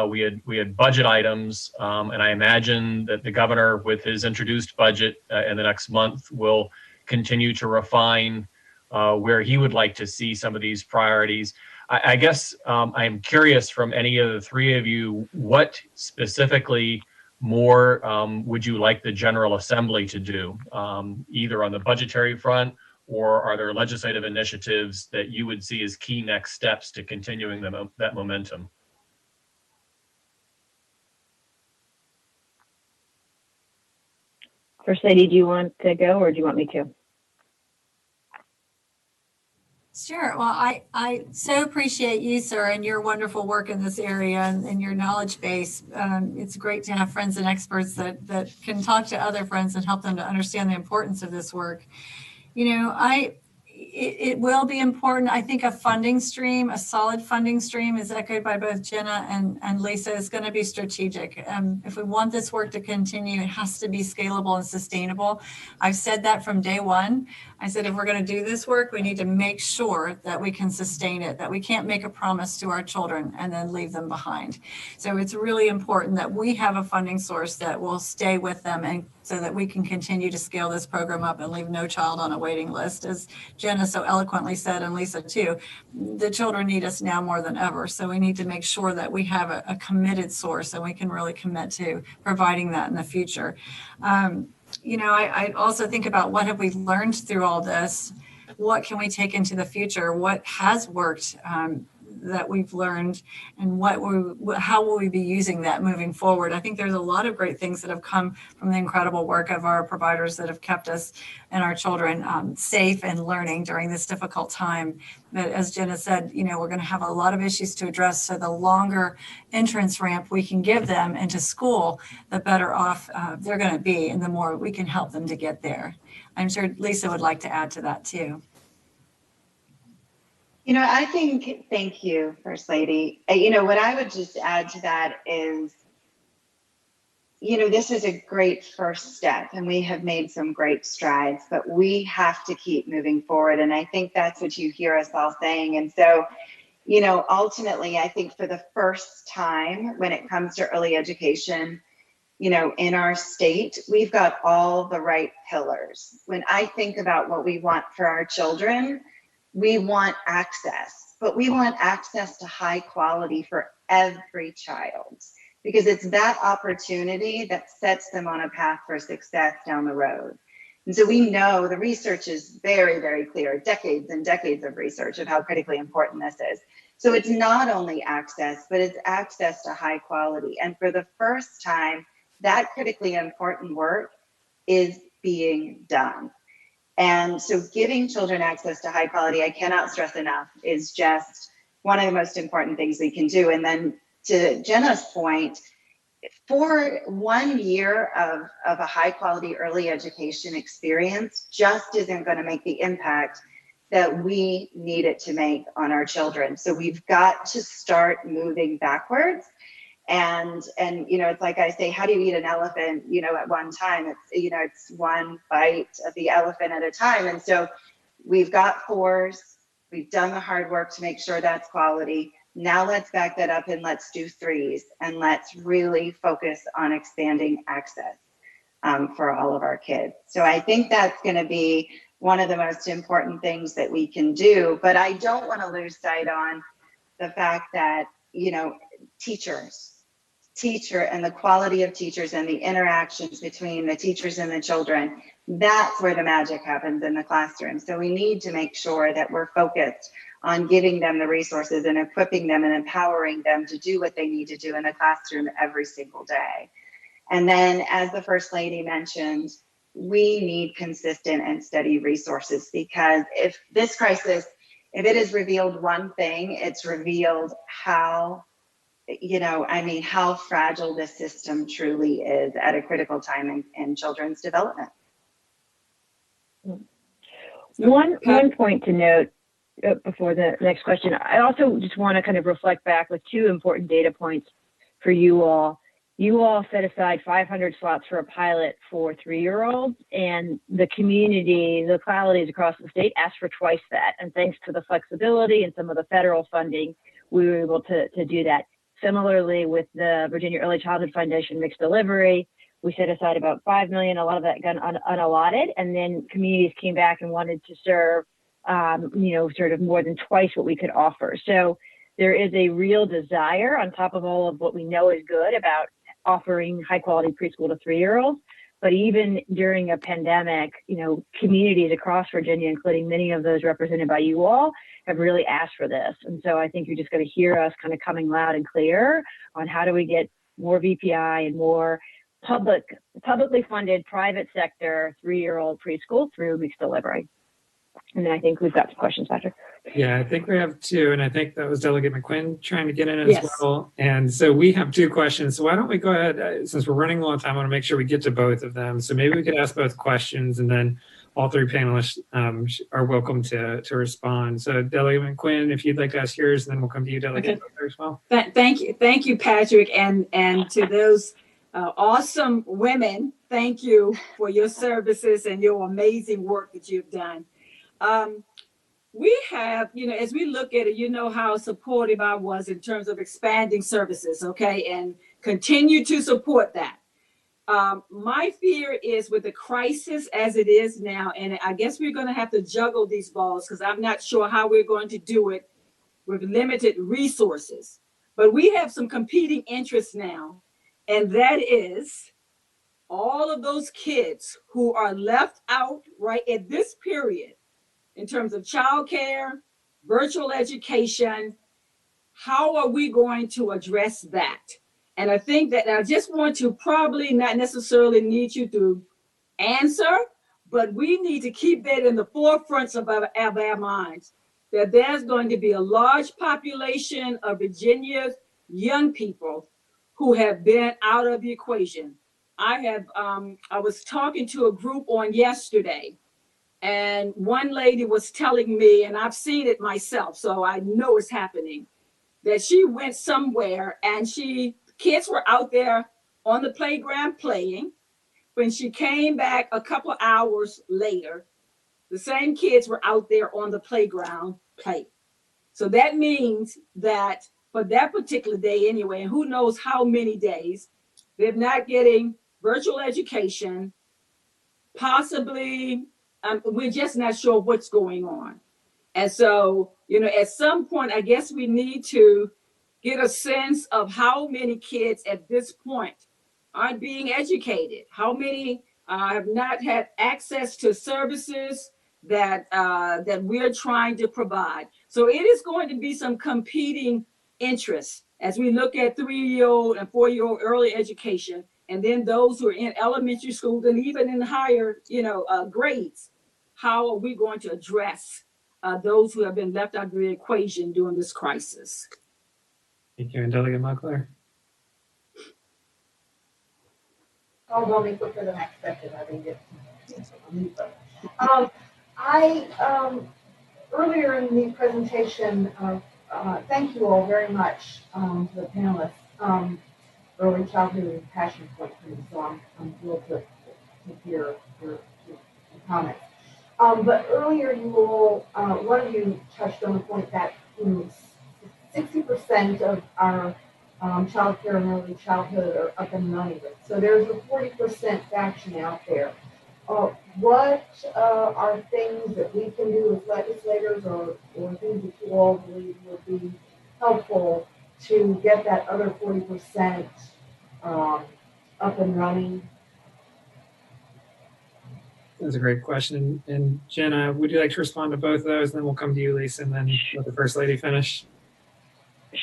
We had budget items, and I imagine that the governor, with his introduced budget in the next month, will continue to refine where he would like to see some of these priorities. I guess I'm curious from any of the three of you, what specifically more would you like the General Assembly to do, either on the budgetary front, or are there legislative initiatives that you would see as key next steps to continuing that momentum? First Lady, do you want to go or do you want me to? Sure. Well, I so appreciate you, sir, and your wonderful work in this area and your knowledge base. It's great to have friends and experts that can talk to other friends and help them to understand the importance of this work. You know, it will be important. I think a funding stream, a solid funding stream, is echoed by both Jenna and Lisa, is going to be strategic. If we want this work to continue, it has to be scalable and sustainable. I've said that from day one. I said, if we're going to do this work, we need to make sure that we can sustain it, that we can't make a promise to our children and then leave them behind. So it's really important that we have a funding source that will stay with them, and so that we can continue to scale this program up and leave no child on a waiting list. As Jenna so eloquently said, and Lisa too, the children need us now more than ever. So we need to make sure that we have a committed source and we can really commit to providing that in the future. You know, I also think about, what have we learned through all this? What can we take into the future? What has worked that we've learned, and how will we be using that moving forward? I think there's a lot of great things that have come from the incredible work of our providers that have kept us and our children safe and learning during this difficult time. But as Jenna said, you know, we're going to have a lot of issues to address. So the longer entrance ramp we can give them into school, the better off they're going to be, and the more we can help them to get there. I'm sure Lisa would like to add to that too. You know, I think, thank you, First Lady. You know, what I would just add to that is, you know, this is a great first step and we have made some great strides, but we have to keep moving forward. And I think that's what you hear us all saying. And so, you know, ultimately, I think for the first time when it comes to early education, you know, in our state, we've got all the right pillars. When I think about what we want for our children, we want access, but we want access to high quality for every child, because it's that opportunity that sets them on a path for success down the road. And so we know the research is very, very clear, decades and decades of research of how critically important this is. So it's not only access, but it's access to high quality. And for the first time, that critically important work is being done. And so giving children access to high quality, I cannot stress enough, is just one of the most important things we can do. And then to Jenna's point, for 1 year of a high quality early education experience just isn't going to make the impact that we need it to make on our children. So we've got to start moving backwards. And you know, it's like I say, how do you eat an elephant, you know, at one time? It's, you know, it's one bite of the elephant at a time. And so we've got 4s, we've done the hard work to make sure that's quality. Now let's back that up and let's do 3s, and let's really focus on expanding access for all of our kids. So I think that's going to be one of the most important things that we can do. But I don't want to lose sight on the fact that, you know, teacher and the quality of teachers and the interactions between the teachers and the children, that's where the magic happens in the classroom. So we need to make sure that we're focused on giving them the resources and equipping them and empowering them to do what they need to do in the classroom every single day. And then, as the First Lady mentioned, we need consistent and steady resources, because if this crisis, if it has revealed one thing, it's revealed how, you know, I mean, how fragile this system truly is at a critical time in children's development. One point to note before the next question, I also just want to kind of reflect back with 2 important data points for you all. You all set aside 500 slots for a pilot for 3-year-olds, and the community, the localities across the state asked for twice that. And thanks to the flexibility and some of the federal funding, we were able to do that. Similarly, with the Virginia Early Childhood Foundation mixed delivery, we set aside about $5 million, a lot of that got unallotted, and then communities came back and wanted to serve sort of more than twice what we could offer. So there is a real desire, on top of all of what we know is good about offering high quality preschool to 3-year-olds. But even during a pandemic, communities across Virginia, including many of those represented by you all, have really asked for this. And so I think you're just going to hear us kind of coming loud and clear on how do we get more VPI and more publicly funded private sector 3-year-old preschool through mixed delivery. And then I think we've got some questions, Patrick. Yeah, I think we have two, and I think that was Delegate McQuinn trying to get in as Yes. well. And so we have two questions. So why don't we go ahead, since we're running a long time, I want to make sure we get to both of them. So maybe we could ask both questions, and then all three panelists are welcome to respond. So Delegate McQuinn, if you'd like to ask yours, and then we'll come to you, Delegate Butler, as well. Thank you, Patrick, and to those awesome women, thank you for your services and your amazing work that you've done. We have, as we look at it, how supportive I was in terms of expanding services, okay, and continue to support that. My fear is with the crisis as it is now, and I guess we're going to have to juggle these balls because I'm not sure how we're going to do it with limited resources. But we have some competing interests now, and that is all of those kids who are left out right at this period in terms of childcare, virtual education. How are we going to address that? And I think that I just want to probably not necessarily need you to answer, but we need to keep that in the forefronts of our minds, that there's going to be a large population of Virginia's young people who have been out of the equation. I was talking to a group on yesterday, and one lady was telling me, and I've seen it myself, so I know it's happening, that she went somewhere and kids were out there on the playground playing. When she came back a couple hours later, the same kids were out there on the playground playing. So that means that for that particular day anyway, and who knows how many days, they're not getting virtual education, possibly, we're just not sure what's going on. And so, at some point, I guess we need to get a sense of how many kids at this point aren't being educated, how many have not had access to services that we're trying to provide. So it is going to be some competing interests as we look at 3-year-old and 4-year-old early education, and then those who are in elementary schools and even in higher, grades. How are we going to address those who have been left out of the equation during this crisis? Thank you, and Delegate Mockler. Oh, well, let me put for the next section. I didn't get I earlier in the presentation, thank you all very much to the panelists. Early childhood and passion point for me, so I'm thrilled to hear your comments. But earlier, you all, one of you touched on the point that 60% of our child care and early childhood are up and running. So there's a 40% fraction out there. What are things that we can do as legislators or things that you all believe would be helpful to get that other 40% up and running? That's a great question. And Jenna, would you like to respond to both of those? And then we'll come to you, Lisa, and then let the First Lady finish.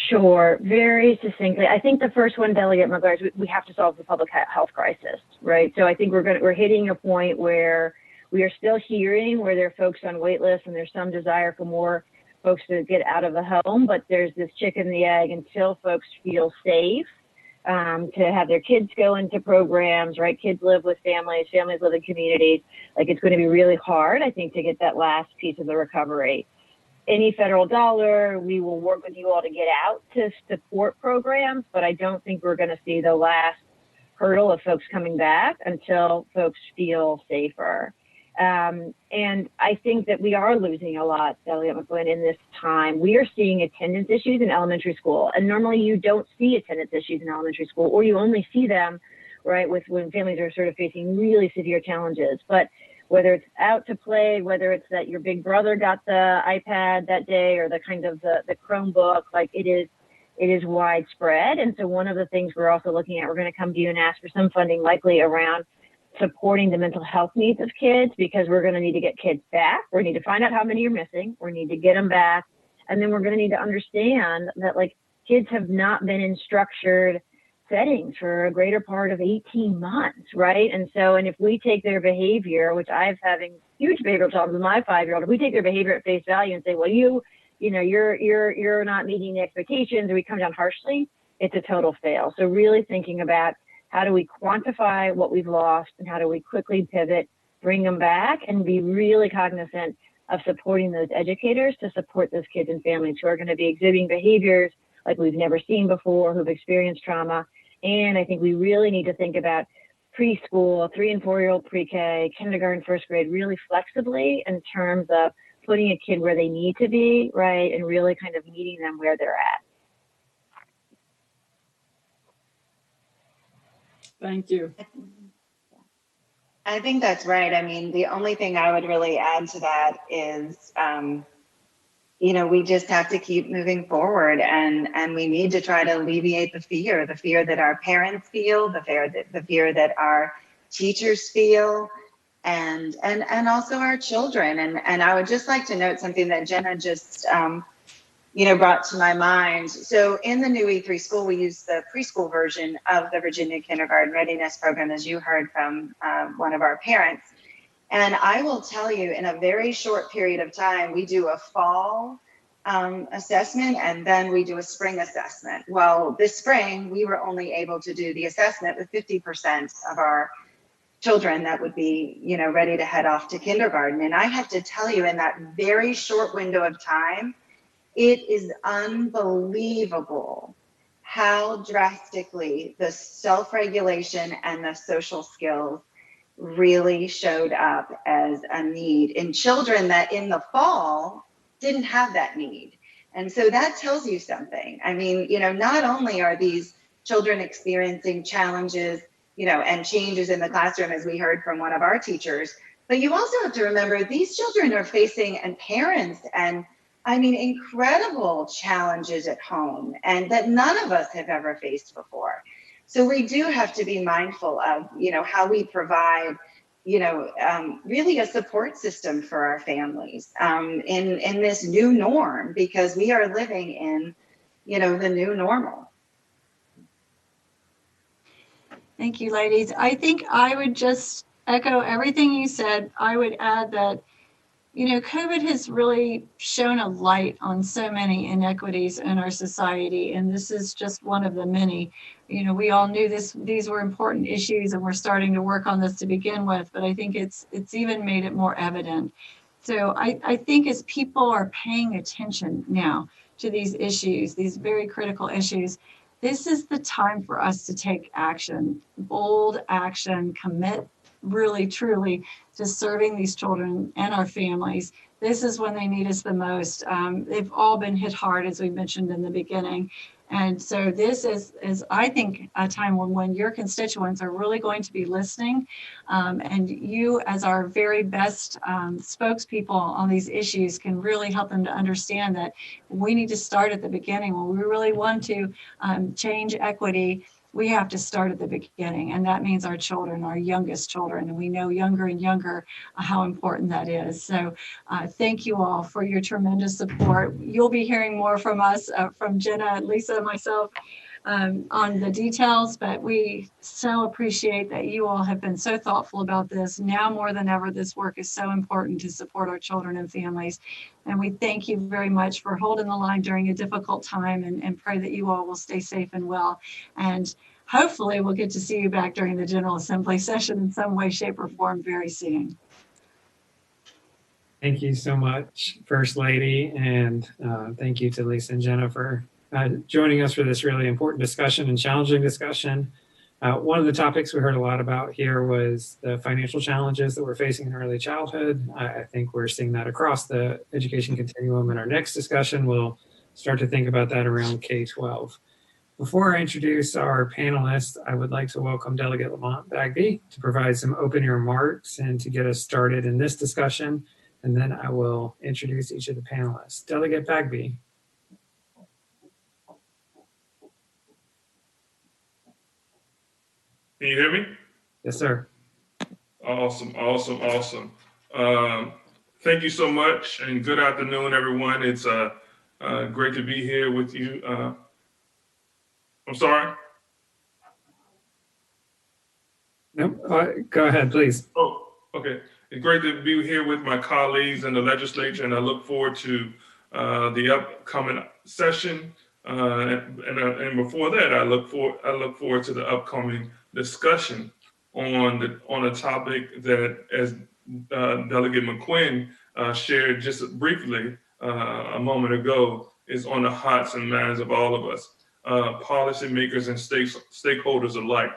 Sure, very succinctly. I think the first one, Delegate McGuire, is we have to solve the public health crisis, right? So I think we're hitting a point where we are still hearing where there are folks on wait lists and there's some desire for more folks to get out of the home, but there's this chicken and the egg until folks feel safe to have their kids go into programs, right? Kids live with families, families live in communities. Like, it's going to be really hard, I think, to get that last piece of the recovery. Any federal dollar, we will work with you all to get out to support programs, but I don't think we're going to see the last hurdle of folks coming back until folks feel safer. And I think that we are losing a lot, Delegate McQuinn, in this time. We are seeing attendance issues in elementary school, and normally you don't see attendance issues in elementary school, or you only see them, right, when families are sort of facing really severe challenges. But whether it's out to play, whether it's that your big brother got the iPad that day or the kind of the Chromebook, like it is widespread. And so one of the things we're also looking at, we're going to come to you and ask for some funding likely around supporting the mental health needs of kids, because we're going to need to get kids back. We need to find out how many are missing. We need to get them back. And then we're going to need to understand that like kids have not been in structured settings for a greater part of 18 months, right? And so, and if we take their behavior, which I've having huge behavioral problems with my 5-year-old, if we take their behavior at face value and say, well, you know, you're not meeting the expectations, or we come down harshly, it's a total fail. So really thinking about how do we quantify what we've lost and how do we quickly pivot, bring them back, and be really cognizant of supporting those educators to support those kids and families who are going to be exhibiting behaviors like we've never seen before, who've experienced trauma. And I think we really need to think about preschool, 3- and 4-year-old pre-K, kindergarten, first grade, really flexibly in terms of putting a kid where they need to be, right, and really kind of meeting them where they're at. Thank you. I think that's right. I mean, the only thing I would really add to that is, you know, we just have to keep moving forward, and we need to try to alleviate the fear that our parents feel, the fear that our teachers feel, and also our children. And I would just like to note something that Jenna just, you know, brought to my mind. So in the new E3 school, we use the preschool version of the Virginia Kindergarten Readiness Program, as you heard from one of our parents. And I will tell you, in a very short period of time, we do a fall assessment, and then we do a spring assessment. Well, this spring, we were only able to do the assessment with 50% of our children that would be, you know, ready to head off to kindergarten. And I have to tell you, in that very short window of time, it is unbelievable how drastically the self-regulation and the social skills really showed up as a need in children that in the fall didn't have that need. And so that tells you something. I mean, you know, not only are these children experiencing challenges, you know, and changes in the classroom, as we heard from one of our teachers, but you also have to remember these children are facing, and parents, and I mean, incredible challenges at home, and that none of us have ever faced before. So we do have to be mindful of, you know, how we provide, you know, really a support system for our families in this new norm, because we are living in, you know, the new normal. Thank you, ladies. I think I would just echo everything you said. I would add that, you know, COVID has really shown a light on so many inequities in our society, and this is just one of the many. You know, we all knew these were important issues, and we're starting to work on this to begin with, but I think it's even made it more evident. So I think as people are paying attention now to these issues, these very critical issues, this is the time for us to take action, bold action, commit really truly to serving these children and our families. This is when they need us the most. They've all been hit hard, as we mentioned in the beginning. And so this is I think, a time when your constituents are really going to be listening. And you, as our very best spokespeople on these issues, can really help them to understand that we need to start at the beginning. When we really want to change equity, we have to start at the beginning, and that means our children, our youngest children, and we know younger and younger how important that is. So thank you all for your tremendous support. You'll be hearing more from us, from Jenna, Lisa, and myself on the details, but we so appreciate that you all have been so thoughtful about this. Now more than ever, this work is so important to support our children and families. And we thank you very much for holding the line during a difficult time, and pray that you all will stay safe and well. And hopefully we'll get to see you back during the General Assembly session in some way, shape, or form very soon. Thank you so much, First Lady, and thank you to Lisa and Jenna for joining us for this really important discussion and challenging discussion. One of the topics we heard a lot about here was the financial challenges that we're facing in early childhood. I think we're seeing that across the education continuum. In our next discussion, we'll start to think about that around K-12. Before I introduce our panelists, I would like to welcome Delegate Lamont Bagby to provide some opening remarks and to get us started in this discussion. And then I will introduce each of the panelists. Delegate Bagby. Can you hear me? Yes, sir. Awesome, awesome, awesome. Thank you so much, and good afternoon, everyone. It's great to be here with you. I'm sorry? Nope, go ahead, please. Oh, okay. It's great to be here with my colleagues in the legislature, and I look forward to the upcoming session. And before that, I look forward to the upcoming discussion on a topic that, as Delegate McQuinn shared just briefly a moment ago, is on the hearts and minds of all of us, policymakers and stakeholders alike.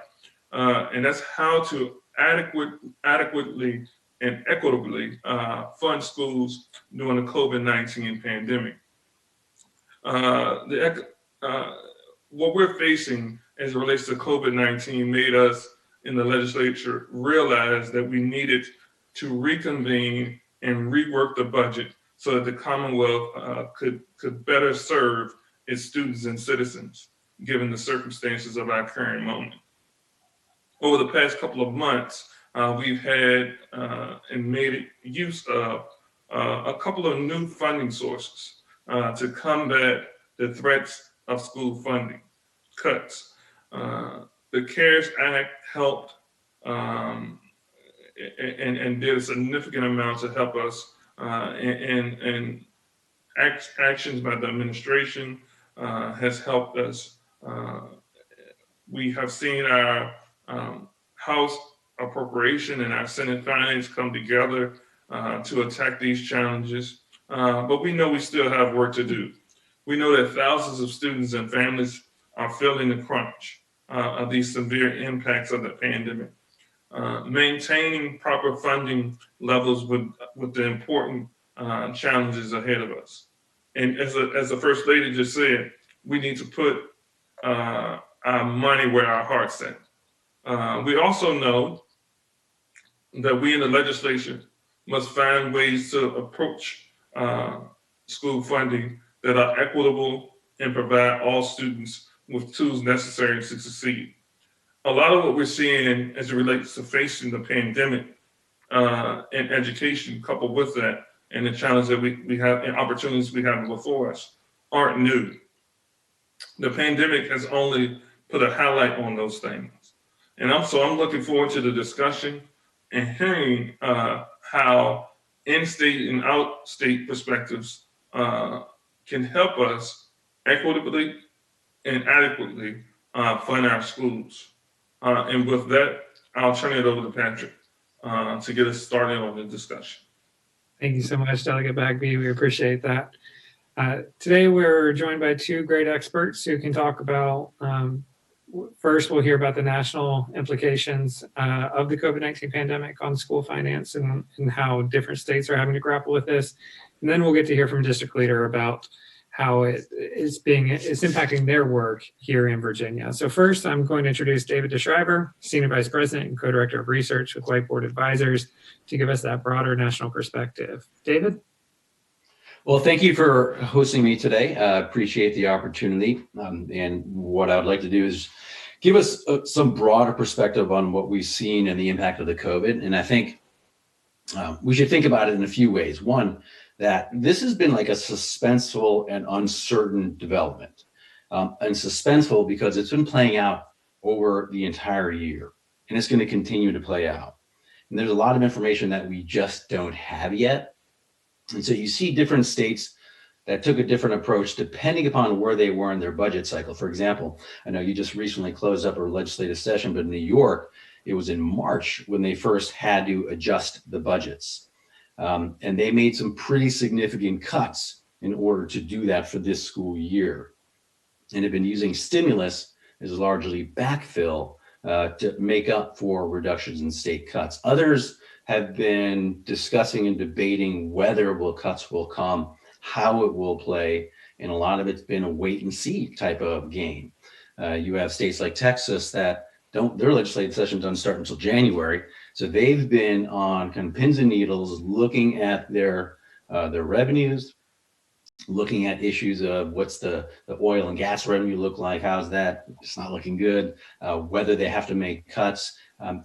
And that's how to adequately and equitably fund schools during the COVID-19 pandemic. What we're facing as it relates to COVID-19 made us in the legislature realize that we needed to reconvene and rework the budget so that the Commonwealth could better serve its students and citizens, given the circumstances of our current moment. Over the past couple of months, we've had and made use of a couple of new funding sources to combat the threats of school funding cuts. The CARES Act helped and did a significant amount to help us, and actions by the administration has helped us. We have seen our House appropriation and our Senate finance come together to attack these challenges, but we know we still have work to do. We know that thousands of students and families are feeling the crunch of these severe impacts of the pandemic. Maintaining proper funding levels with the important challenges ahead of us. And as the First Lady just said, we need to put our money where our heart's at. We also know that we in the legislature must find ways to approach school funding that are equitable and provide all students with tools necessary to succeed. A lot of what we're seeing as it relates to facing the pandemic and education, coupled with that, and the challenge that we have and opportunities we have before us, aren't new. The pandemic has only put a highlight on those things. And I'm looking forward to the discussion and hearing how in-state and out-state perspectives can help us equitably and adequately fund our schools. And with that, I'll turn it over to Patrick to get us started on the discussion. Thank you so much, Delegate Bagby. We appreciate that. Today, we're joined by two great experts who can talk about, first, we'll hear about the national implications of the COVID-19 pandemic on school finance and how different states are having to grapple with this. And then we'll get to hear from District Leader about how it's impacting their work here in Virginia. So first, I'm going to introduce David DeSchrijver, Senior Vice President and Co-Director of Research with Whiteboard Advisors, to give us that broader national perspective. David? Well, thank you for hosting me today. I appreciate the opportunity. And what I would like to do is give us some broader perspective on what we've seen and the impact of the COVID. And I think we should think about it in a few ways. One, that this has been like a suspenseful and uncertain development. And suspenseful because it's been playing out over the entire year, and it's going to continue to play out. And there's a lot of information that we just don't have yet. And so you see different states that took a different approach depending upon where they were in their budget cycle. For example, I know you just recently closed up a legislative session, but in New York, it was in March when they first had to adjust the budgets. And they made some pretty significant cuts in order to do that for this school year. And have been using stimulus as largely backfill to make up for reductions in state cuts. Others have been discussing and debating whether cuts will come, how it will play, and a lot of it's been a wait and see type of game. You have states like Texas that their legislative session doesn't start until January. So they've been on kind of pins and needles looking at their revenues, looking at issues of what's the oil and gas revenue look like, how's that, it's not looking good, whether they have to make cuts,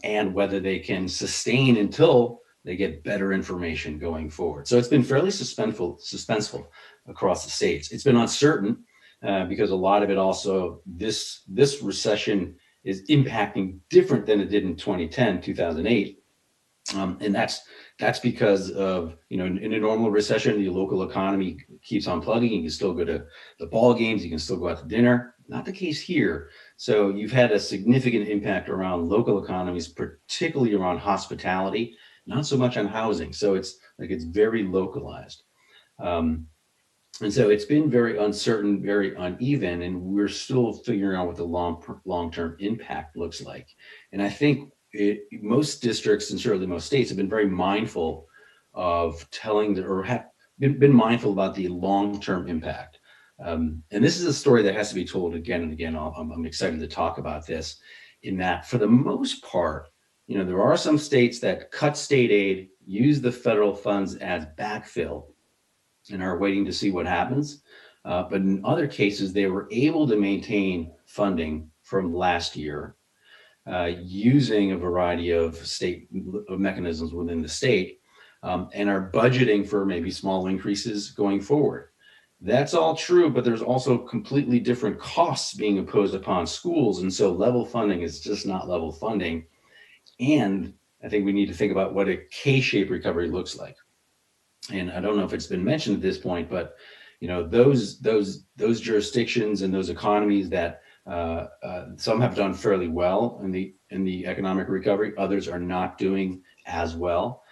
and whether they can sustain until they get better information going forward. So it's been fairly suspenseful across the states. It's been uncertain because a lot of it also, this recession is impacting different than it did in 2010, 2008. And that's because of, in a normal recession, the local economy keeps on plugging. You can still go to the ball games. You can still go out to dinner. Not the case here. So you've had a significant impact around local economies, particularly around hospitality, not so much on housing. So it's very localized. And so it's been very uncertain, very uneven, and we're still figuring out what the long-term impact looks like. And I think most districts and certainly most states have been very mindful of have been mindful about the long-term impact. And this is a story that has to be told again and again. I'm excited to talk about this, in that for the most part, there are some states that cut state aid, use the federal funds as backfill, and are waiting to see what happens. But in other cases, they were able to maintain funding from last year using a variety of state mechanisms within the state, and are budgeting for maybe small increases going forward. That's all true, but there's also completely different costs being imposed upon schools. And so level funding is just not level funding. And I think we need to think about what a K-shaped recovery looks like. And I don't know if it's been mentioned at this point, but those jurisdictions and those economies that some have done fairly well in the economic recovery, others are not doing as well.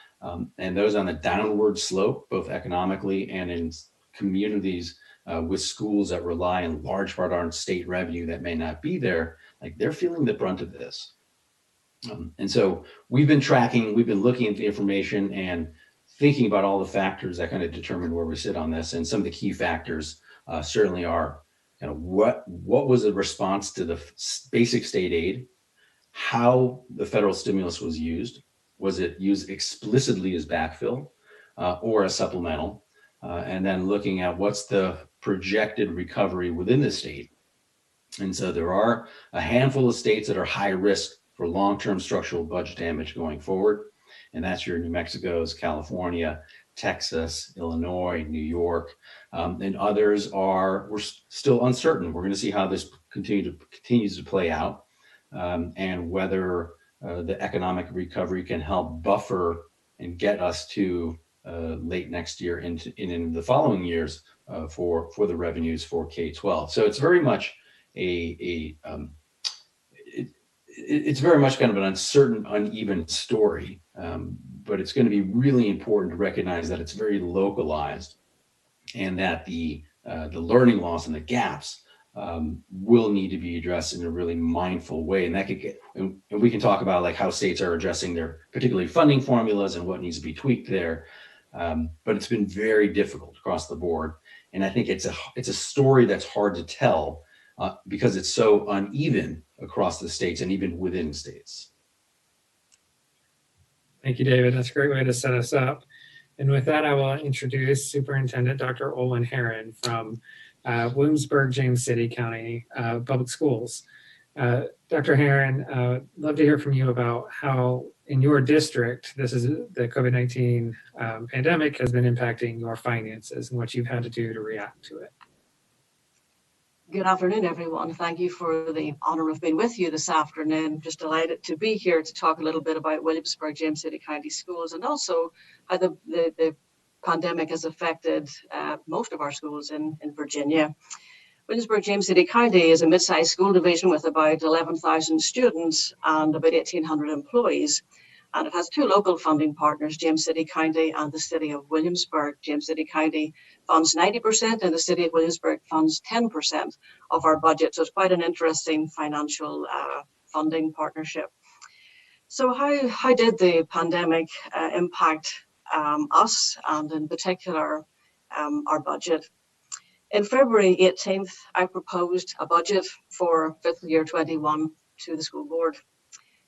And those on the downward slope, both economically and in communities with schools that rely in large part on state revenue that may not be there, they're feeling the brunt of this. And so we've been looking at the information and thinking about all the factors that kind of determine where we sit on this. And some of the key factors certainly are what was the response to the basic state aid, how the federal stimulus was used. Was it used explicitly as backfill or as supplemental? And then looking at what's the projected recovery within the state. And so there are a handful of states that are high risk for long-term structural budget damage going forward. And that's your New Mexico's, California, Texas, Illinois, New York, and others we're still uncertain. We're going to see how this continues to play out, and whether the economic recovery can help buffer and get us to late next year and in the following years for the revenues for K-12. So it's very much it's very much kind of an uncertain, uneven story, but it's going to be really important to recognize that it's very localized, and that the learning loss and the gaps will need to be addressed in a really mindful way. And that could and we can talk about how states are addressing their particularly funding formulas and what needs to be tweaked there. But it's been very difficult across the board, and I think it's a story that's hard to tell because it's so uneven across the states and even within states. Thank you, David. That's a great way to set us up. And with that, I will introduce Superintendent Dr. Olin Heron from Williamsburg, James City County Public Schools. Dr. Heron, love to hear from you about how in your district, the COVID-19 pandemic has been impacting your finances and what you've had to do to react to it. Good afternoon, everyone. Thank you for the honor of being with you this afternoon. Just delighted to be here to talk a little bit about Williamsburg, James City County Schools, and also how the pandemic has affected most of our schools in Virginia. Williamsburg, James City County is a mid-sized school division with about 11,000 students and about 1,800 employees. And it has two local funding partners, James City County and the City of Williamsburg. James City County funds 90% and the City of Williamsburg funds 10% of our budget. So it's quite an interesting financial funding partnership. So how did the pandemic impact us, and in particular our budget? In February 18th, I proposed a budget for fiscal year 21 to the school board.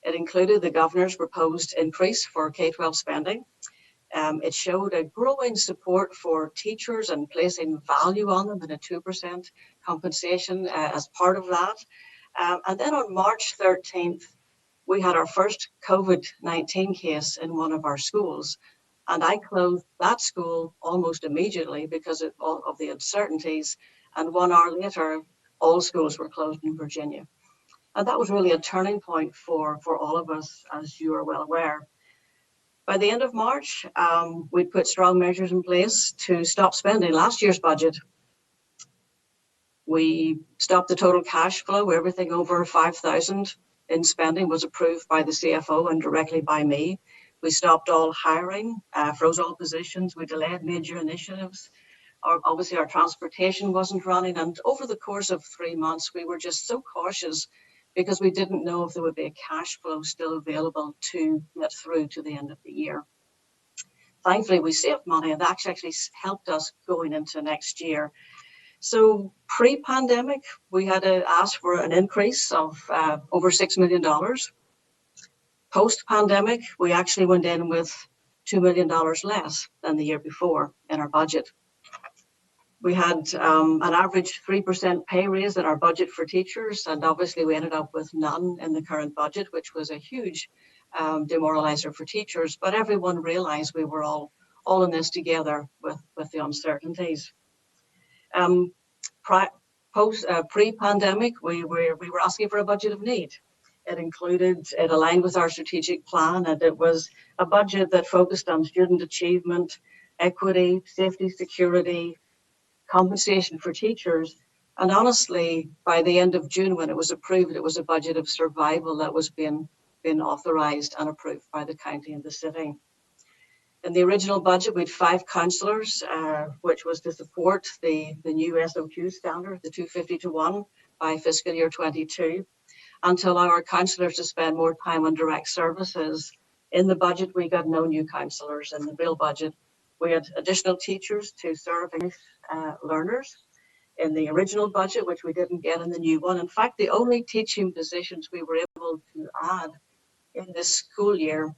It included the governor's proposed increase for K-12 spending. It showed a growing support for teachers and placing value on them, and a 2% compensation as part of that. And then on March 13th, we had our first COVID-19 case in one of our schools. And I closed that school almost immediately because of all of the uncertainties. And 1 hour later, all schools were closed in Virginia. And that was really a turning point for all of us, as you are well aware. By the end of March, we put strong measures in place to stop spending last year's budget. We stopped the total cash flow. Everything over 5,000 in spending was approved by the CFO and directly by me. We stopped all hiring, froze all positions. We delayed major initiatives. Obviously, our transportation wasn't running. And over the course of 3 months, we were just so cautious because we didn't know if there would be a cash flow still available to get through to the end of the year. Thankfully, we saved money, and that actually helped us going into next year. So pre-pandemic, we had to ask for an increase of over $6 million. Post-pandemic, we actually went in with $2 million less than the year before in our budget. We had an average 3% pay raise in our budget for teachers, and obviously we ended up with none in the current budget, which was a huge demoralizer for teachers. But everyone realized we were all in this together with the uncertainties. Pre-pandemic, we were asking for a budget of need. It aligned with our strategic plan, and it was a budget that focused on student achievement, equity, safety, security, compensation for teachers. And honestly, by the end of June, when it was approved, it was a budget of survival that was being authorized and approved by the county and the city. In the original budget, we had 5 councillors, which was to support the new SOQ standard, the 250-to-1 by fiscal year 22, and to allow our councillors to spend more time on direct services. In the budget, we got no new councillors. In the real budget, we had additional teachers to serve learners in the original budget, which we didn't get in the new one. In fact, the only teaching positions we were able to add in this school year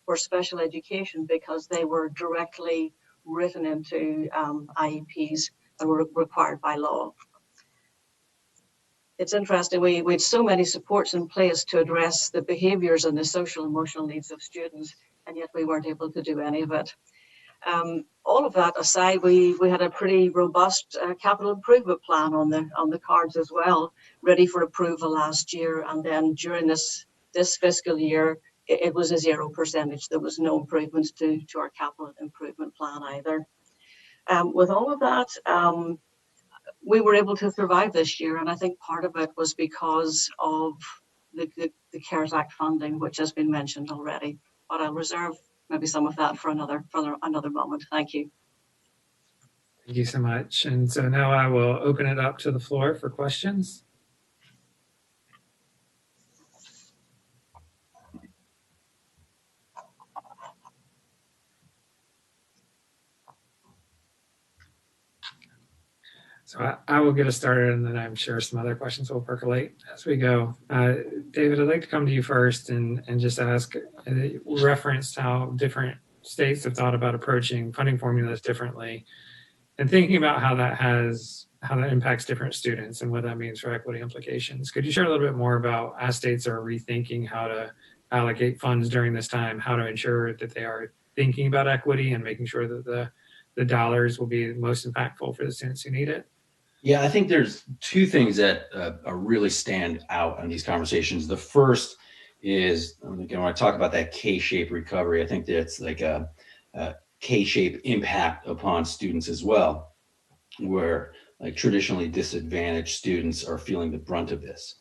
were special education, because they were directly written into IEPs and were required by law. It's interesting, we had so many supports in place to address the behaviors and the social emotional needs of students, and yet we weren't able to do any of it. All of that aside, we had a pretty robust capital improvement plan on the cards as well, ready for approval last year. And then during this fiscal year, it was a 0%. There was no improvements to our capital improvement plan either. With all of that, we were able to survive this year, and I think part of it was because of the CARES Act funding, which has been mentioned already. But I'll reserve maybe some of that for another moment. Thank you. Thank you so much. And so now I will open it up to the floor for questions. So I will get us started, and then I'm sure some other questions will percolate as we go. David, I'd like to come to you first and just ask, referenced how different states have thought about approaching funding formulas differently, and thinking about how that impacts different students and what that means for equity implications. Could you share a little bit more about, as states are rethinking how to allocate funds during this time, how to ensure that they are thinking about equity and making sure that the dollars will be most impactful for the students who need it? Yeah, I think there's 2 things that really stand out in these conversations. The first is, again, when I talk about that K-shaped recovery, I think that's like a K-shaped impact upon students as well, where like traditionally disadvantaged students are feeling the brunt of this.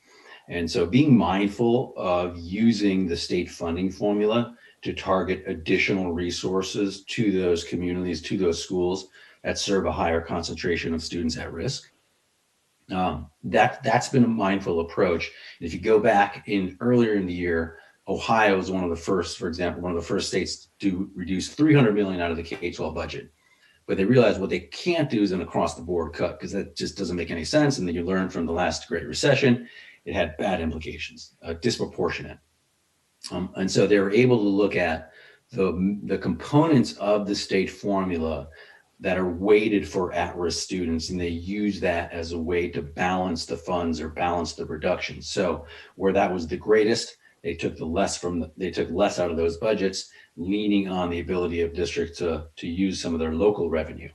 And so being mindful of using the state funding formula to target additional resources to those communities, to those schools that serve a higher concentration of students at risk. That's been a mindful approach. If you go back earlier in the year, Ohio was one of the first, for example, one of the first states to reduce $300 million out of the K-12 budget. But they realized what they can't do is an across the board cut, because that just doesn't make any sense. And then you learn from the last Great Recession, it had bad implications, disproportionate. And so they were able to look at the components of the state formula that are weighted for at-risk students, and they use that as a way to balance the funds or balance the reductions. So where that was the greatest, they took less out of those budgets, leaning on the ability of districts to use some of their local revenue.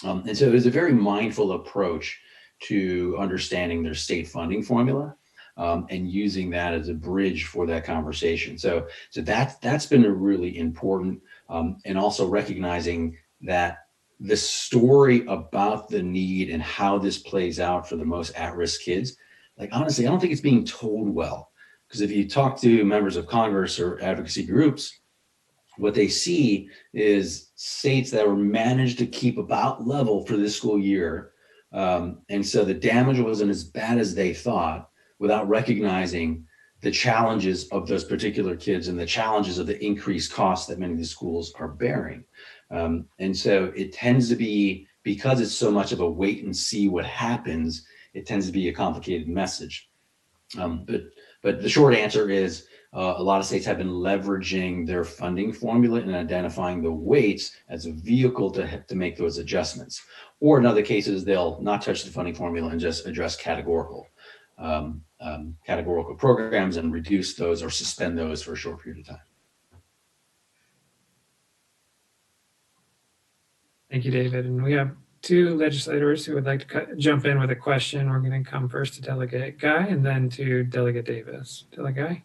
And so it was a very mindful approach to understanding their state funding formula, and using that as a bridge for that conversation. So that's been a really important, and also recognizing that the story about the need and how this plays out for the most at-risk kids, like honestly, I don't think it's being told well. Because if you talk to members of Congress or advocacy groups, what they see is states that were managed to keep about level for this school year. And so the damage wasn't as bad as they thought, without recognizing the challenges of those particular kids and the challenges of the increased costs that many of the schools are bearing. And so it tends to be, because it's so much of a wait and see what happens, it tends to be a complicated message. But the short answer is a lot of states have been leveraging their funding formula and identifying the weights as a vehicle to make those adjustments. Or in other cases, they'll not touch the funding formula and just address categorical programs and reduce those or suspend those for a short period of time. Thank you, David. And we have two legislators who would like to jump in with a question. We're going to come first to Delegate Guy and then to Delegate Davis. Delegate Guy?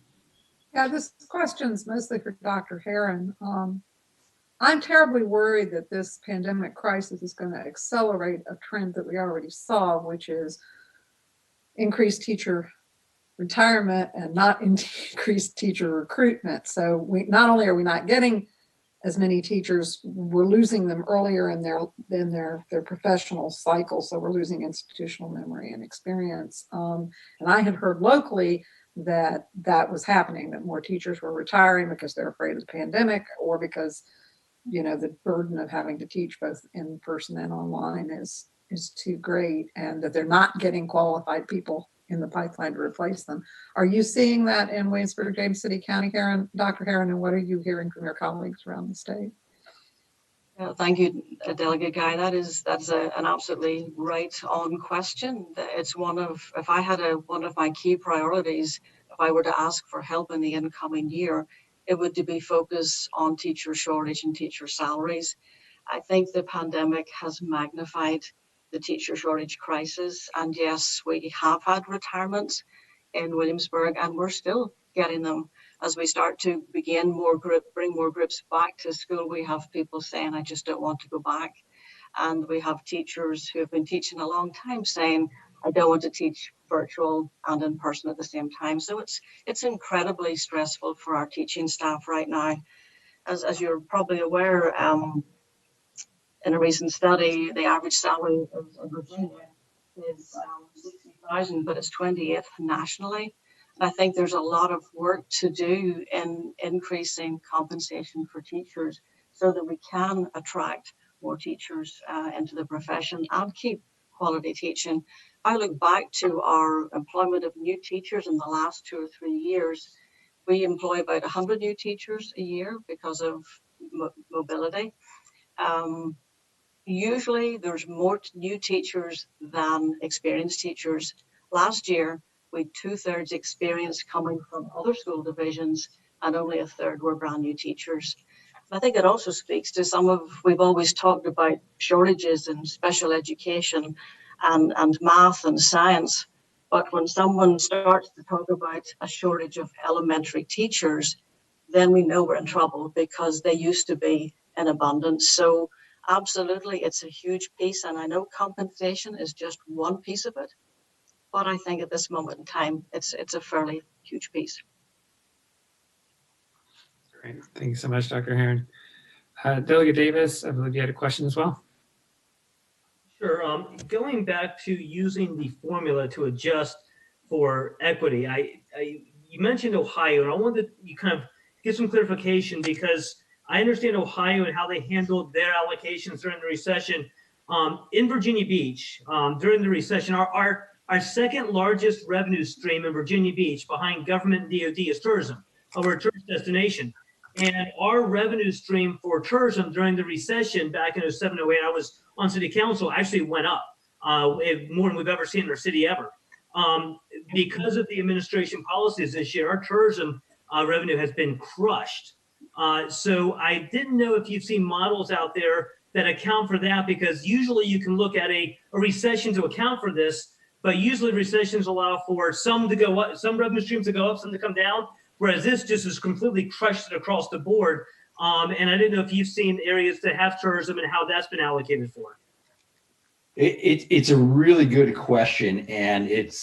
Yeah, this question's mostly for Dr. Herron. I'm terribly worried that this pandemic crisis is going to accelerate a trend that we already saw, which is increased teacher retirement and not increased teacher recruitment. So not only are we not getting as many teachers, we're losing them earlier in their professional cycle. So we're losing institutional memory and experience. And I had heard locally that was happening, that more teachers were retiring because they're afraid of the pandemic, or because, the burden of having to teach both in person and online is too great, and that they're not getting qualified people in the pipeline to replace them. Are you seeing that in Williamsburg, James City County, Dr. Herron, and what are you hearing from your colleagues around the state? Thank you, Delegate Guy. That's an absolutely right on question. It's if I had one of my key priorities, if I were to ask for help in the incoming year, it would be focused on teacher shortage and teacher salaries. I think the pandemic has magnified the teacher shortage crisis. And yes, we have had retirements in Williamsburg, and we're still getting them. As we start to bring more groups back to school, we have people saying, I just don't want to go back. And we have teachers who have been teaching a long time saying, I don't want to teach virtual and in person at the same time. So it's incredibly stressful for our teaching staff right now. As you're probably aware, in a recent study, the average salary in Virginia is 60,000, but it's 28th nationally. And I think there's a lot of work to do in increasing compensation for teachers so that we can attract more teachers into the profession and keep quality teaching. I look back to our employment of new teachers in the last 2 or 3 years. We employ about 100 new teachers a year because of mobility. Usually there's more new teachers than experienced teachers. Last year, we had 2/3 experience coming from other school divisions, and only 1/3 were brand new teachers. I think it also speaks to we've always talked about shortages in special education and math and science. But when someone starts to talk about a shortage of elementary teachers, then we know we're in trouble, because they used to be in abundance. So absolutely, it's a huge piece. And I know compensation is just one piece of it, but I think at this moment in time, it's a fairly huge piece. Great. Thank you so much, Dr. Herron. Delegate Davis, I believe you had a question as well. Sure. Going back to using the formula to adjust for equity, you mentioned Ohio, and I wanted you kind of get some clarification, because I understand Ohio and how they handled their allocations during the recession. In Virginia Beach, during the recession, our second largest revenue stream in Virginia Beach behind government and DOD is tourism. We're a tourist destination. And our revenue stream for tourism during the recession back in 07, 08, I was on city council, actually went up more than we've ever seen in our city ever. Because of the administration policies this year, our tourism revenue has been crushed. So I didn't know if you've seen models out there that account for that, because usually you can look at a recession to account for this, but usually recessions allow for some to go up, some revenue streams to go up, some to come down, whereas this just is completely crushed it across the board. And I didn't know if you've seen areas that have tourism and how that's been allocated for. It's a really good question, and it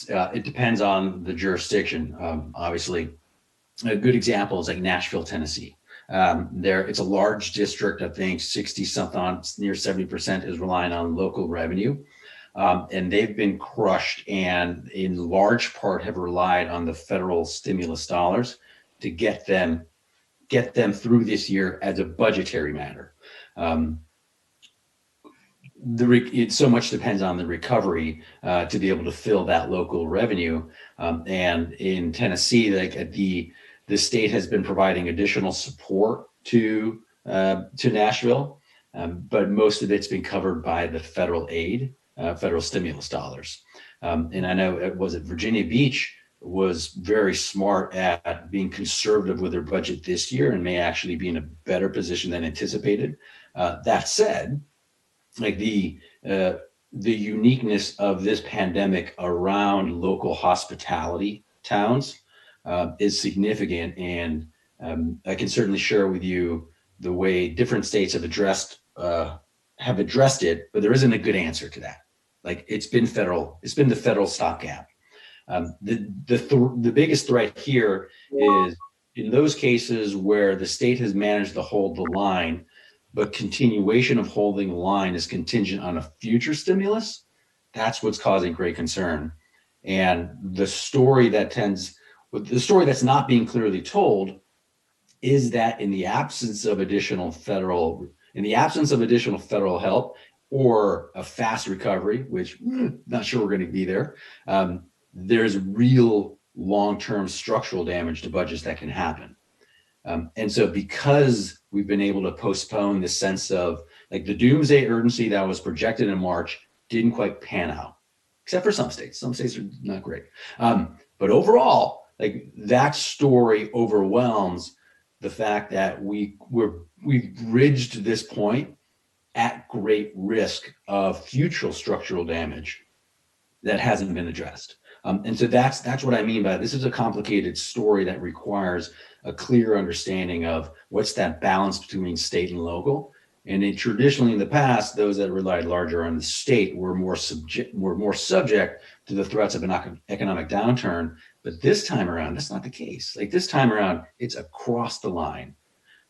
depends on the jurisdiction. Obviously, a good example is like Nashville, Tennessee. It's a large district. I think 60 something on near 70% is relying on local revenue. And they've been crushed, and in large part have relied on the federal stimulus dollars to get them through this year as a budgetary matter. It so much depends on the recovery to be able to fill that local revenue. And in Tennessee, like the state has been providing additional support to Nashville, but most of it's been covered by the federal aid, federal stimulus dollars. And I know Virginia Beach was very smart at being conservative with their budget this year and may actually be in a better position than anticipated. That said, like the uniqueness of this pandemic around local hospitality towns is significant, and I can certainly share with you the way different states have addressed it, but there isn't a good answer to that. Like it's been the federal stopgap. The biggest threat here is in those cases where the state has managed to hold the line, but continuation of holding the line is contingent on a future stimulus. That's what's causing great concern. And the story that's not being clearly told is that in the absence of additional federal help or a fast recovery, which not sure we're going to be there, there's real long-term structural damage to budgets that can happen. And so because we've been able to postpone the sense of like the doomsday urgency that was projected in March didn't quite pan out, except for some states. Some states are not great. But overall, like that story overwhelms the fact that we've bridged this point at great risk of future structural damage that hasn't been addressed. And so that's what I mean by this is a complicated story that requires a clear understanding of what's that balance between state and local. And traditionally in the past, those that relied larger on the state were more subject to the threats of an economic downturn. But this time around, that's not the case. Like this time around, it's across the line.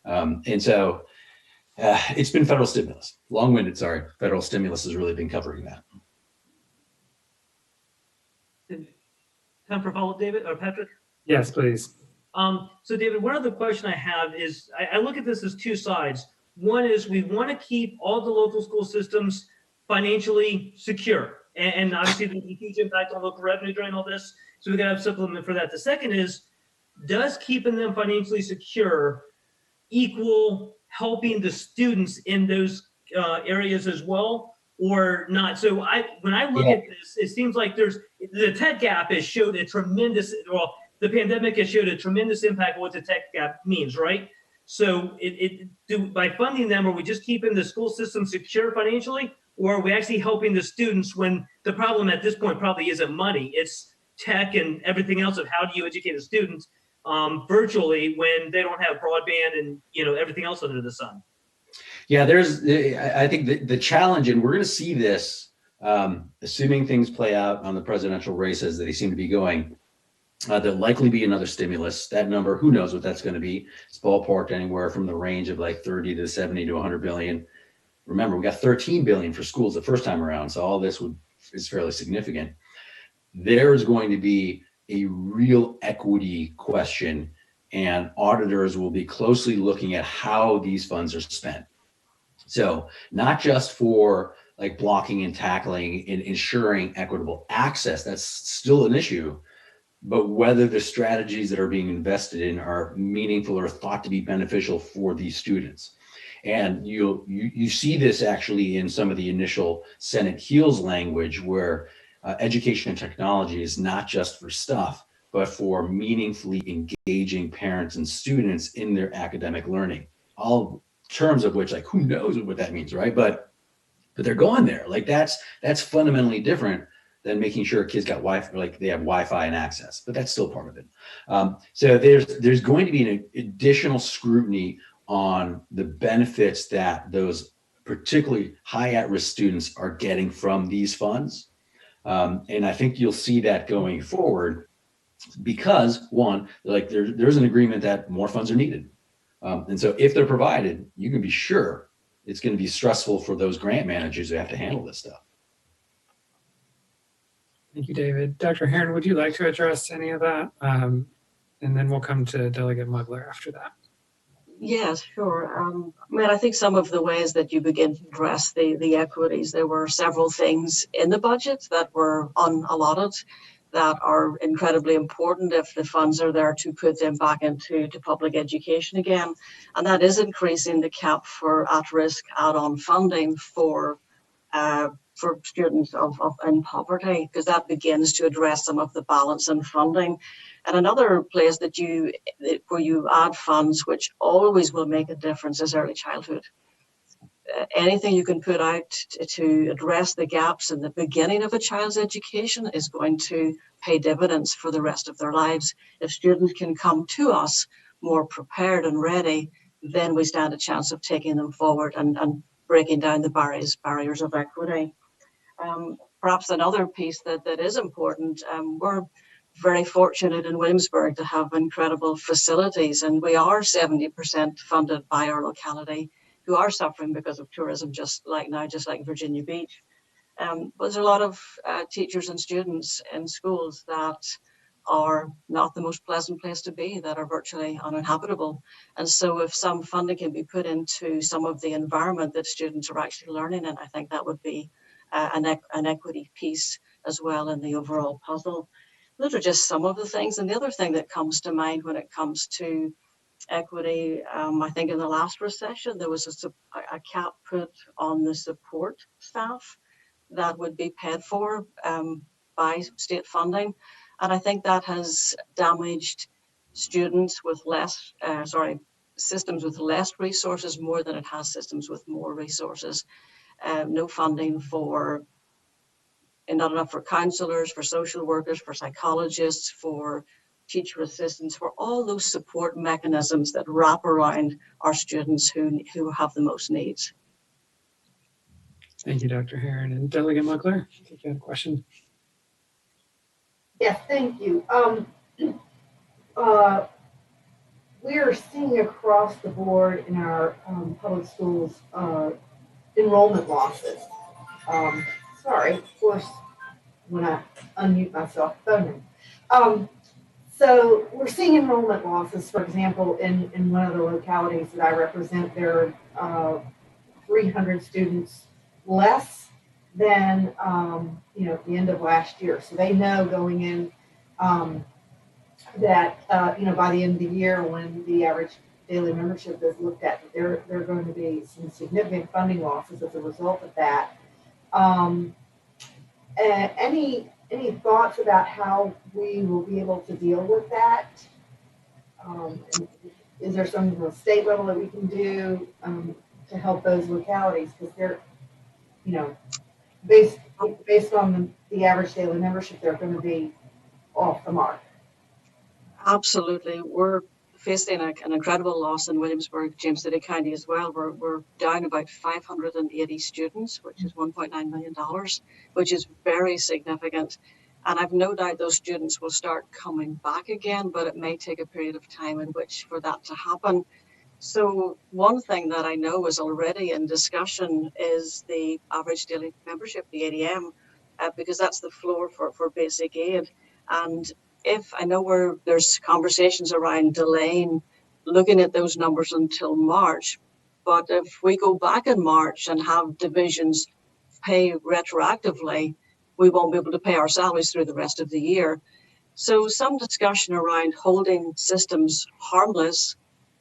And so it's been federal stimulus. Long-winded, sorry. Federal stimulus has really been covering that. Time for follow-up, David or Patrick? Yes, please. So David, one other question I have is, I look at this as two sides. One is we want to keep all the local school systems financially secure. And obviously there's a huge impact on local revenue during all this. So we got to have supplement for that. The second is, does keeping them financially secure equal helping the students in those areas as well, or not? So when I look at this, it seems like the tech gap has showed a tremendous, the pandemic has showed a tremendous impact of what the tech gap means, right? So by funding them, are we just keeping the school system secure financially, or are we actually helping the students when the problem at this point probably isn't money, it's tech and everything else of how do you educate the students virtually when they don't have broadband and everything else under the sun? Yeah, I think the challenge, and we're going to see this, assuming things play out on the presidential races that they seem to be going, there'll likely be another stimulus. That number, who knows what that's going to be? It's ballparked anywhere from the range of like 30 to 70 to 100 billion. Remember, we got 13 billion for schools the first time around, so all this is fairly significant. There is going to be a real equity question and auditors will be closely looking at how these funds are spent. So not just for like blocking and tackling and ensuring equitable access, that's still an issue, but whether the strategies that are being invested in are meaningful or thought to be beneficial for these students. And you see this actually in some of the initial Senate HEALS language, where education and technology is not just for stuff, but for meaningfully engaging parents and students in their academic learning. All terms of which, like, who knows what that means, right? But they're going there. Like that's fundamentally different than making sure kids got Wi-Fi, like they have Wi-Fi and access, but that's still part of it. So there's going to be an additional scrutiny on the benefits that those particularly high at-risk students are getting from these funds. And I think you'll see that going forward because, one, like there's an agreement that more funds are needed. And so if they're provided, you can be sure it's going to be stressful for those grant managers who have to handle this stuff. Thank you, David. Dr. Heron, would you like to address any of that? And then we'll come to Delegate Mugler after that. Yes, sure. I think some of the ways that you begin to address the equities, there were several things in the budget that were unallotted that are incredibly important if the funds are there to put them back into public education again. And that is increasing the cap for at-risk add-on funding for students in poverty, because that begins to address some of the balance in funding. And another place where you add funds, which always will make a difference, is early childhood. Anything you can put out to address the gaps in the beginning of a child's education is going to pay dividends for the rest of their lives. If students can come to us more prepared and ready, then we stand a chance of taking them forward and breaking down the barriers of equity. Perhaps another piece that is important, we're very fortunate in Williamsburg to have incredible facilities, and we are 70% funded by our locality, who are suffering because of tourism, just like Virginia Beach. But there's a lot of teachers and students in schools that are not the most pleasant place to be, that are virtually uninhabitable. And so if some funding can be put into some of the environment that students are actually learning in, I think that would be an equity piece as well in the overall puzzle. Those are just some of the things. And the other thing that comes to mind when it comes to equity, I think in the last recession, there was a cap put on the support staff that would be paid for by state funding. And I think that has damaged students with systems with less resources more than it has systems with more resources. No funding not enough for counselors, for social workers, for psychologists, for teacher assistants, for all those support mechanisms that wrap around our students who have the most needs. Thank you, Dr. Heron. And Delegate Mugler, I think you had a question. Yes, thank you. We are seeing across the board in our public schools enrollment losses. Sorry, of course, when I unmute myself, phone ring. So we're seeing enrollment losses, for example, in one of the localities that I represent, there are 300 students less than at the end of last year. So they know going in that by the end of the year, when the average daily membership is looked at, there are going to be some significant funding losses as a result of that. Any thoughts about how we will be able to deal with that? Is there something on the state level that we can do to help those localities? Because they're, based on the average daily membership, they're going to be off the mark. Absolutely. We're facing an incredible loss in Williamsburg, James City County as well. We're down about 580 students, which is $1.9 million, which is very significant. And I've no doubt those students will start coming back again, but it may take a period of time in which for that to happen. So one thing that I know is already in discussion is the average daily membership, the ADM, because that's the floor for basic aid. And if I know there's conversations around delaying looking at those numbers until March, but if we go back in March and have divisions pay retroactively, we won't be able to pay our salaries through the rest of the year. So some discussion around holding systems harmless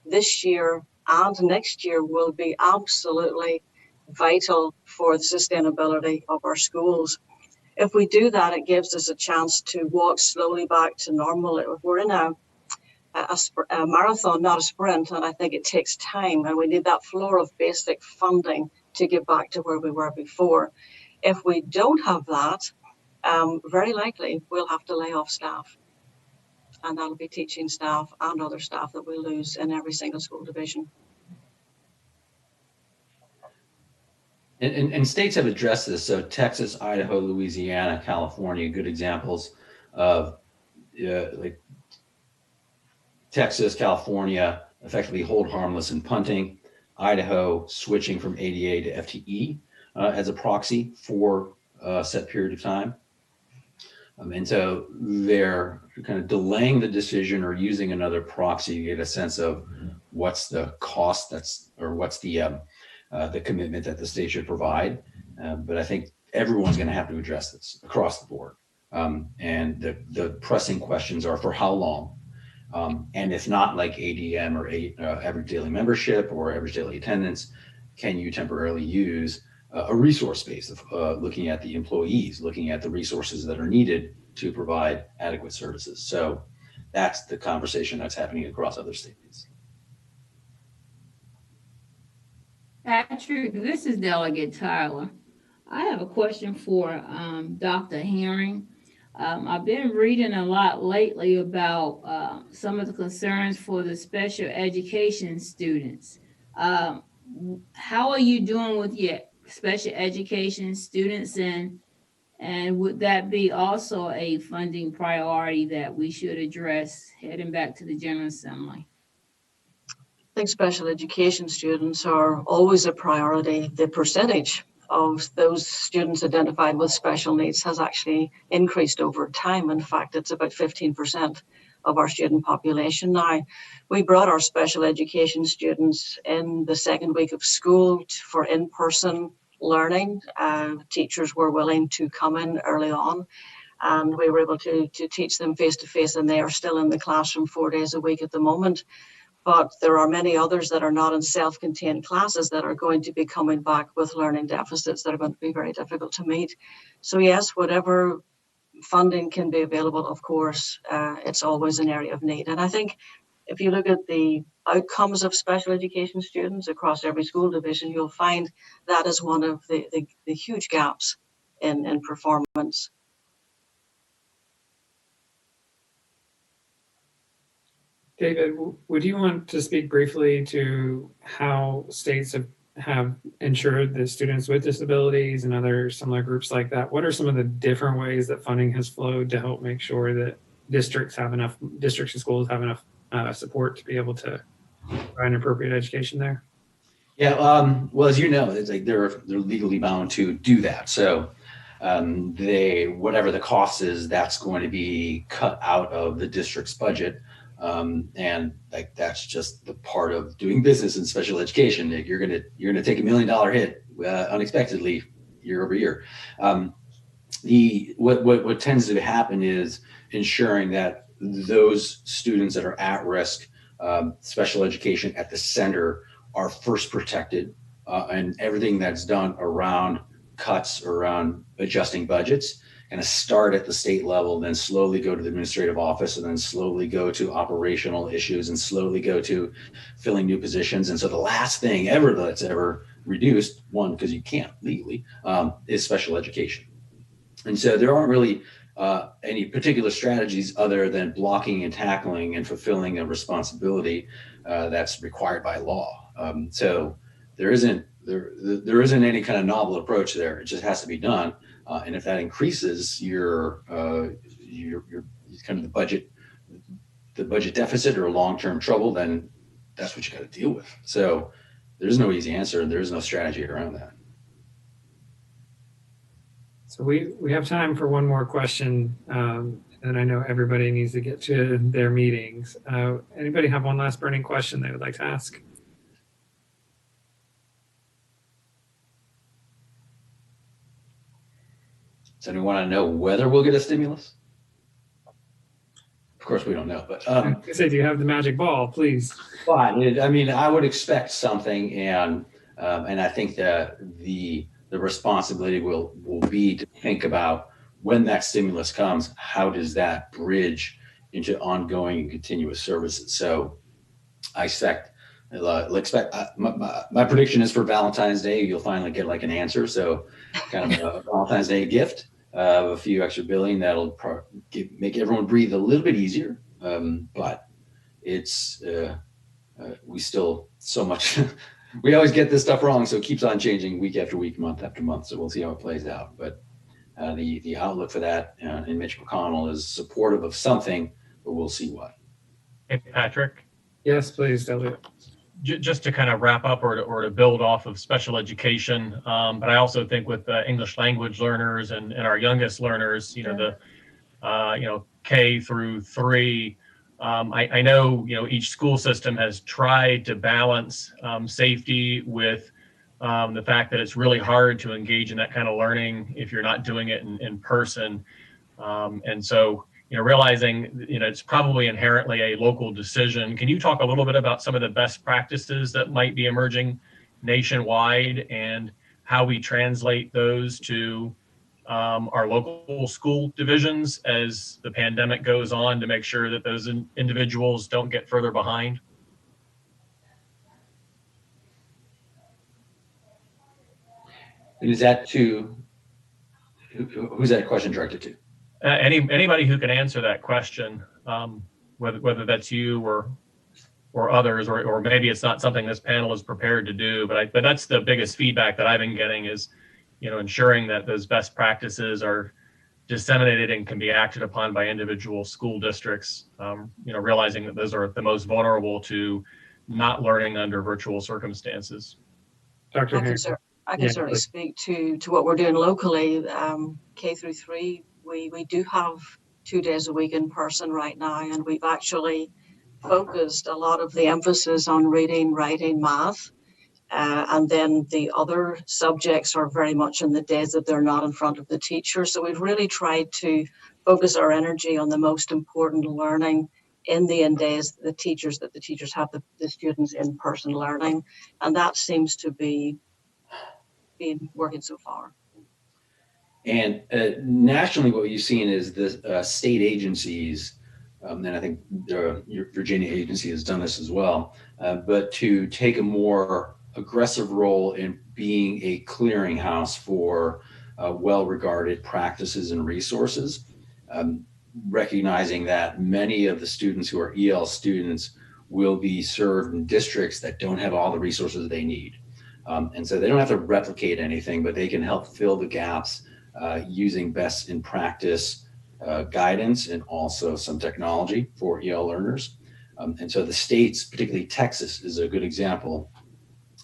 this year and next year will be absolutely vital for the sustainability of our schools. If we do that, it gives us a chance to walk slowly back to normal. We're in a marathon, not a sprint, and I think it takes time, and we need that floor of basic funding to get back to where we were before. If we don't have that, very likely we'll have to lay off staff, and that'll be teaching staff and other staff that we lose in every single school division. And states have addressed this. So Texas, Idaho, Louisiana, California, good examples of like Texas, California effectively hold harmless in punting. Idaho switching from ADA to FTE as a proxy for a set period of time. And so they're kind of delaying the decision or using another proxy to get a sense of what's the cost or what's the commitment that the state should provide. But I think everyone's going to have to address this across the board. And the pressing questions are for how long? And if not like ADM or average daily membership or average daily attendance, can you temporarily use a resource base of looking at the employees, looking at the resources that are needed to provide adequate services? So that's the conversation that's happening across other states. Patrick, this is Delegate Tyler. I have a question for Dr. Herring. I've been reading a lot lately about some of the concerns for the special education students. How are you doing with your special education students, and would that be also a funding priority that we should address heading back to the General Assembly? I think special education students are always a priority. The percentage of those students identified with special needs has actually increased over time. In fact, it's about 15% of our student population now. We brought our special education students in the second week of school for in-person learning. Teachers were willing to come in early on, and we were able to teach them face-to-face, and they are still in the classroom 4 days a week at the moment. But there are many others that are not in self-contained classes that are going to be coming back with learning deficits that are going to be very difficult to meet. So yes, whatever funding can be available, of course, it's always an area of need. And I think if you look at the outcomes of special education students across every school division, you'll find that is one of the huge gaps in performance. David, would you want to speak briefly to how states have ensured that students with disabilities and other similar groups like that, what are some of the different ways that funding has flowed to help make sure that districts and schools have enough support to be able to provide an appropriate education there? Yeah, well, as you know, it's like they're legally bound to do that. So whatever the cost is, that's going to be cut out of the district's budget. And like that's just the part of doing business in special education. You're gonna take $1 million hit unexpectedly year over year. What tends to happen is ensuring that those students that are at risk, special education at the center, are first protected, and everything that's done around cuts, around adjusting budgets, kind of start at the state level, then slowly go to the administrative office, and then slowly go to operational issues, and slowly go to filling new positions. And so the last thing ever that's ever reduced, one, because you can't legally, is special education. And so there aren't really any particular strategies other than blocking and tackling and fulfilling a responsibility that's required by law. So there isn't any kind of novel approach there. It just has to be done. And if that increases your kind of the budget deficit or long-term trouble, then that's what you got to deal with. So there's no easy answer, and there's no strategy around that. So we have time for one more question. And I know everybody needs to get to their meetings. Anybody have one last burning question they would like to ask? Does anyone want to know whether we'll get a stimulus? Of course, we don't know, but I say, do you have the magic ball, please? but I mean, I would expect something, and I think that the responsibility will be to think about when that stimulus comes, how does that bridge into ongoing and continuous services? So I expect, my prediction is for Valentine's Day, you'll finally get like an answer. So kind of a Valentine's Day gift of a few extra billion that'll make everyone breathe a little bit easier. But it's, we still so much, we always get this stuff wrong. So it keeps on changing week after week, month after month. So we'll see how it plays out. But the outlook for that in Mitch McConnell is supportive of something, but we'll see what. Hey, Patrick. Yes, please, Elliot. Just to kind of wrap up or to build off of special education, but I also think with English language learners and our youngest learners, the K through 3, I know each school system has tried to balance safety with the fact that it's really hard to engage in that kind of learning if you're not doing it in person, and so. Realizing, it's probably inherently a local decision. Can you talk a little bit about some of the best practices that might be emerging nationwide and how we translate those to our local school divisions as the pandemic goes on to make sure that those individuals don't get further behind? Is that who's that question directed to? Anybody who can answer that question, whether that's you or others, or maybe it's not something this panel is prepared to do, but that's the biggest feedback that I've been getting is, ensuring that those best practices are disseminated and can be acted upon by individual school districts, realizing that those are the most vulnerable to not learning under virtual circumstances. Dr. I can certainly speak to what we're doing locally. K through 3, we do have 2 days a week in person right now, and we've actually focused a lot of the emphasis on reading, writing, math, and then the other subjects are very much in the days that they're not in front of the teacher. So we've really tried to focus our energy on the most important learning in the end days, that the teachers have the students in person learning, and that seems to be working so far. And nationally, what you've seen is the state agencies, and I think your Virginia agency has done this as well, but to take a more aggressive role in being a clearinghouse for well-regarded practices and resources, recognizing that many of the students who are EL students will be served in districts that don't have all the resources they need. And so they don't have to replicate anything, but they can help fill the gaps using best in practice guidance and also some technology for EL learners. And so the states, particularly Texas, is a good example,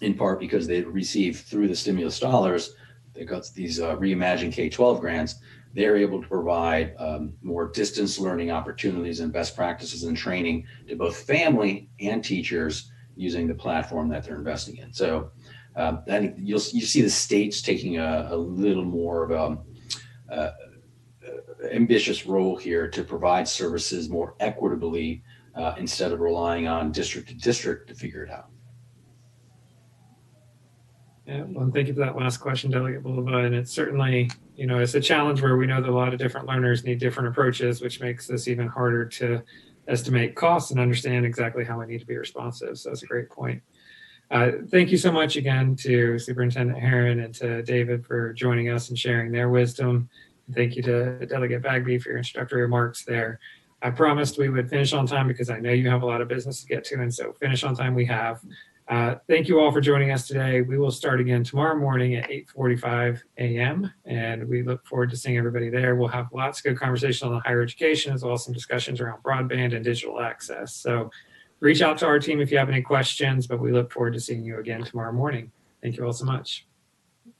in part because they receive through the stimulus dollars, they got these Reimagine K-12 grants. They're able to provide more distance learning opportunities and best practices and training to both family and teachers using the platform that they're investing in. So I think you see the states taking a little more of a ambitious role here to provide services more equitably instead of relying on district to district to figure it out. Yeah, well, thank you for that last question, Delegate Bulova. And it's certainly, it's a challenge where we know that a lot of different learners need different approaches, which makes this even harder to estimate costs and understand exactly how we need to be responsive. So that's a great point. Thank you so much again to Superintendent Herron and to David for joining us and sharing their wisdom. And thank you to Delegate Bagby for your introductory remarks there. I promised we would finish on time because I know you have a lot of business to get to, and so finish on time we have. Thank you all for joining us today. We will start again tomorrow morning at 8:45 a.m. and we look forward to seeing everybody there. We'll have lots of good conversation on higher education, as well as some discussions around broadband and digital access. So reach out to our team if you have any questions, but we look forward to seeing you again tomorrow morning. Thank you all so much.